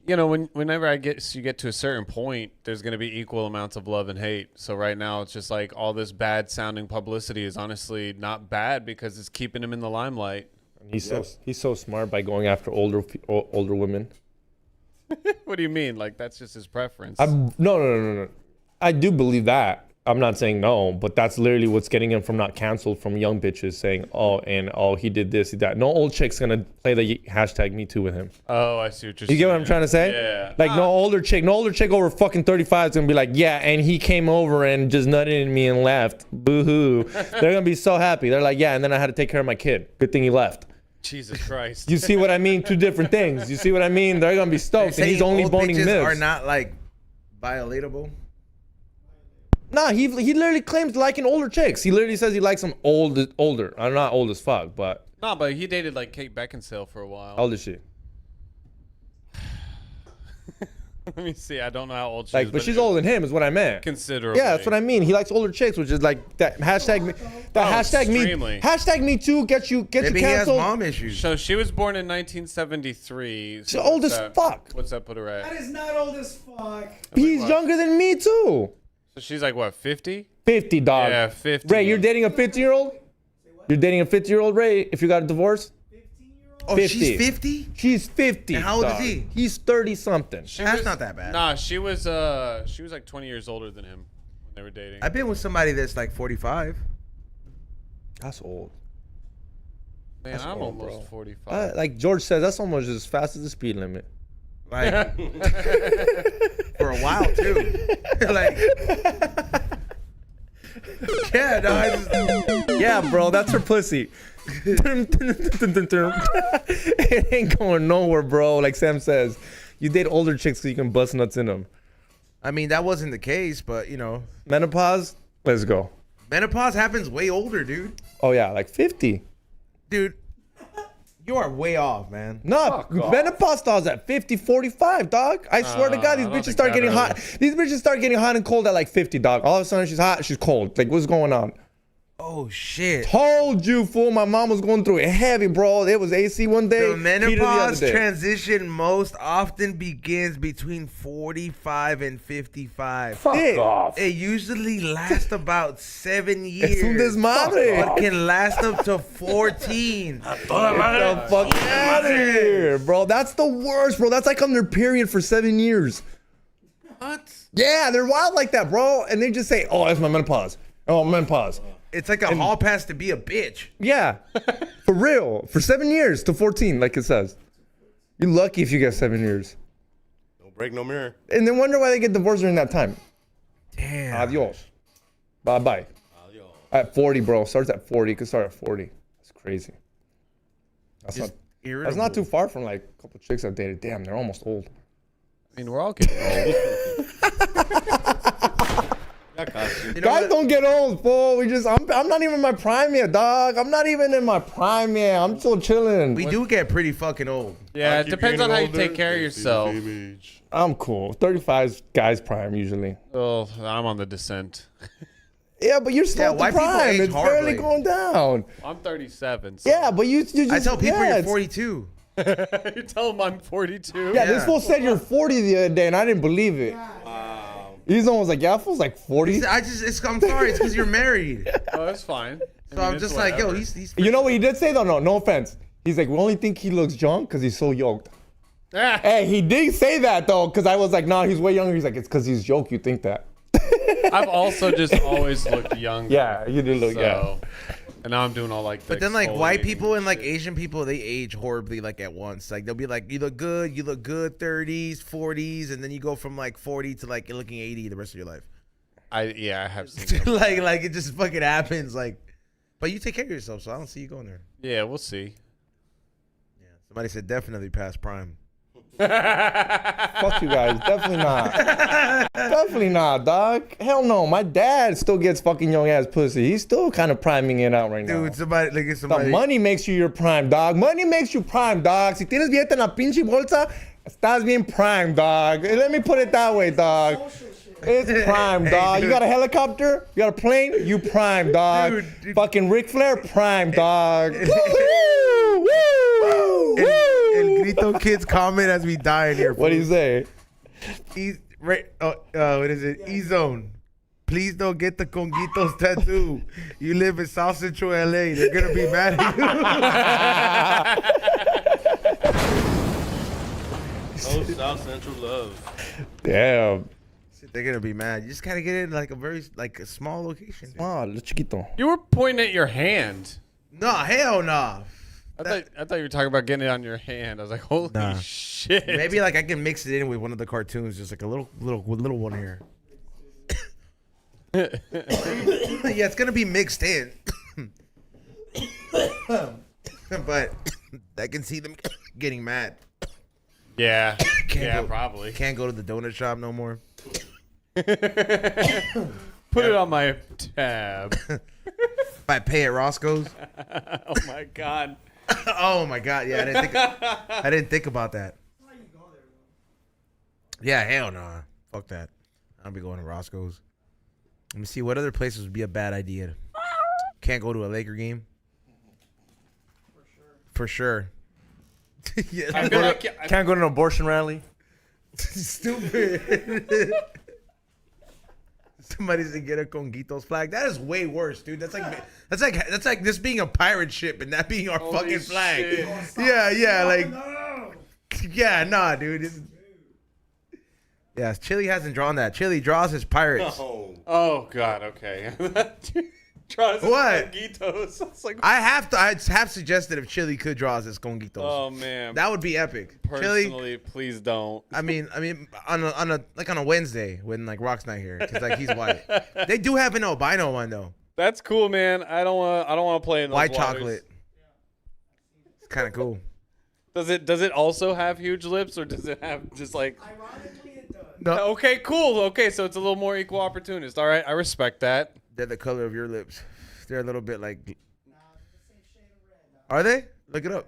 Speaker 3: Whenever you get to a certain point, there's gonna be equal amounts of love and hate. So right now, it's just like all this bad sounding publicity is honestly not bad because it's keeping him in the limelight.
Speaker 2: He's so smart by going after older women.
Speaker 3: What do you mean? Like that's just his preference?
Speaker 2: No. I do believe that. I'm not saying no, but that's literally what's getting him from not canceled from young bitches saying, he did this, he did that. No old chick's gonna play the hashtag Me Too with him.
Speaker 3: Oh, I see what you're saying.
Speaker 2: You get what I'm trying to say?
Speaker 3: Yeah.
Speaker 2: Like no older chick over fucking 35 is gonna be like, yeah, and he came over and just nutted in me and left. Boo hoo. They're gonna be so happy. They're like, yeah, and then I had to take care of my kid. Good thing he left.
Speaker 3: Jesus Christ.
Speaker 2: You see what I mean? Two different things. You see what I mean? They're gonna be stoked, and he's only
Speaker 1: old
Speaker 2: boning
Speaker 1: bitches
Speaker 2: milfs.
Speaker 1: are not like violatable.
Speaker 2: Nah, he literally claims liking older chicks. He literally says he likes them older. I'm not old as fuck, but
Speaker 3: No, but he dated like Kate Beckinsale for a while.
Speaker 2: how old is she?
Speaker 3: Let me see. I don't know how old she is.
Speaker 2: But she's older than him, is what I meant.
Speaker 3: Considerably.
Speaker 2: Yeah, that's what I mean. He likes older chicks, which is like that hashtag.
Speaker 3: Extremely.
Speaker 2: Hashtag me too. Get you
Speaker 1: Maybe he has
Speaker 2: canceled.
Speaker 1: mom issues.
Speaker 3: So she was born in 1973.
Speaker 2: She's old as fuck.
Speaker 3: What's that put her
Speaker 5: That
Speaker 3: at?
Speaker 5: is not old as fuck.
Speaker 2: He's younger than me too.
Speaker 3: So she's like what, 50?
Speaker 2: 50, dog.
Speaker 3: Yeah, 50.
Speaker 2: Ray, you're dating a 50-year-old? You're dating a 50-year-old, Ray, if you got a divorce?
Speaker 5: 15-year-old?
Speaker 1: Oh,
Speaker 2: 50.
Speaker 1: she's 50?
Speaker 2: She's 50.
Speaker 1: And how old is
Speaker 2: dog.
Speaker 1: he?
Speaker 2: He's 30-something.
Speaker 1: That's not that bad.
Speaker 3: Nah, she was like 20 years older than him when they were dating.
Speaker 1: I've been with somebody that's like 45.
Speaker 2: That's old.
Speaker 3: Man,
Speaker 2: that's
Speaker 3: I'm
Speaker 2: old,
Speaker 3: almost
Speaker 2: bro.
Speaker 3: 45.
Speaker 2: Like George says, that's almost as fast as the speed limit.
Speaker 1: Like, for a while, too. Like, yeah, no,
Speaker 2: Yeah, bro, that's her pussy. It ain't going nowhere, bro. Like Sam says, you date older chicks so you can bust nuts in them.
Speaker 1: I mean, that wasn't the case, but,
Speaker 2: Menopause, let's go.
Speaker 1: menopause happens way older, dude.
Speaker 2: Oh, yeah, like 50.
Speaker 1: Dude, you are way off, man.
Speaker 2: No, menopause starts at 50, 45, dog. I swear to God, these
Speaker 3: I don't
Speaker 2: bitches
Speaker 3: think
Speaker 2: start
Speaker 3: that
Speaker 2: getting
Speaker 3: early.
Speaker 2: hot. These bitches start getting hot and cold at like 50, dog. All of a sudden, she's hot, she's cold. Like, what's going on?
Speaker 1: Oh, shit.
Speaker 2: Told you, fool. My mom was going through it heavy, bro. It was AC one day.
Speaker 1: The
Speaker 2: heater the other
Speaker 1: menopause
Speaker 2: day.
Speaker 1: transition most often begins between 45 and 55.
Speaker 2: Fuck
Speaker 3: off.
Speaker 1: It usually lasts about 7 years.
Speaker 2: Es un desmadre.
Speaker 1: But can last up to 14.
Speaker 2: Get the fuck out of here, bro. That's the worst, bro. That's like on their period for 7 years.
Speaker 1: What?
Speaker 2: Yeah, they're wild like that, bro. And they just say, oh, that's my menopause. Oh, menopause.
Speaker 1: It's like a hall pass to be a bitch.
Speaker 2: Yeah, for real. For 7 years to 14, like it says. You're lucky if you get 7 years.
Speaker 4: No break, no mirror.
Speaker 2: And then wonder why they get divorced during that time.
Speaker 1: Damn.
Speaker 2: Adios. Bye-bye.
Speaker 4: Adios.
Speaker 2: At 40, bro. Starts at 40. Could start at 40. That's crazy. That's
Speaker 1: Just
Speaker 2: not
Speaker 1: irritable.
Speaker 2: too far from like a couple chicks I've dated. Damn, they're almost old.
Speaker 3: I mean, we're all getting old.
Speaker 1: You know
Speaker 2: Guys
Speaker 1: what?
Speaker 2: don't get old, fool. I'm not even in my prime yet, dog. I'm not even in my prime yet. I'm still chilling.
Speaker 1: We do get pretty fucking old.
Speaker 3: Yeah, it
Speaker 4: keep
Speaker 3: depends on how
Speaker 4: getting
Speaker 3: you take
Speaker 4: older,
Speaker 3: care of
Speaker 4: they stay the
Speaker 3: yourself.
Speaker 4: same age.
Speaker 2: I'm cool. 35 is guys' prime usually.
Speaker 3: Oh, I'm on the descent.
Speaker 2: Yeah, but you're still
Speaker 1: Yeah,
Speaker 2: at
Speaker 1: white
Speaker 2: the
Speaker 1: people
Speaker 2: prime.
Speaker 1: age
Speaker 2: It's barely
Speaker 1: horribly.
Speaker 2: going down.
Speaker 3: I'm 37. So.
Speaker 2: Yeah, but you just
Speaker 1: I tell people
Speaker 2: yeah,
Speaker 1: you're
Speaker 2: it's-
Speaker 1: 42.
Speaker 3: You tell them I'm 42.
Speaker 2: Yeah, this
Speaker 1: Yeah.
Speaker 2: fool said you're 40 the other day, and I didn't believe it.
Speaker 4: Wow.
Speaker 2: He's almost like, yeah, that fool's like 40.
Speaker 1: I'm sorry, it's because you're married.
Speaker 3: Oh, that's fine.
Speaker 1: So I'm just like, yo, he's
Speaker 2: You know what he did say though? No offense. He's like, we only think he looks young because he's so yoked. Hey, he did say that though, because I was like, nah, he's way younger. He's like, it's because he's yoked. You think that?
Speaker 3: I've also just always looked young.
Speaker 2: Yeah, you did look. Yeah.
Speaker 3: And now I'm doing all like.
Speaker 1: But then like white people and like Asian people, they age horribly like at once. Like they'll be like, you look good, 30s, 40s, and then you go from like 40 to like you're looking 80 the rest of your life.
Speaker 3: I have seen. Them.
Speaker 1: like it just fucking happens. Like, but you take care of yourself, so I don't see you going there.
Speaker 3: Yeah, we'll see.
Speaker 1: Yeah, somebody said definitely past prime.
Speaker 2: Fuck you guys. Definitely not. Definitely not, dog. Hell no. My dad still gets fucking young ass pussy. He's still kind of priming it out right now.
Speaker 1: Dude, somebody look at
Speaker 2: The
Speaker 1: somebody.
Speaker 2: money makes you your prime, dog. Money makes you prime, dog. Si tienes billete en la pinche bolsa, estás bien prime, dog. Let me put it that way, dog. It's prime, dog. You
Speaker 1: dude.
Speaker 2: got a helicopter? You got a plane? You prime, dog.
Speaker 1: Dude.
Speaker 2: Fucking Ric Flair, prime, dog. Woo, woo, woo.
Speaker 1: El Grito Kids comment as we die in here.
Speaker 2: What do you say?
Speaker 1: What is it? E-Zone. Please don't get the Conguitos tattoo. You live in South Central LA. They're gonna be mad at
Speaker 4: Oh, South Central love.
Speaker 2: Damn.
Speaker 1: you. They're gonna be mad. You just gotta get it in like a small location. Dude.
Speaker 2: Oh, lo chiquito.
Speaker 3: You were pointing at your hand.
Speaker 1: No, hell no.
Speaker 3: I thought you were talking about getting it on your hand. I was like, holy
Speaker 1: Nah.
Speaker 3: shit.
Speaker 1: Maybe like I can mix it in with one of the cartoons, just like a little one here. Yeah, it's gonna be mixed in. But I can see them getting mad.
Speaker 3: Yeah.
Speaker 1: Can't
Speaker 3: Yeah,
Speaker 1: go-
Speaker 3: probably.
Speaker 1: Can't go to the donut shop no more.
Speaker 3: Put it on my tab.
Speaker 1: If I pay at Roscoe's.
Speaker 3: Oh my god.
Speaker 1: Oh my god, yeah, I didn't think about that. Yeah, hell no. Fuck that. I don't be going to Roscoe's. Let me see what other places would be a bad idea. Can't go to a Laker game. For sure. Yeah,
Speaker 3: I feel like
Speaker 2: Can't go to an abortion rally.
Speaker 1: stupid. Somebody said get a Conguitos flag. That is way worse, dude. That's like this being a pirate ship and that being our
Speaker 3: Holy
Speaker 1: fucking flag.
Speaker 3: shit.
Speaker 1: Yeah, like yeah, nah, dude. Yeah, Chili hasn't drawn that. Chili draws his pirates.
Speaker 4: Oh.
Speaker 3: Oh god, okay. Draws
Speaker 1: What?
Speaker 3: Conguitos. I was like,
Speaker 1: I have suggested if Chili could draw us as Conguitos.
Speaker 3: oh man.
Speaker 1: That would be epic. Chili,
Speaker 3: Personally, please don't.
Speaker 1: I mean, on a Wednesday when like Rock's not here because like he's white. They do have an albino one though,
Speaker 3: That's cool, man. I don't want to play in those
Speaker 1: white
Speaker 3: waters.
Speaker 1: chocolate. It's kind of cool.
Speaker 3: Does it also have huge lips or does it have just like?
Speaker 5: Ironically, it does.
Speaker 1: No,
Speaker 3: Okay, cool. Okay, so it's a little more equal opportunist. All right, I respect that.
Speaker 1: they're the color of your lips. They're a little bit like.
Speaker 5: Nah, it's the same shade of red.
Speaker 1: Are they? Look it up.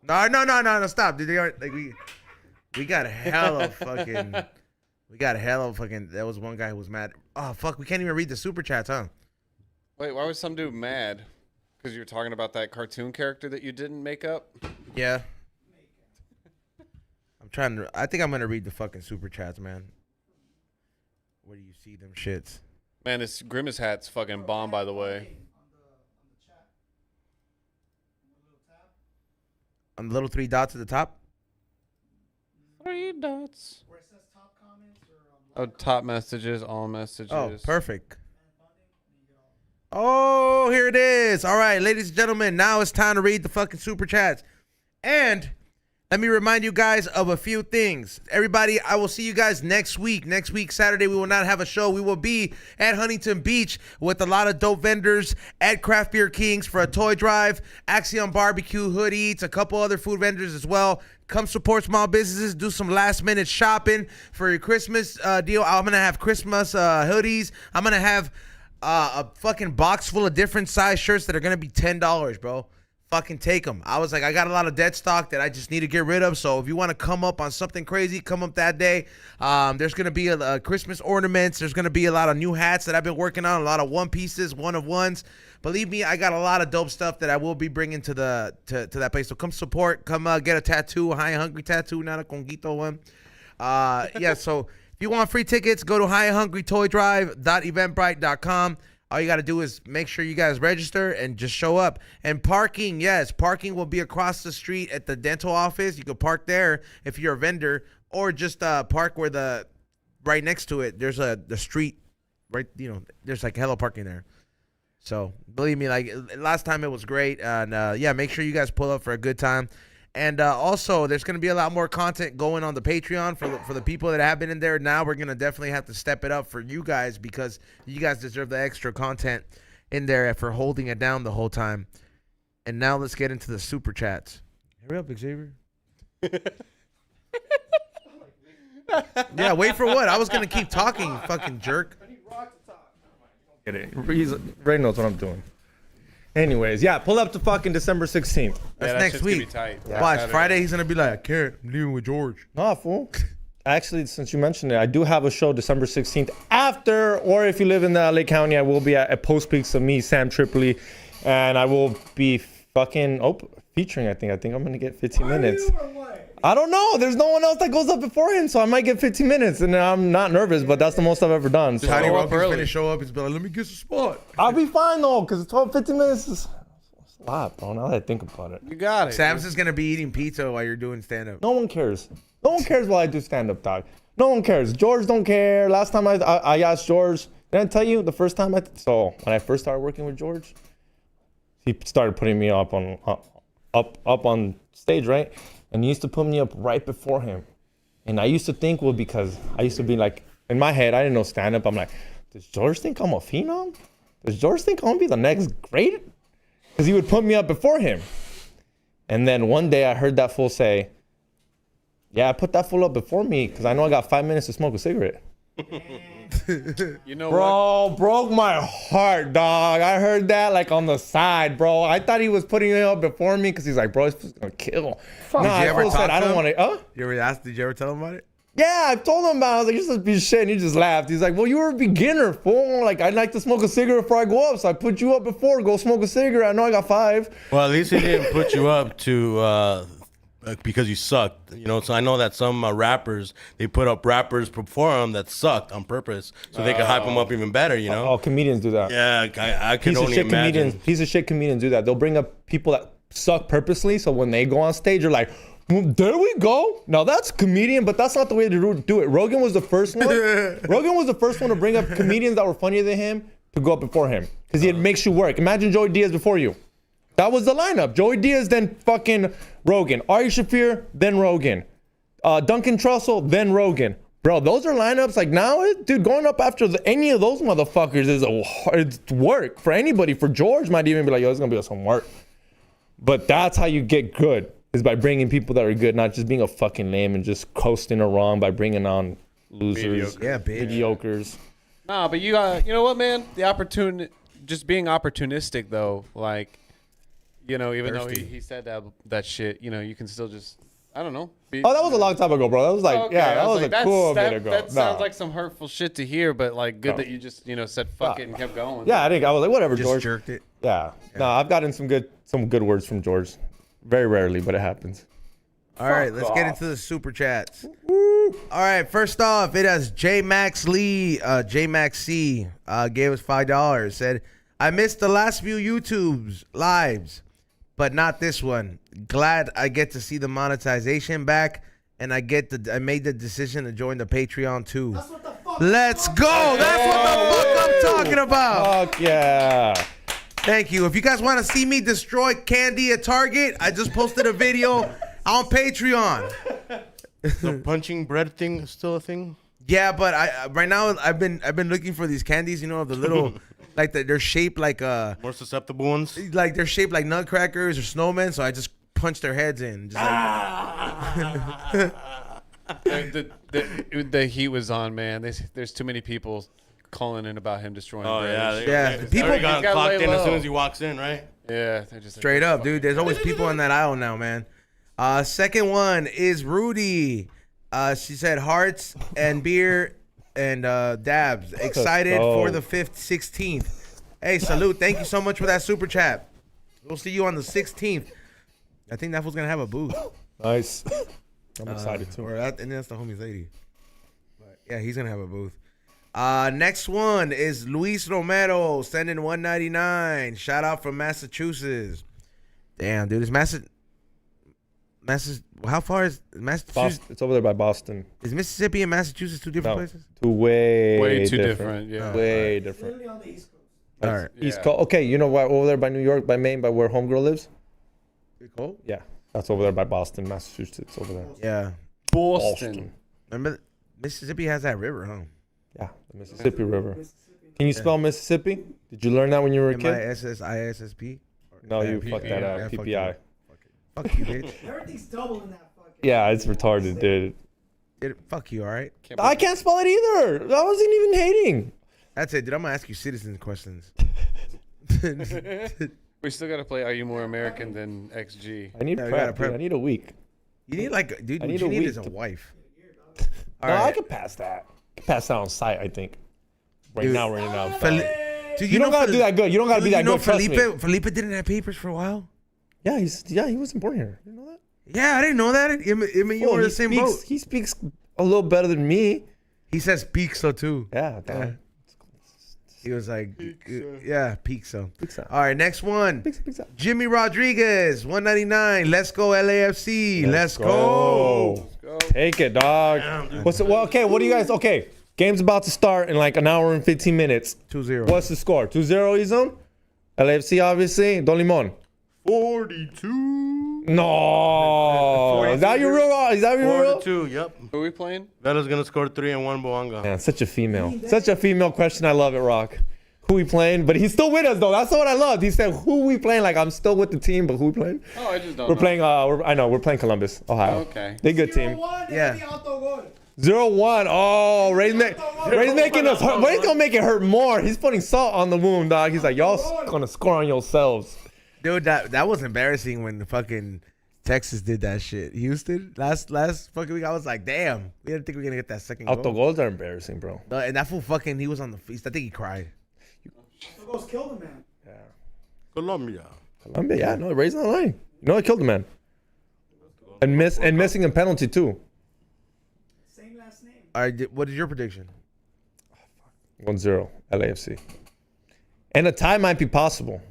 Speaker 1: No, stop, dude. They aren't like we got hella fucking. We got hella fucking. There was one guy who was mad. Oh fuck, we can't even read the super chats, huh?
Speaker 3: Wait, why was some dude mad? Because you were talking about that cartoon character that you didn't make up?
Speaker 1: Yeah. I think I'm gonna read the fucking super chats, man. Where do you see them shits?
Speaker 3: Man, this Grimace hat's fucking bomb, by the way.
Speaker 5: On the chat. Little tab.
Speaker 1: On the little 3 dots at the top.
Speaker 3: 3 dots.
Speaker 5: Where it says top comments
Speaker 3: Oh,
Speaker 5: or
Speaker 3: top messages, all messages.
Speaker 1: Oh, perfect. Oh, here it is. All right, ladies and gentlemen, now it's time to read the fucking super chats. And let me remind you guys of a few things. Everybody, I will see you guys next week. Next week, Saturday, we will not have a show. We will be at Huntington Beach with a lot of dope vendors at Craft Beer Kings for a toy drive, Axiom Barbecue, Hood Eats, a couple other food vendors as well. come support small businesses. Do some last minute shopping for your Christmas deal. I'm gonna have Christmas hoodies. I'm gonna have a fucking box full of different size shirts that are gonna be $10, bro. Fucking take them. I was like, I got a lot of dead stock that I just need to get rid of. So if you want to come up on something crazy, come up that day. There's going to be a Christmas ornaments. There's going to be a lot of new hats that I've been working on, a lot of one pieces, one of ones. Believe me, I got a lot of dope stuff that I will be bringing to that place. So come support, come get a tattoo, a High and Hungry tattoo, not a Conguito one. Yeah, so if you want free tickets, go to highhungrytoydrive.eventbrite.com. All you got to do is make sure you guys register and just show up. And parking, yes, parking will be across the street at the dental office. You can park there if you're a vendor, or just park where right next to it. There's the street, right? There's like hella parking there. So believe me, like last time it was great. And yeah, make sure you guys pull up for a good time. And also, there's going to be a lot more content going on the Patreon for the people that have been in there. Now we're going to definitely have to step it up for you guys, because you guys deserve the extra content in there for holding it down the whole time. And now let's get into the super chats. Hurry up, Xavier. Yeah, wait for what? I was going to keep talking, fucking jerk.
Speaker 2: Get it. Ray knows what I'm doing. Anyways, yeah, pull up to fucking December 16th.
Speaker 1: That's
Speaker 3: that
Speaker 1: next
Speaker 3: shit's gonna
Speaker 1: week.
Speaker 3: be tight.
Speaker 1: Watch, Friday he's going to be like, I can't. I'm leaving with George.
Speaker 2: Nah, fool. Actually, since you mentioned it, I do have a show December 16th after, or if you live in the LA County, I will be at Post Peaks of me, Sam Tripoli, and I will be fucking featuring, I think I'm going to get 15 minutes. I don't know. There's no one else that goes up before him, so I might get 15 minutes, and I'm not nervous, but that's the most I've ever done. So
Speaker 1: Tiny Rock's going to show up. He's like, let me get some spot.
Speaker 2: I'll be fine, though, because 15 minutes is a lot, bro, now that I think about it.
Speaker 3: You got it.
Speaker 1: Samson's going to be eating pizza while you're doing stand-up.
Speaker 2: No one cares. No one cares while I do stand-up, dog. No one cares. George don't care. Last time I asked George, didn't I tell you the first time so when I first started working with George, he started putting me up on stage, right? And he used to put me up right before him. And I used to think, well, because I used to be like, in my head, I didn't know stand-up. I'm like, does George think I'm a phenom? Does George think I'm going to be the next great? Because he would put me up before him. And then one day I heard that fool say, yeah, I put that fool up before me because I know I got 5 minutes to smoke a cigarette.
Speaker 3: You know
Speaker 2: Bro, broke my heart, dog. I heard that like on the side, bro. I thought he was putting it up before me because he's like, bro, it's gonna kill. Nah,
Speaker 1: Did you ever
Speaker 2: I
Speaker 1: talk
Speaker 2: said,
Speaker 1: to
Speaker 2: I don't
Speaker 1: him?
Speaker 2: want to.
Speaker 1: Did you ever tell him about it?
Speaker 2: Yeah, I told him about it. I was like, you're supposed to be shit. And he just laughed. He's like, well, you were a beginner, fool. Like, I'd like to smoke a cigarette before I go up. So I put you up before. Go smoke a cigarette. I know I got 5.
Speaker 4: Well, at least he didn't put you up to because you sucked. So I know that some rappers, they put up rappers before them that sucked on purpose so they could hype them up even better.
Speaker 2: Oh, comedians do that.
Speaker 4: Yeah, I can only imagine.
Speaker 2: Piece of shit comedians do that. They'll bring up people that suck purposely. So when they go on stage, you're like, well, there we go. Now that's comedian, but that's not the way to do it. Rogan was the first one. Rogan was the first one to bring up comedians that were funnier than him to go up before him because it makes you work. Imagine Joey Diaz before you. That was the lineup. Joey Diaz, then fucking Rogan. Ari Shaffir, then Rogan. Duncan Trussell, then Rogan. Bro, those are lineups. Like now, dude, going up after any of those motherfuckers is it's work for anybody. For George, might even be like, yo, it's gonna be some work. But that's how you get good, is by bringing people that are good, not just being a fucking lame and just coasting around by bringing on losers, mediocres.
Speaker 3: Nah, but you know what, man? The opportunity, just being opportunistic though, like. Even though he said that shit, you can still just, I don't know.
Speaker 2: That was a long time ago, bro. That was like,
Speaker 3: okay.
Speaker 2: yeah, that was a cool bit ago.
Speaker 3: That sounds like some hurtful shit to hear, but like good that you just, said fuck it and kept going.
Speaker 2: Yeah, I was like, whatever,
Speaker 1: Just
Speaker 2: George.
Speaker 1: jerked it.
Speaker 2: Yeah. No, I've gotten some good words from George. Very rarely, but it happens.
Speaker 1: All right, let's get into the super chats. All right, first off, it has J Max Lee, J Max C, gave us $5. Said, I missed the last few YouTube's lives, but not this one. Glad I get to see the monetization back, and I made the decision to join the Patreon too.
Speaker 5: That's what the fuck.
Speaker 1: Let's go. That's what the fuck I'm talking about.
Speaker 2: Fuck yeah.
Speaker 1: Thank you. If you guys want to see me destroy candy at Target, I just posted a video on Patreon.
Speaker 4: The punching bread thing is still a thing?
Speaker 1: Yeah, but right now I've been looking for these candies, the little like they're shaped like
Speaker 4: More susceptible ones?
Speaker 1: like they're shaped like nutcrackers or snowmen, so I just punch their heads in. Just like,
Speaker 3: the heat was on, man. There's too many people calling in about him destroying.
Speaker 4: Oh
Speaker 3: bridge.
Speaker 1: Yeah, people
Speaker 4: People got
Speaker 3: gotta
Speaker 4: clocked
Speaker 3: lay
Speaker 4: in as soon
Speaker 3: low.
Speaker 4: as he walks in, right?
Speaker 3: Yeah, they're just
Speaker 1: straight up, dude. There's always people in that aisle now, man. Second one is Rudy. She said hearts and beer and dabs. Excited
Speaker 2: go.
Speaker 1: for the 16th. Hey, salute. Thank you so much for that super chat. We'll see you on the 16th. I think that was gonna have a booth.
Speaker 2: Nice. I'm excited too.
Speaker 1: And that's the homie's lady. But yeah, he's gonna have a booth. Next one is Luis Romero sending 199. Shout out from Massachusetts. Damn, dude, how far is Massachusetts?
Speaker 2: Boston. It's over there by Boston.
Speaker 1: Is Mississippi and Massachusetts two different places?
Speaker 2: Way
Speaker 3: too
Speaker 2: different.
Speaker 3: different. Yeah.
Speaker 2: Way
Speaker 5: It's
Speaker 2: different.
Speaker 5: literally on the East Coast.
Speaker 1: All right.
Speaker 2: East
Speaker 3: Yeah.
Speaker 2: Coast. Okay, you know what? Over there by New York, by Maine, by where homegirl lives.
Speaker 1: Cool.
Speaker 2: Yeah, that's over there by Boston, Massachusetts. Over there.
Speaker 1: Yeah.
Speaker 3: Boston.
Speaker 1: Remember, Mississippi has that river, huh?
Speaker 2: Yeah, the Mississippi River.
Speaker 5: Mississippi.
Speaker 2: Can you spell Mississippi? Did you learn that when you were a kid?
Speaker 1: MISSISSP.
Speaker 2: No, you
Speaker 3: PPI.
Speaker 2: fucked that
Speaker 1: Yeah,
Speaker 2: up.
Speaker 1: fuck
Speaker 2: PPI.
Speaker 1: Fuck you, bitch.
Speaker 5: Everything's double in that fucking.
Speaker 2: Yeah, it's retarded, dude.
Speaker 1: Fuck you, all right?
Speaker 2: I can't spell it either. I wasn't even hating.
Speaker 1: That's it, dude. I'm gonna ask you citizen questions.
Speaker 3: We still gotta play. Are you more American than XG?
Speaker 2: I need
Speaker 1: Yeah, we gotta
Speaker 2: prep.
Speaker 1: prep.
Speaker 2: Dude. I need a week.
Speaker 1: You need like, dude.
Speaker 2: I
Speaker 1: What
Speaker 2: need
Speaker 1: you
Speaker 2: a
Speaker 1: need
Speaker 2: week
Speaker 1: is a
Speaker 2: to-
Speaker 1: wife.
Speaker 2: No, I can pass that. I can pass that on site, I think. Right
Speaker 1: Dude.
Speaker 2: now, right now.
Speaker 1: Dude,
Speaker 2: You don't gotta do that good. You don't gotta be that good. Trust me.
Speaker 1: Felipe didn't have papers for a while.
Speaker 2: Yeah, he wasn't born here. You know that?
Speaker 1: Yeah, I didn't know that. I mean, you
Speaker 2: Oh,
Speaker 1: were
Speaker 2: he
Speaker 1: the same
Speaker 2: speaks,
Speaker 1: boat.
Speaker 2: He speaks a little better than me.
Speaker 1: He says Pixo too.
Speaker 2: Yeah, dog.
Speaker 1: He was like, yeah, Pixo.
Speaker 2: Pixo.
Speaker 1: All right, next one.
Speaker 2: Pixo.
Speaker 1: Jimmy Rodriguez, 199. Let's go LAFC. Let's go.
Speaker 2: Take it, dog. What's it? Well, okay. What do you guys? Okay, game's about to start in like an hour and 15 minutes.
Speaker 1: 2-0.
Speaker 2: What's the score? 2-0, Ezone? LAFC, obviously. Don Limon.
Speaker 4: 42.
Speaker 2: No. Is that your real? Is that your real?
Speaker 4: 42, yep.
Speaker 3: Who are we playing?
Speaker 4: Vela's gonna score 3 and 1 Boanga.
Speaker 2: Man, such a female. Such a female question. I love it, Rock. Who we playing? But he's still with us, though. That's what I loved. He said, who we playing? Like, I'm still with the team, but who we playing?
Speaker 3: Oh, I just don't
Speaker 2: We're
Speaker 3: know.
Speaker 2: playing, I know, we're playing Columbus, Ohio.
Speaker 3: Okay.
Speaker 2: They good team.
Speaker 5: 0-1,
Speaker 1: Yeah.
Speaker 5: yeah. Autogol.
Speaker 2: 0-1. Oh, Ray's making us hurt. Ray's gonna make it hurt more. He's putting salt on the wound, dog. He's like, y'all gonna score on yourselves.
Speaker 1: Dude, that was embarrassing when the fucking Texas did that shit. Houston, last fucking week, I was like, damn. We didn't think we were going to get that second goal.
Speaker 2: Autogols are embarrassing, bro.
Speaker 1: No, and that fool fucking, he was on the feast. I think he cried.
Speaker 5: Autogol's killed the man.
Speaker 4: Colombia.
Speaker 2: Colombia, yeah, no, Ray's not lying. You know, I killed the man. And missing a penalty, too.
Speaker 5: Same last name.
Speaker 1: All right, what is your prediction?
Speaker 2: 1-0, LAFC. And a tie might be possible.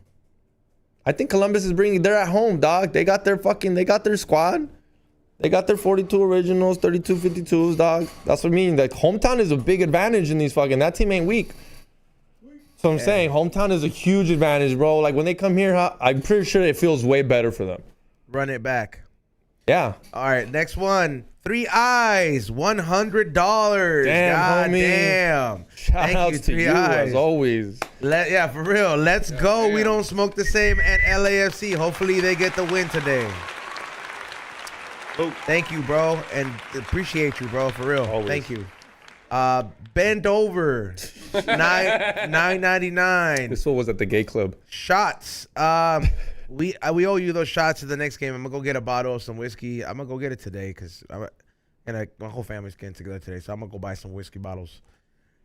Speaker 2: I think Columbus is they're at home, dog. They got their squad. They got their 42 originals, 32 52s, dog. That's what I mean. Like, hometown is a big advantage in these fucking, that team ain't weak. So I'm saying, hometown is a huge advantage, bro. Like, when they come here, I'm pretty sure it feels way better for them.
Speaker 1: Run it back.
Speaker 2: Yeah.
Speaker 1: All right, next one. 3 Eyes, $100.
Speaker 2: Damn,
Speaker 1: God
Speaker 2: homie.
Speaker 1: damn.
Speaker 2: Shout
Speaker 1: Thank
Speaker 2: outs
Speaker 1: you,
Speaker 2: to
Speaker 1: 3
Speaker 2: you,
Speaker 1: Eyes.
Speaker 2: as always.
Speaker 1: Yeah, for real. Let's go. We don't smoke the same at LAFC. Hopefully they get the win today. Thank you, bro, and appreciate you, bro, for real.
Speaker 2: Always.
Speaker 1: Thank you. Bend over, $9.99.
Speaker 2: This one was at the gay club.
Speaker 1: Shots. We owe you those shots to the next game. I'm gonna go get a bottle of some whiskey. I'm gonna go get it today because my whole family's getting together today, so I'm gonna go buy some whiskey bottles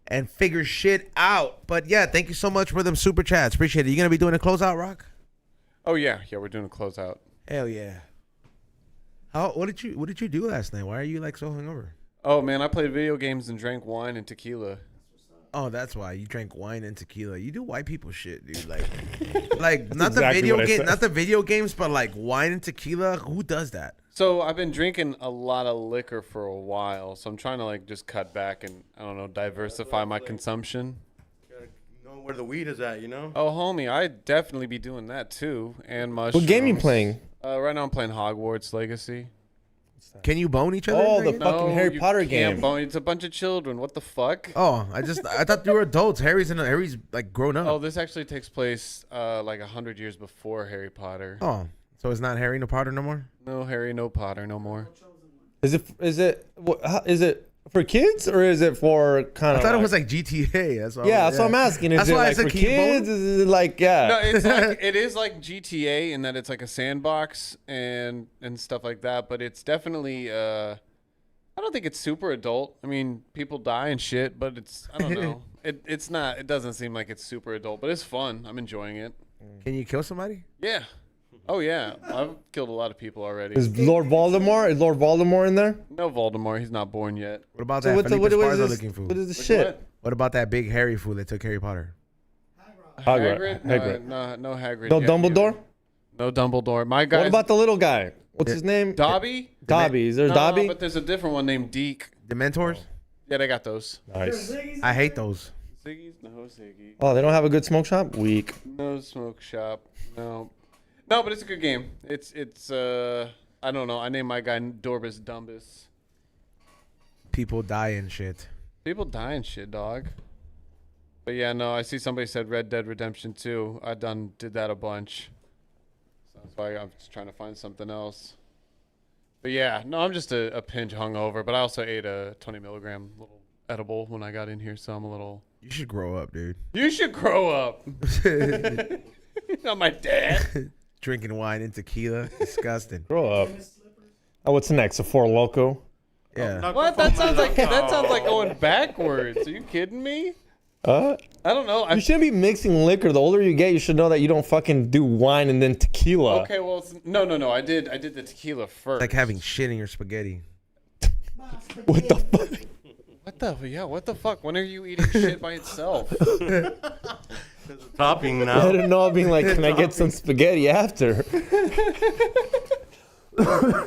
Speaker 1: and figure shit out. But yeah, thank you so much for them super chats. Appreciate it. You gonna be doing a closeout, Rock?
Speaker 3: Oh yeah, we're doing a closeout.
Speaker 1: Hell yeah. What did you do last night? Why are you like so hungover?
Speaker 3: Oh man, I played video games and drank wine and tequila.
Speaker 1: Oh, that's why you drank wine and tequila. You do white people shit, dude. Like not the
Speaker 2: exactly
Speaker 1: video
Speaker 2: what I
Speaker 1: game,
Speaker 2: said.
Speaker 1: not the video games, but like wine and tequila. Who does that?
Speaker 3: So I've been drinking a lot of liquor for a while, so I'm trying to like just cut back and I don't know, diversify my consumption.
Speaker 4: Gotta know where the weed is at, you know?
Speaker 3: Oh, homie, I'd definitely be doing that too. And mushrooms.
Speaker 2: What game you playing?
Speaker 3: Right now I'm playing Hogwarts Legacy.
Speaker 1: Can you bone each other?
Speaker 2: Oh,
Speaker 1: in
Speaker 2: the
Speaker 1: that game?
Speaker 2: fucking Harry
Speaker 3: you
Speaker 2: Potter
Speaker 3: can't
Speaker 2: game.
Speaker 3: bone- It's a bunch of children. What the fuck?
Speaker 1: Oh, I thought you were adults. Harry's like grown up.
Speaker 3: Oh, this actually takes place like 100 years before Harry Potter.
Speaker 1: Oh, So it's not Harry, no Potter, no more.
Speaker 3: No Harry, no Potter, no more.
Speaker 2: Is it for kids or is it for kind
Speaker 1: I
Speaker 2: of?
Speaker 1: thought it was like GTA. That's why.
Speaker 2: Yeah, that's what I'm asking. Is
Speaker 1: That's
Speaker 2: it
Speaker 1: why I
Speaker 2: like
Speaker 1: said
Speaker 2: for
Speaker 1: keep
Speaker 2: kids?
Speaker 1: both.
Speaker 2: Is it like yeah?
Speaker 3: No, it's like it is like GTA in that it's like a sandbox and stuff like that. But it's definitely. I don't think it's super adult. I mean, people die and shit, but it's I don't know. It's not. It doesn't seem like it's super adult, but it's fun. I'm enjoying it.
Speaker 1: Can you kill somebody?
Speaker 3: Yeah. Oh yeah. I've killed a lot of people already.
Speaker 2: Is Lord Voldemort? Is Lord Voldemort in there?
Speaker 3: No Voldemort. He's not born yet.
Speaker 1: What about
Speaker 2: So
Speaker 1: that
Speaker 2: what's the,
Speaker 1: Felipe
Speaker 2: what is
Speaker 1: Esparza
Speaker 2: this?
Speaker 1: looking food?
Speaker 2: What is the shit?
Speaker 1: What about that big hairy fool that took Harry Potter?
Speaker 3: Hagrid?
Speaker 2: Hagrid.
Speaker 3: No Hagrid.
Speaker 2: No
Speaker 3: yet
Speaker 2: Dumbledore?
Speaker 3: either. No Dumbledore. My guy.
Speaker 2: What about the little guy? What's his name?
Speaker 3: Dobby?
Speaker 2: Dobby. Is there
Speaker 3: No,
Speaker 2: Dobby?
Speaker 3: but there's a different one named Deke.
Speaker 1: Dementors?
Speaker 3: Yeah, they got those.
Speaker 2: Nice.
Speaker 1: I hate those.
Speaker 3: Ziggy's? No Ziggy.
Speaker 2: Oh, they don't have a good smoke shop? Weak.
Speaker 3: No smoke shop. No. No, but it's a good game. It's I don't know. I named my guy Dorbus Dumbus.
Speaker 1: People die and shit.
Speaker 3: People die and shit, dog. But yeah, no, I see somebody said Red Dead Redemption 2. I did that a bunch. So that's why I'm just trying to find something else. But yeah, no, I'm just a pinch hungover. But I also ate a 20 milligram little edible when I got in here, so I'm a little.
Speaker 1: You should grow up, dude.
Speaker 3: You should grow up. You're not my dad.
Speaker 1: Drinking wine and tequila. Disgusting.
Speaker 2: Grow up. Oh, what's next? A Four Loko?
Speaker 1: Yeah.
Speaker 3: What? That sounds like going backwards. Are you kidding me? I don't know.
Speaker 2: You shouldn't be mixing liquor. The older you get, you should know that you don't fucking do wine and then tequila.
Speaker 3: Okay, well, no. I did the tequila first.
Speaker 1: Like having shit in your spaghetti.
Speaker 2: What the fuck?
Speaker 3: What the fuck? When are you eating shit by itself?
Speaker 4: Topping
Speaker 2: I
Speaker 4: now.
Speaker 2: don't know. Being like, can I get some spaghetti after?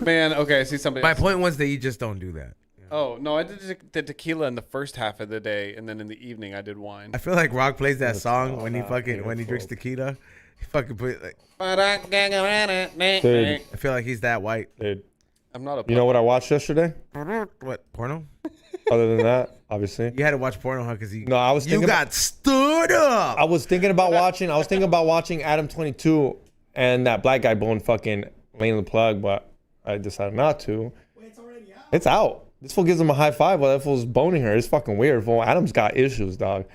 Speaker 3: Man, okay, I see somebody.
Speaker 1: My point was that you just don't do that.
Speaker 3: Oh no, I did the tequila in the first half of the day, and then in the evening I did wine.
Speaker 1: I feel like Rock plays that song when he drinks tequila. He fucking put like.
Speaker 2: Dude,
Speaker 1: I feel like he's that white.
Speaker 2: dude.
Speaker 3: I'm not a.
Speaker 2: You know what I watched yesterday?
Speaker 1: What, porno?
Speaker 2: Other than that, obviously.
Speaker 1: You had to watch porno, huh? Because
Speaker 2: No, I was
Speaker 1: you
Speaker 2: thinking
Speaker 1: got stood up.
Speaker 2: I was thinking about watching Adam 22 and that black guy bone fucking laying the plug, but I decided not to.
Speaker 5: Wait, it's already out.
Speaker 2: It's out. This fool gives him a high five while that fool's boning her. It's fucking weird, fool. Adam's got issues, dog.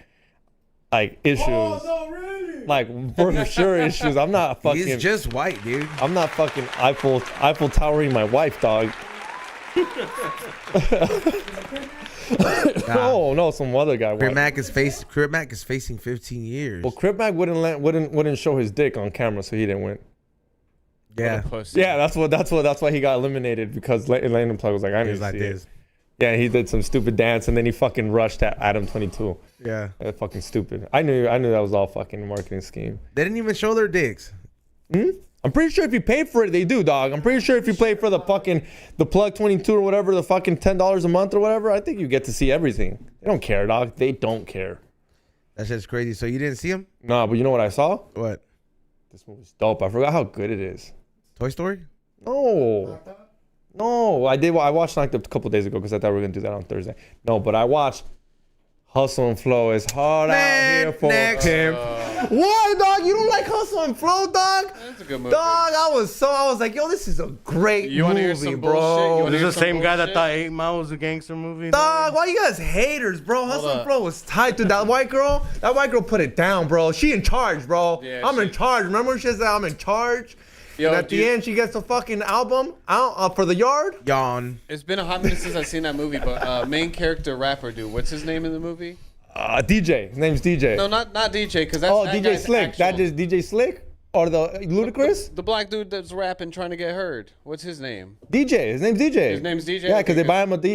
Speaker 2: Like issues.
Speaker 5: Oh, no, really?
Speaker 2: Like for sure issues. I'm not fucking.
Speaker 1: He's just white, dude.
Speaker 2: I'm not fucking Eiffel towering my wife, dog. No, some other guy.
Speaker 1: Crip Mac is facing 15 years.
Speaker 2: Well, Crip Mac wouldn't show his dick on camera, so he didn't win.
Speaker 1: Yeah.
Speaker 3: Pussy.
Speaker 2: Yeah, that's why he got eliminated because Landon Plug was like, I
Speaker 1: He
Speaker 2: need
Speaker 1: was
Speaker 2: to
Speaker 1: like
Speaker 2: see
Speaker 1: this.
Speaker 2: it. Yeah, he did some stupid dance and then he fucking rushed at Adam 22.
Speaker 1: Yeah.
Speaker 2: That's fucking stupid. I knew that was all fucking a marketing scheme.
Speaker 1: They didn't even show their dicks.
Speaker 2: I'm pretty sure if you pay for it, they do, dog. I'm pretty sure if you pay for the plug 22 or whatever, the fucking $10 a month or whatever, I think you get to see everything. They don't care, dog. They don't care.
Speaker 1: That shit's crazy. So you didn't see him?
Speaker 2: Nah, but you know what I saw?
Speaker 1: What?
Speaker 2: This movie's dope. I forgot how good it is.
Speaker 1: Toy Story?
Speaker 2: No, I did. I watched Knocked Up a couple days ago because I thought we were gonna do that on Thursday. No, but I watched Hustle and Flow. Is hard out here for him. What, dog? You don't like Hustle and Flow, dog?
Speaker 3: That's a good movie.
Speaker 2: Dog, I was like, yo, this is a great
Speaker 3: You wanna hear
Speaker 2: movie,
Speaker 3: some
Speaker 2: bro.
Speaker 3: bullshit? You wanna
Speaker 4: This
Speaker 3: hear
Speaker 4: is the
Speaker 3: some
Speaker 4: same guy that
Speaker 3: bullshit?
Speaker 4: thought 8 Mile was a gangster movie.
Speaker 2: Dog, why you guys haters, bro? Hustle and
Speaker 3: up.
Speaker 2: Flow was tight, dude. That white girl put it down, bro. She in charge, bro.
Speaker 3: Yeah,
Speaker 2: I'm in charge. Remember when she said I'm in charge?
Speaker 3: Yo,
Speaker 2: And at the end, she gets the fucking album out for the yard.
Speaker 1: Yawn.
Speaker 3: It's been a hot minute since I've seen that movie, but main character rapper dude, what's his name in the movie?
Speaker 2: DJ. His name's DJ.
Speaker 3: No, not DJ, because that's that
Speaker 2: DJ
Speaker 3: guy's
Speaker 2: Slick.
Speaker 3: actual-
Speaker 2: That is DJ Slick or the Ludacris?
Speaker 3: The black dude that's rapping trying to get heard. What's his name?
Speaker 2: DJ. His name's DJ.
Speaker 3: His name's DJ?
Speaker 2: Yeah, because
Speaker 3: Okay,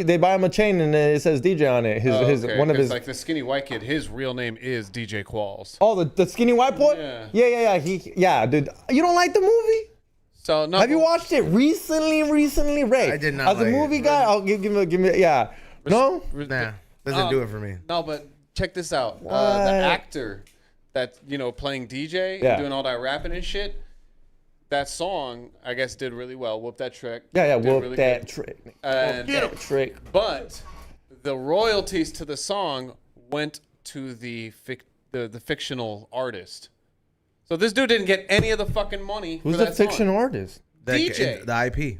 Speaker 2: they buy him a chain and it says DJ on it. His
Speaker 3: Okay,
Speaker 2: one of
Speaker 3: 'cause,
Speaker 2: his.
Speaker 3: like the skinny white kid, his real name is DJ Qualls.
Speaker 2: Oh, the skinny white boy.
Speaker 3: Yeah.
Speaker 2: Yeah, dude. You don't like the movie?
Speaker 3: So no.
Speaker 2: Have you watched it recently, Ray?
Speaker 1: I did not
Speaker 2: As a
Speaker 1: like
Speaker 2: movie
Speaker 1: it.
Speaker 2: guy, I'll give me. Yeah. No.
Speaker 1: Nah. Doesn't do it for me.
Speaker 3: No, but check this out.
Speaker 2: What?
Speaker 3: The actor that playing DJ
Speaker 2: Yeah.
Speaker 3: and doing all that rapping and shit. That song, I guess, did really well. Whoop that trick.
Speaker 2: Yeah.
Speaker 3: Did
Speaker 2: Whoop
Speaker 3: really
Speaker 2: that
Speaker 3: good.
Speaker 2: trick.
Speaker 3: And,
Speaker 2: That trick.
Speaker 3: But the royalties to the song went to the fictional artist. So this dude didn't get any of the fucking money.
Speaker 2: Who's
Speaker 3: for
Speaker 2: the
Speaker 3: that
Speaker 2: fiction
Speaker 3: song.
Speaker 2: artist?
Speaker 3: DJ.
Speaker 1: The IP.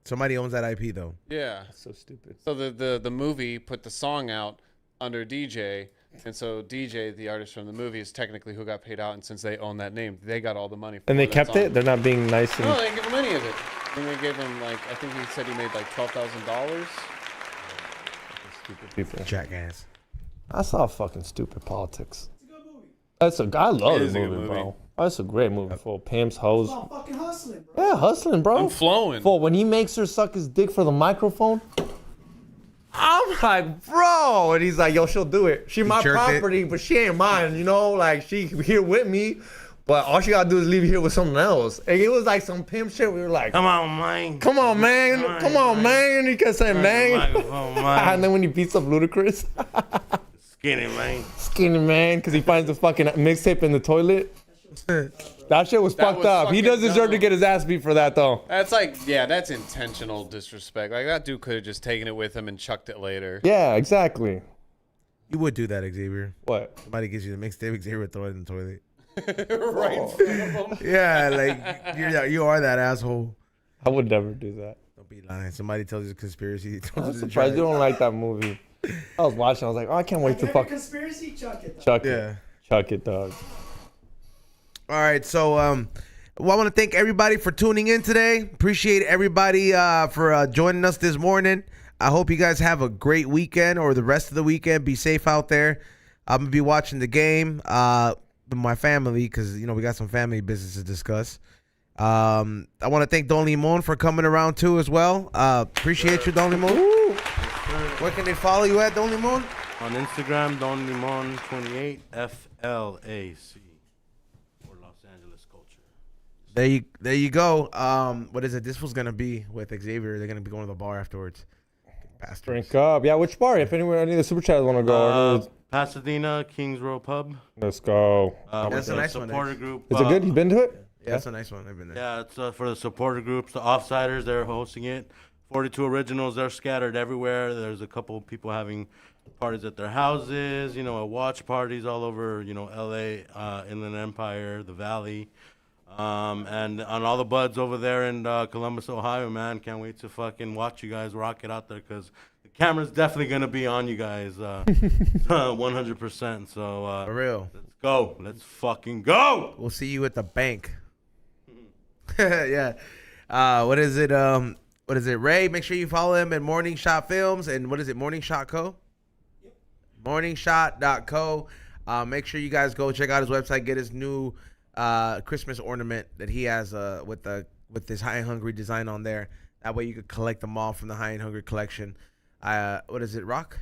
Speaker 1: Somebody owns that IP though.
Speaker 3: Yeah.
Speaker 2: That's so stupid.
Speaker 3: So the movie put the song out under DJ, and so DJ, the artist from the movie, is technically who got paid out. And since they own that name, they got all the money.
Speaker 2: And they
Speaker 3: that
Speaker 2: kept
Speaker 3: song.
Speaker 2: it? They're not being nice and...
Speaker 3: No, they didn't give him any of it. I think they gave him like, I think he said he made like $12,000.
Speaker 2: Stupid people.
Speaker 1: Jackass.
Speaker 2: I saw fucking stupid politics. I love
Speaker 3: It
Speaker 2: the
Speaker 3: is a good
Speaker 2: movie,
Speaker 3: movie.
Speaker 2: bro. That's a great movie. Full pimps, hoes.
Speaker 5: Oh, fucking hustling, bro.
Speaker 2: Yeah, hustling, bro.
Speaker 3: I'm flowing.
Speaker 2: Full, when he makes her suck his dick for the microphone, I'm like, bro. And he's like, yo, she'll do it. She my
Speaker 1: jerked it?
Speaker 2: property, but she ain't mine, you know? Like, she here with me, but all she gotta do is leave here with someone else. And it was like some pimp shit. We were like,
Speaker 4: Come on, man.
Speaker 2: come on, man. Come on, man. He kept saying, man.
Speaker 4: Microphone,
Speaker 2: And
Speaker 4: man.
Speaker 2: then when he beats up Ludacris,
Speaker 4: Skinny, man.
Speaker 2: skinny man, because he finds the fucking mixtape in the toilet. That shit was fucked
Speaker 3: was
Speaker 2: up. He
Speaker 3: fucking
Speaker 2: does deserve to
Speaker 3: dumb.
Speaker 2: get his ass beat for that, though.
Speaker 3: That's like, yeah, that's intentional disrespect. Like that dude could have just taken it with him and chucked it later.
Speaker 2: Yeah, exactly.
Speaker 1: You would do that, Xavier.
Speaker 2: What?
Speaker 1: Somebody gives you the mixtape, Xavier would throw it in the toilet.
Speaker 3: Right in front of him.
Speaker 1: Yeah, like you are that asshole.
Speaker 2: I would never do that.
Speaker 1: Don't be lying. Somebody tells you a conspiracy. He throws
Speaker 2: I'm
Speaker 1: it in the
Speaker 2: surprised you
Speaker 1: trash.
Speaker 2: don't like that movie. I was watching. I was like, oh, I can't wait to
Speaker 5: Like every
Speaker 2: fuck
Speaker 5: conspiracy, chuck it.
Speaker 2: chuck it.
Speaker 1: Yeah.
Speaker 2: Chuck it, dog.
Speaker 1: All right, so well, I want to thank everybody for tuning in today. Appreciate everybody for joining us this morning. I hope you guys have a great weekend or the rest of the weekend. Be safe out there. I'm gonna be watching the game with my family because we got some family business to discuss. I want to thank Don Limon for coming around too as well. Appreciate you, Don Limon. Where can they follow you at, Don Limon?
Speaker 4: On Instagram, Don Limon 28 FLAC for Los Angeles culture.
Speaker 1: There you go. What is it? This was gonna be with Xavier. They're gonna be going to the bar afterwards. Bastards.
Speaker 2: Drink up. Yeah, which bar? If anywhere, any of the super chats want to go.
Speaker 4: Pasadena, Kings Row Pub.
Speaker 2: Let's go.
Speaker 1: That's
Speaker 4: With
Speaker 1: a
Speaker 4: the
Speaker 1: nice one,
Speaker 4: supporter
Speaker 1: actually.
Speaker 4: group.
Speaker 2: Is it good? You been to it?
Speaker 1: Yeah, that's a nice one. I've been there.
Speaker 4: Yeah, it's for the supporter groups, the offsiders. They're hosting it. 42 originals. They're scattered everywhere. There's a couple of people having parties at their houses. Watch parties all over. L.A., Inland Empire, the Valley, and on all the buds over there in Columbus, Ohio. Man, can't wait to fucking watch you guys rock it out there because the camera's definitely gonna be on you guys, 100%. So
Speaker 1: For real.
Speaker 4: let's go. Let's fucking go.
Speaker 1: We'll see you at the bank. Yeah. What is it? What is it? Ray, make sure you follow him at Morning Shot Films. And what is it? Morning Shot Co? Yep. Morningshot.co. Make sure you guys go check out his website. Get his new Christmas ornament that he has with this High and Hungry design on there. That way you could collect them all from the High and Hungry collection. What is it, Rock?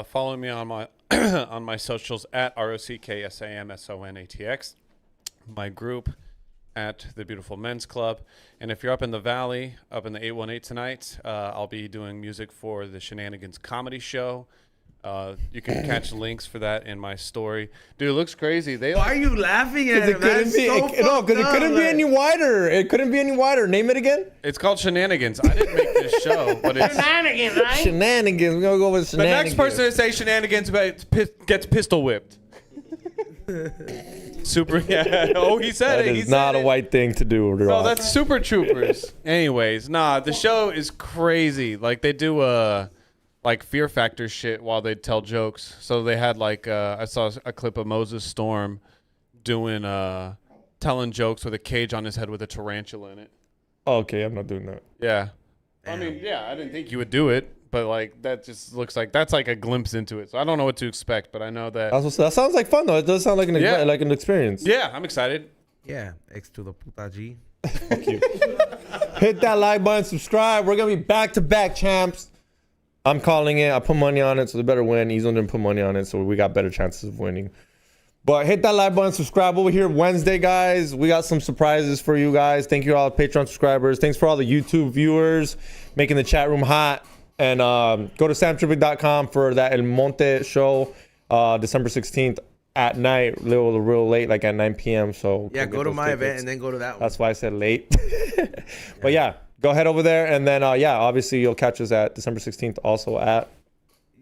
Speaker 3: Follow me on my on my socials at ROCKSAMSONATX. My group at the Beautiful Men's Club. And if you're up in the Valley, up in the 818 tonight, I'll be doing music for the Shenanigans Comedy Show. You can catch links for that in my story. Dude, it looks crazy.
Speaker 1: Why are you laughing at
Speaker 2: It couldn't be. Because it couldn't be any wider. It couldn't be any wider. Name it again.
Speaker 3: It's called Shenanigans. I didn't make this show, but it's...
Speaker 4: Shenanigans, right?
Speaker 2: Shenanigans. We're gonna go with
Speaker 3: The
Speaker 2: shenanigans.
Speaker 3: next person to say Shenanigans gets pistol whipped. Super, yeah. Oh, he said
Speaker 2: That
Speaker 3: it. He
Speaker 2: is
Speaker 3: said
Speaker 2: not a
Speaker 3: it.
Speaker 2: white thing to do.
Speaker 3: No,
Speaker 2: Rock.
Speaker 3: that's Super Troopers. Anyways, the show is crazy. Like they do Fear Factor shit while they tell jokes. So they had I saw a clip of Moses Storm doing telling jokes with a cage on his head with a tarantula in it.
Speaker 2: Oh, okay, I'm not doing that.
Speaker 3: Yeah. I mean, yeah, I didn't think you would do it, but that just looks like that's like a glimpse into it. So I don't know what to expect, but I know that.
Speaker 2: That sounds like fun though. It does sound like an experience.
Speaker 3: Yeah, I'm excited.
Speaker 1: Yeah, X to the puta G.
Speaker 2: Hit that like button, subscribe. We're gonna be back to back champs. I'm calling it. I put money on it, so they better win. Ezo didn't put money on it, so we got better chances of winning. But hit that like button, subscribe over here Wednesday, guys. We got some surprises for you guys. Thank you to all the Patreon subscribers. Thanks for all the YouTube viewers making the chat room hot. And go to samtripic.com for that El Monte show, December 16th at night, real late, like at 9 p.m. So
Speaker 1: Yeah, go to my event and then go to that one.
Speaker 2: that's why I said late. But yeah, go ahead over there. And then, obviously you'll catch us at December 16th also at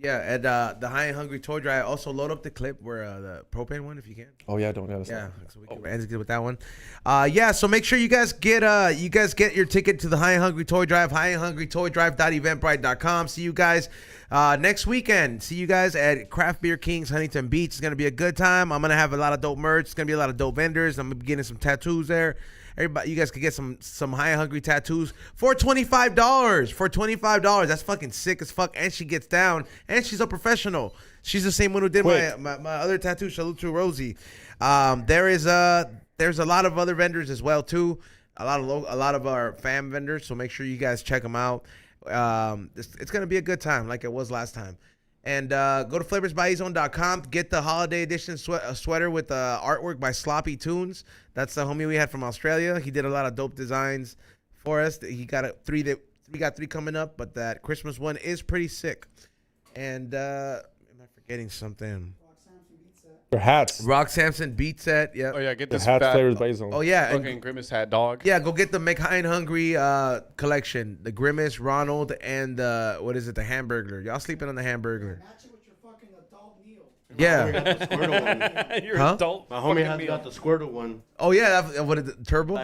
Speaker 1: Yeah, and the High and Hungry Toy Drive. Also load up the clip where the propane one if you can.
Speaker 2: Oh yeah, don't gotta
Speaker 1: Yeah, so we can end it with that one. Yeah, so make sure you guys get your ticket to the High and Hungry Toy Drive, highandhungrytoydrive.eventbrite.com. See you guys next weekend. See you guys at Craft Beer Kings Huntington Beach. It's gonna be a good time. I'm gonna have a lot of dope merch. It's gonna be a lot of dope vendors. I'm gonna be getting some tattoos there. Everybody, you guys can get some High and Hungry tattoos for $25. For $25, that's fucking sick as fuck. And she gets down, and she's a professional. She's the same one who did my other tattoo. Salute to Rosie. There's a lot of other vendors as well too. A lot of our fam vendors. So make sure you guys check them out. It's gonna be a good time, like it was last time. And go to flavorsbyezone.com. Get the holiday edition sweater with artwork by Sloppy Tunes. That's the homie we had from Australia. He did a lot of dope designs for us. He got three coming up, but that Christmas one is pretty sick. And am I forgetting something?
Speaker 2: Your hats.
Speaker 1: Rock Samson beat set. Yeah.
Speaker 3: Oh yeah, get
Speaker 2: The
Speaker 3: this
Speaker 2: hats
Speaker 3: fat
Speaker 2: flavors by Zone.
Speaker 1: Oh yeah.
Speaker 3: fucking Grimace hat dog.
Speaker 1: Yeah, go get the Make High and Hungry collection. The Grimace, Ronald, and what is it? The Hamburglar. Y'all sleeping on the Hamburglar.
Speaker 5: Match it with your fucking adult meal.
Speaker 1: Yeah.
Speaker 4: The Squirtle one.
Speaker 3: You're
Speaker 1: Huh?
Speaker 3: adult.
Speaker 4: My homie has got the Squirtle one.
Speaker 1: Oh yeah. What is it? Turbo?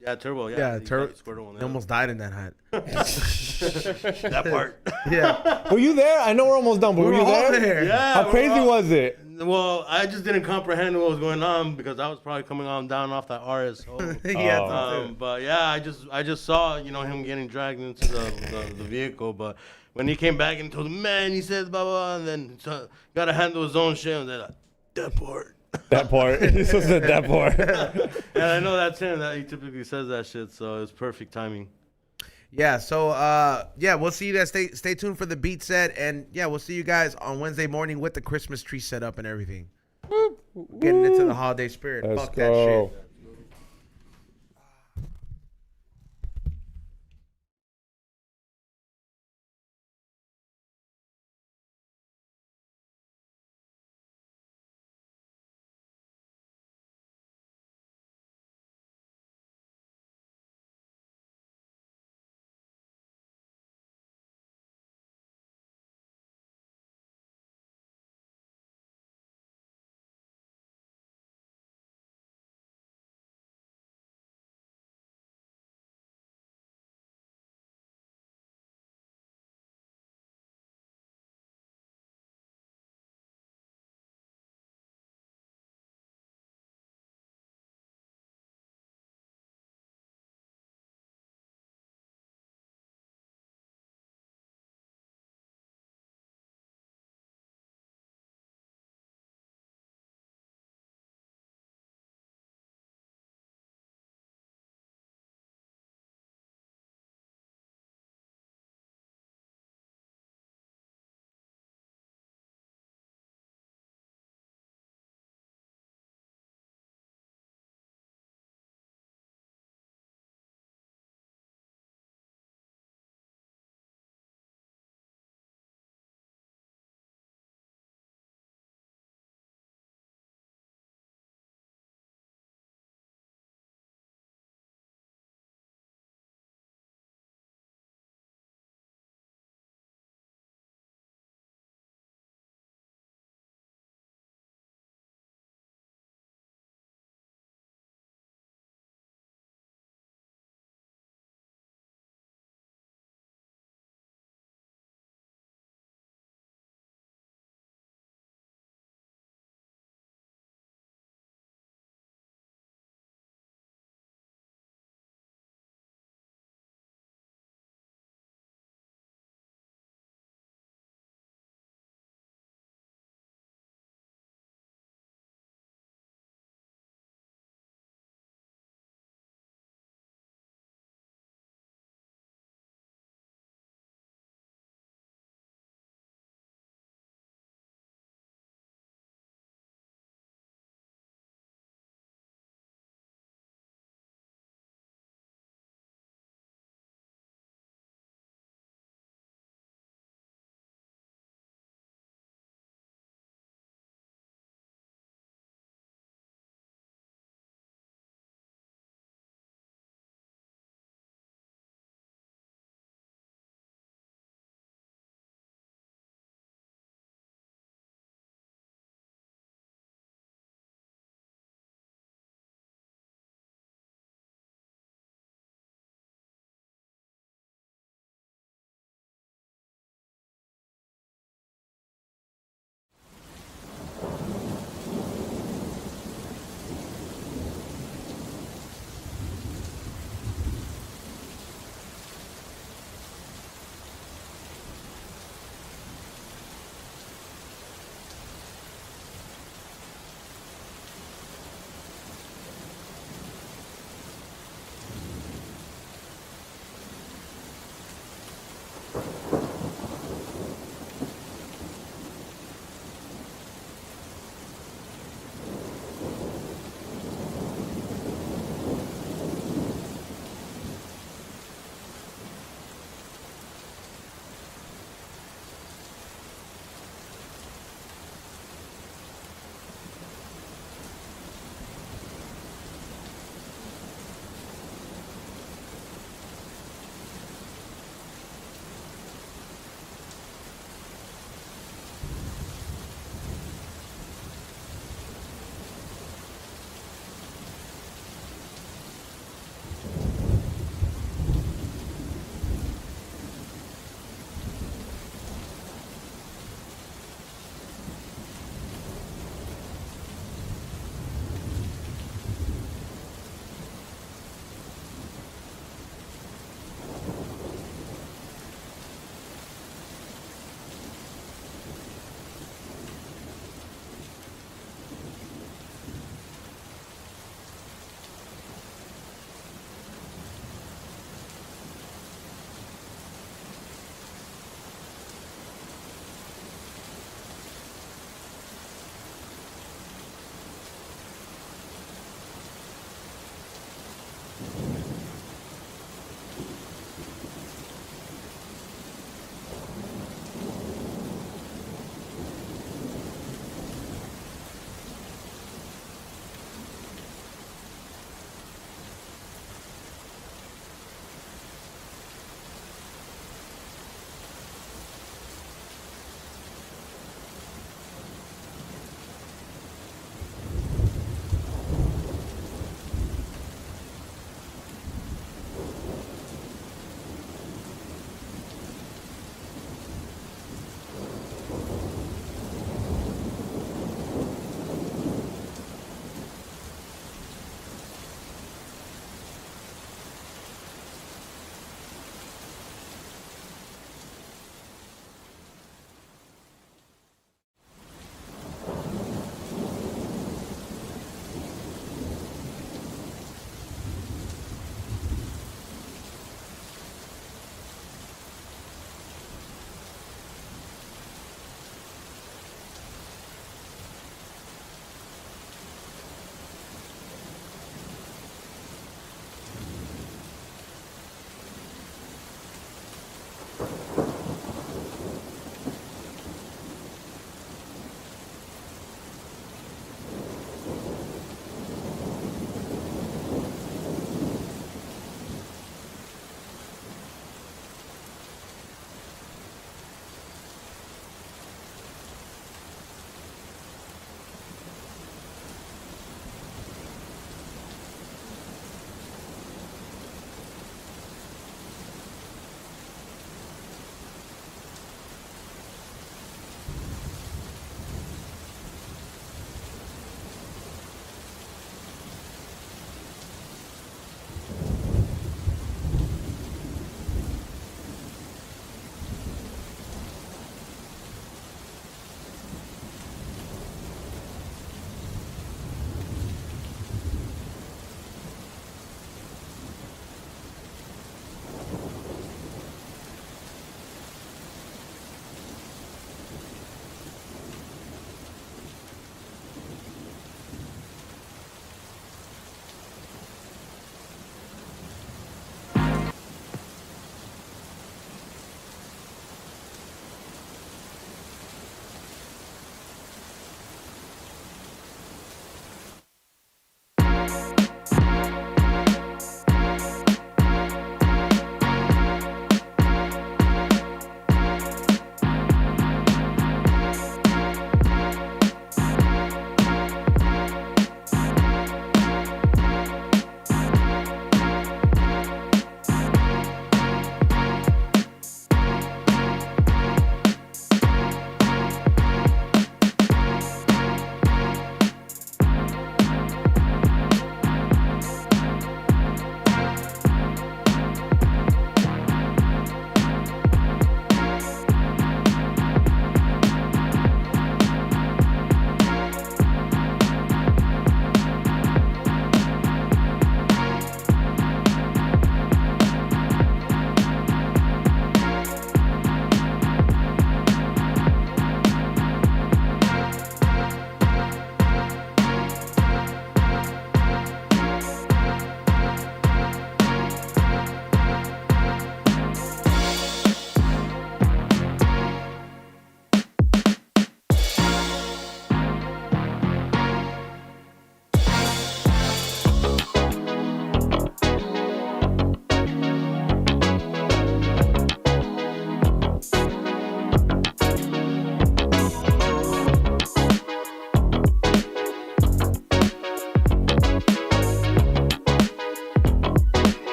Speaker 4: Yeah, Turbo.
Speaker 1: Yeah,
Speaker 4: he
Speaker 1: Turbo.
Speaker 4: got the Squirtle one.
Speaker 1: He almost died in that hat.
Speaker 4: that part.
Speaker 1: Yeah.
Speaker 2: Were you there? I know we're almost done, but were you
Speaker 1: all
Speaker 2: there?
Speaker 1: there.
Speaker 4: Yeah.
Speaker 2: How
Speaker 4: we're
Speaker 2: crazy
Speaker 4: all-
Speaker 2: was it?
Speaker 4: Well, I just didn't comprehend what was going on because I was probably coming on down off that RSO. But yeah, I just saw him getting dragged into the vehicle. But when he came back and told him, man, he says blah blah, and then got to handle his own shit. And they're like, that part.
Speaker 2: That part. He said that part.
Speaker 4: And I know that's him. That he typically says that shit. So it's perfect timing.
Speaker 1: Yeah, so yeah, we'll see you guys. Stay tuned for the beat set, and yeah, we'll see you guys on Wednesday morning with the Christmas tree set up and everything. Getting into the holiday spirit.
Speaker 2: Let's
Speaker 1: Fuck that
Speaker 2: go.
Speaker 1: shit.